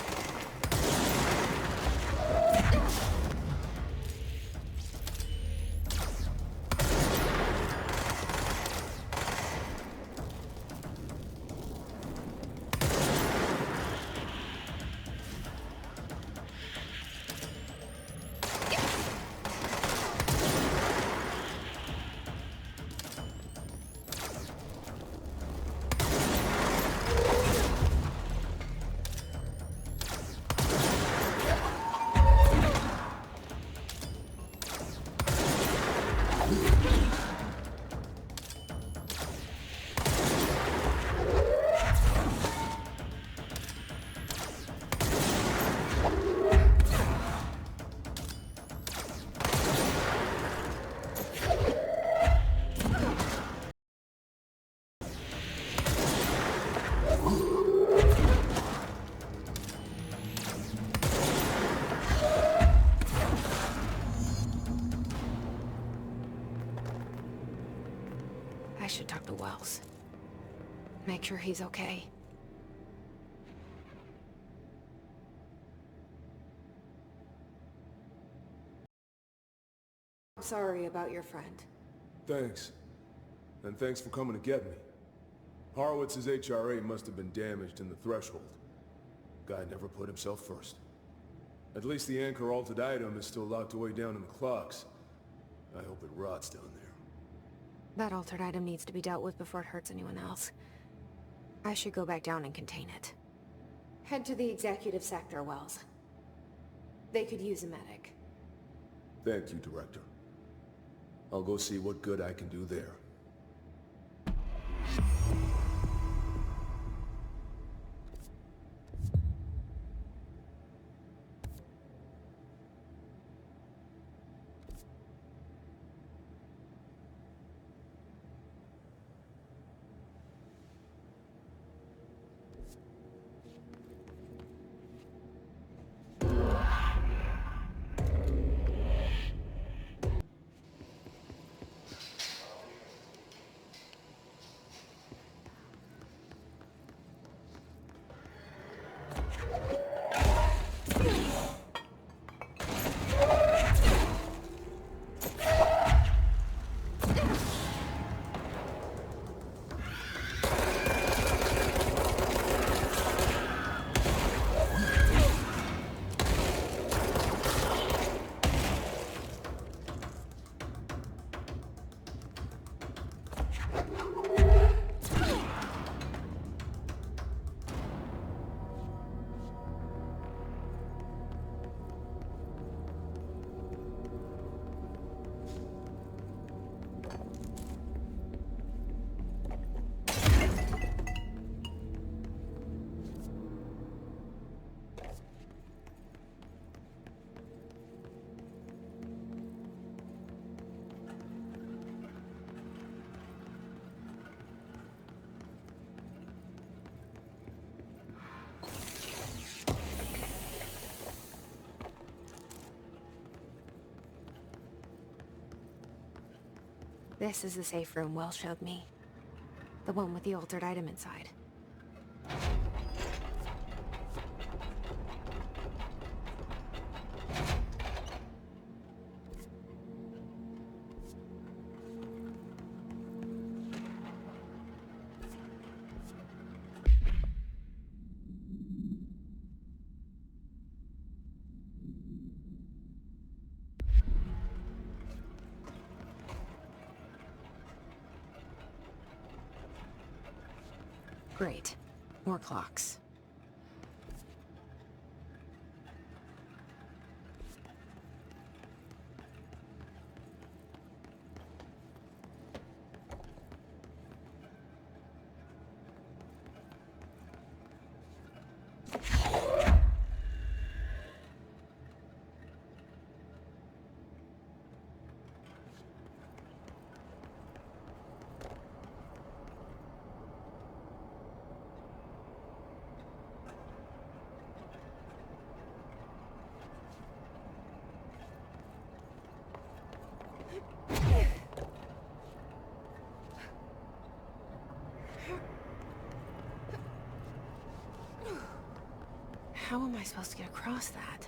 Speaker 1: I should talk to Wells. Make sure he's okay.
Speaker 8: I'm sorry about your friend.
Speaker 21: Thanks. And thanks for coming to get me. Horowitz's HRA must have been damaged in the threshold. Guy never put himself first. At least the anchor altered item is still locked away down in the clocks. I hope it rots down there.
Speaker 1: That altered item needs to be dealt with before it hurts anyone else. I should go back down and contain it.
Speaker 8: Head to the executive sector, Wells. They could use a medic.
Speaker 21: Thank you, Director. I'll go see what good I can do there.
Speaker 1: This is the safe room Will showed me. The one with the altered item inside. Great. More clocks. How am I supposed to get across that?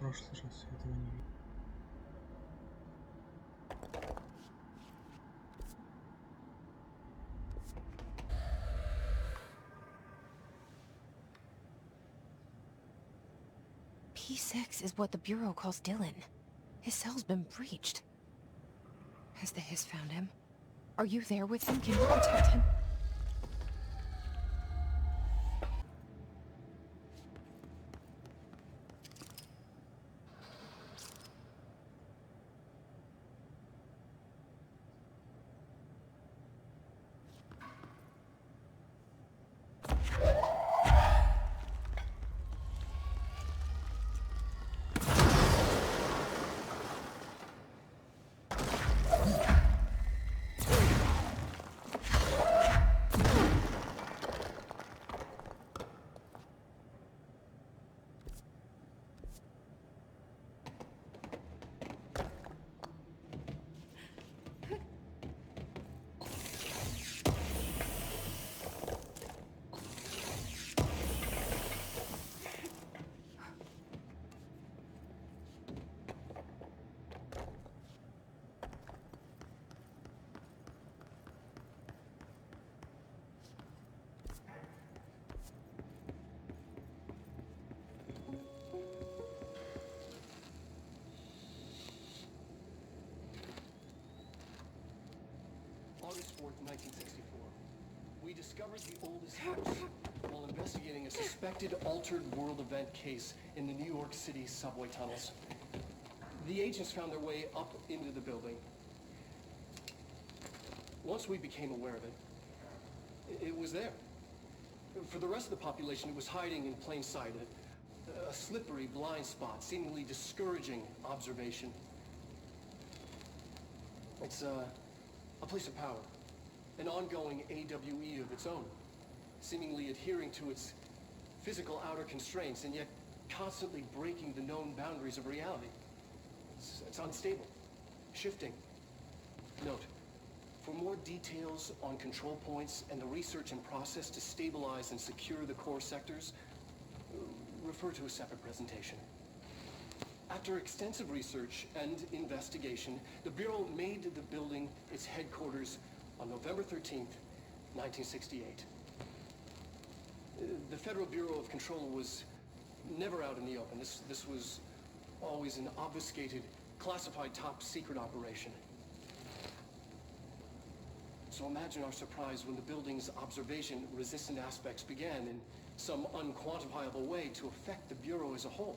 Speaker 16: прошлый раз я этого не видел.
Speaker 1: P6 is what the Bureau calls Dylan. His cell's been breached. Has the Hiss found him? Are you there with him? Can you contact him?
Speaker 2: August 4th, 1964. We discovered the oldest house while investigating a suspected altered world event case in the New York City subway tunnels. The agents found their way up into the building. Once we became aware of it, it was there. For the rest of the population, it was hiding in plain sight, a slippery blind spot, seemingly discouraging observation. It's a place of power, an ongoing AWE of its own, seemingly adhering to its physical outer constraints and yet constantly breaking the known boundaries of reality. It's unstable, shifting. Note, for more details on control points and the research and process to stabilize and secure the core sectors, refer to a separate presentation. After extensive research and investigation, the Bureau made the building its headquarters on November 13th, 1968. The Federal Bureau of Control was never out in the open. This was always an obfuscated, classified top-secret operation. So imagine our surprise when the building's observation-resistant aspects began in some unquantifiable way to affect the Bureau as a whole.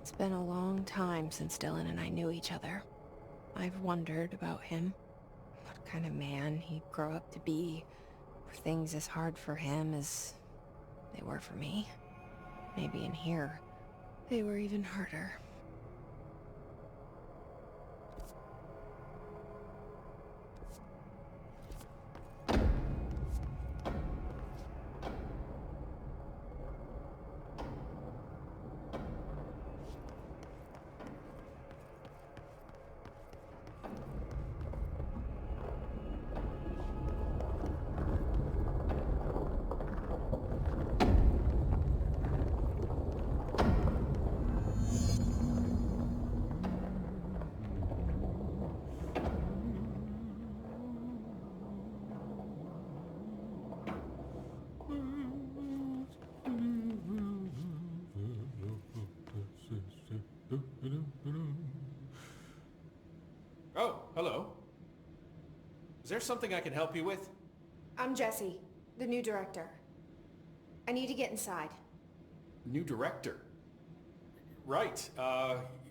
Speaker 1: It's been a long time since Dylan and I knew each other. I've wondered about him. What kind of man he'd grow up to be. Were things as hard for him as they were for me? Maybe in here, they were even harder.
Speaker 13: Oh, hello. Is there something I can help you with?
Speaker 8: I'm Jessie, the new director. I need to get inside.
Speaker 13: New director? Right,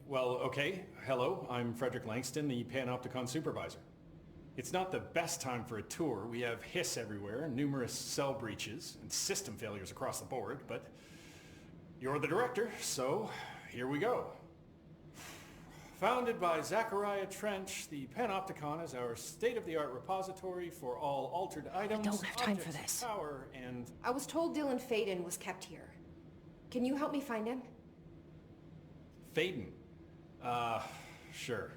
Speaker 13: well, okay. Hello, I'm Frederick Langston, the Panopticon supervisor. It's not the best time for a tour. We have hiss everywhere, numerous cell breaches, and system failures across the board, but you're the director, so here we go. Founded by Zachariah Trench, the Panopticon is our state-of-the-art repository for all altered items,
Speaker 8: don't have time for
Speaker 13: objects
Speaker 8: this.
Speaker 13: of power, and...
Speaker 8: I was told Dylan Faden was kept here. Can you help me find him?
Speaker 13: Faden? Sure.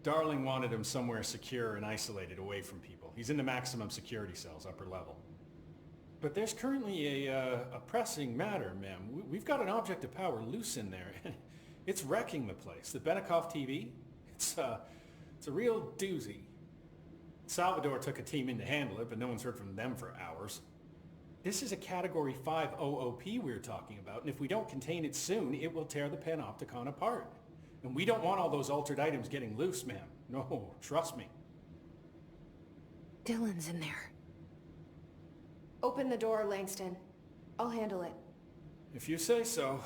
Speaker 13: Darling wanted him somewhere secure and isolated away from people. He's in the maximum security cells, upper level. But there's currently a pressing matter, ma'am. We've got an object of power loose in there. It's wrecking the place. The Benikoff TV? It's a real doozy. Salvador took a team in to handle it, but no one's heard from them for hours. This is a Category 5 OOP we're talking about, and if we don't contain it soon, it will tear the Panopticon apart. And we don't want all those altered items getting loose, ma'am. No, trust me.
Speaker 1: Dylan's in there.
Speaker 8: Open the door, Langston. I'll handle it.
Speaker 13: If you say so.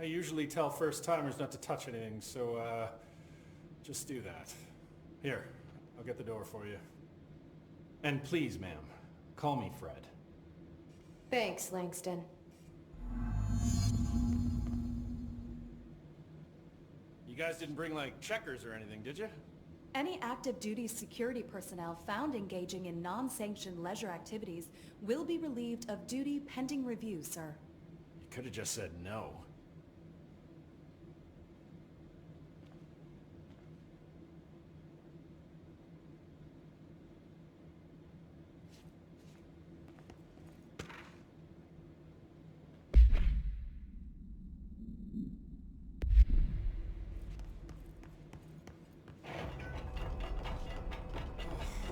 Speaker 13: I usually tell first-timers not to touch anything, so, just do that. Here, I'll get the door for you. And please, ma'am, call me Fred.
Speaker 8: Thanks, Langston.
Speaker 13: You guys didn't bring, like, checkers or anything, did you?
Speaker 15: Any active duty security personnel found engaging in non-sanctioned leisure activities will be relieved of duty pending review, sir.
Speaker 13: You could have just said no.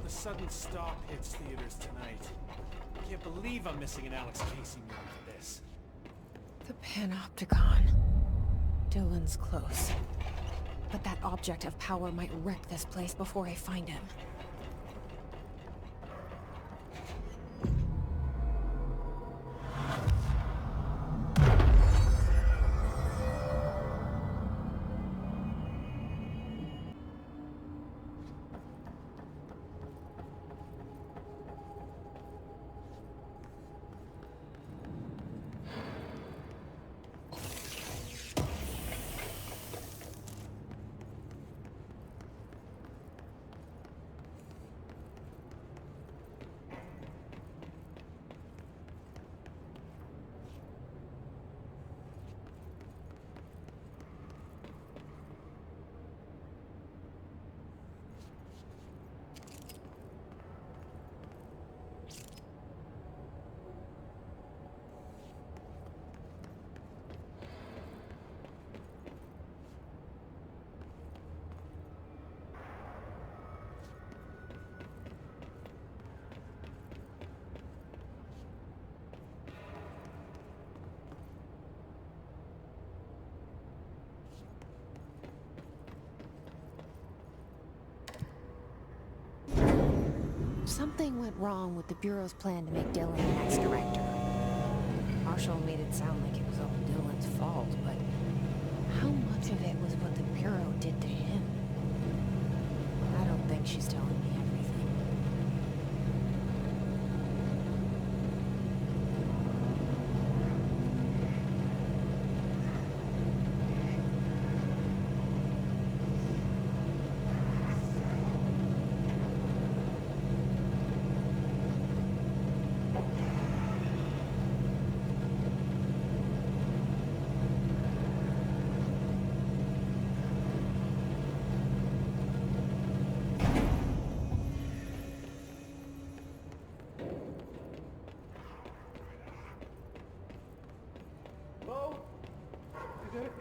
Speaker 13: The sudden stop hits theaters tonight. I can't believe I'm missing an Alex Casey movie for this.
Speaker 1: The Panopticon. Dylan's close. But that object of power might wreck this place before I find him. Something went wrong with the Bureau's plan to make Dylan the next director. Marshall made it sound like it was all Dylan's fault, but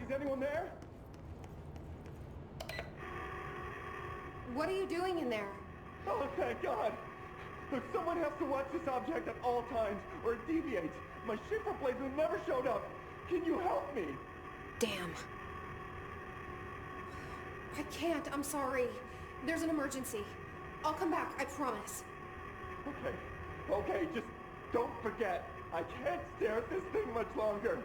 Speaker 3: Is anyone there?
Speaker 8: What are you doing in there?
Speaker 3: Oh, thank God! Look, someone has to watch this object at all times, or it deviates. My ship replacement never showed up. Can you help me?
Speaker 8: Damn. I can't, I'm sorry. There's an emergency. I'll come back, I promise.
Speaker 3: Okay, just don't forget. I can't stare at this thing much longer.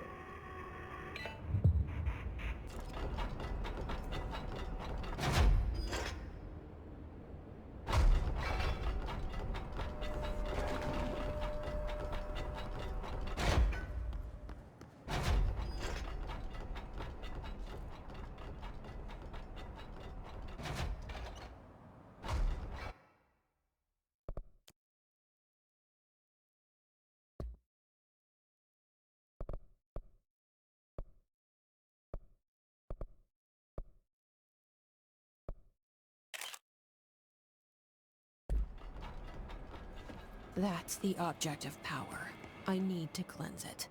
Speaker 1: That's the object of power. I need to cleanse it.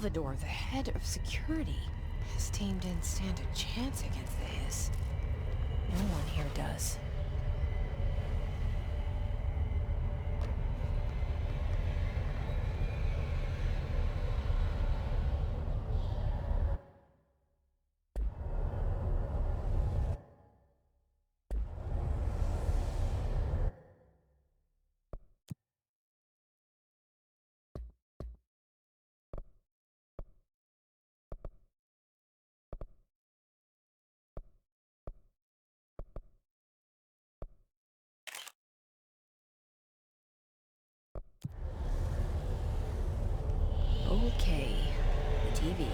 Speaker 1: Salvador, the head of security. His team didn't stand a chance against the Hiss. No one here does. Okay, the TV.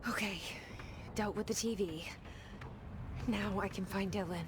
Speaker 1: Okay, dealt with the TV. Now I can find Dylan.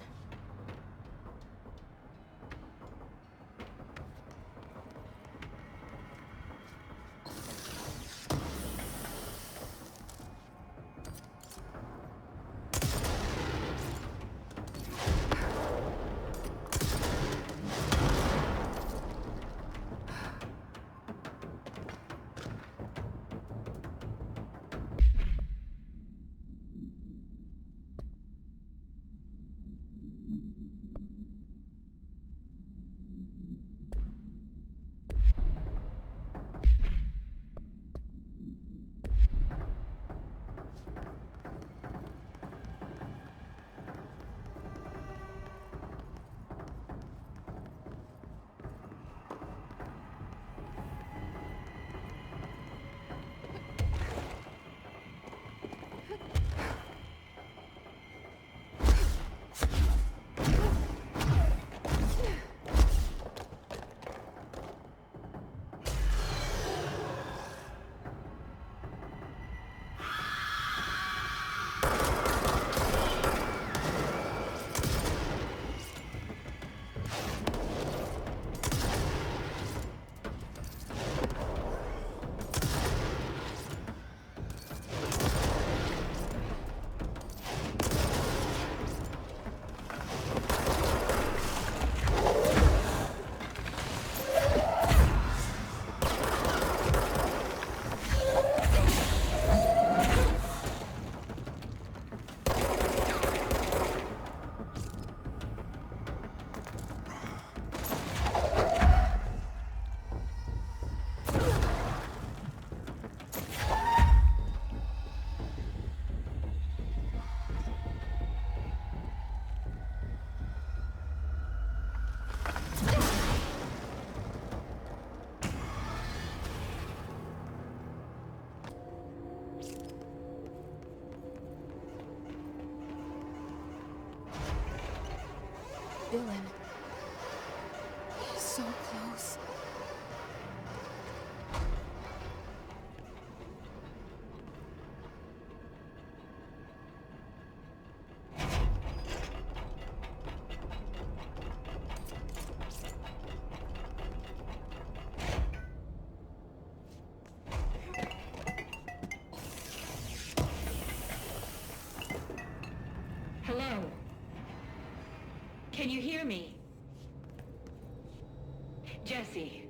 Speaker 1: Dylan. He's so close.
Speaker 6: Hello? Can you hear me? Jesse.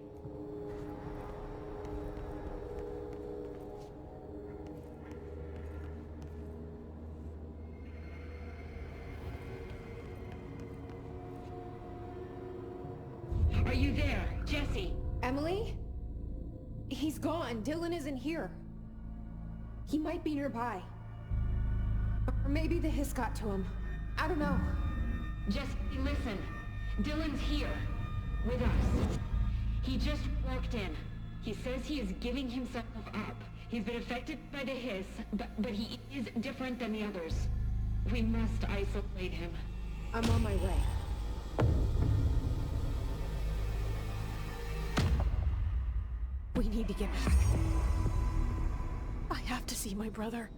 Speaker 6: Are you there, Jesse?
Speaker 8: Emily? He's gone. Dylan isn't here. He might be nearby. Or maybe the hiss got to him. I don't know.
Speaker 6: Jesse, listen. Dylan's here. With us. He just walked in. He says he is giving himself up. He's been affected by the hiss, but he is different than the others. We must isolate him.
Speaker 8: I'm on my way.
Speaker 1: We need to get back. I have to see my brother.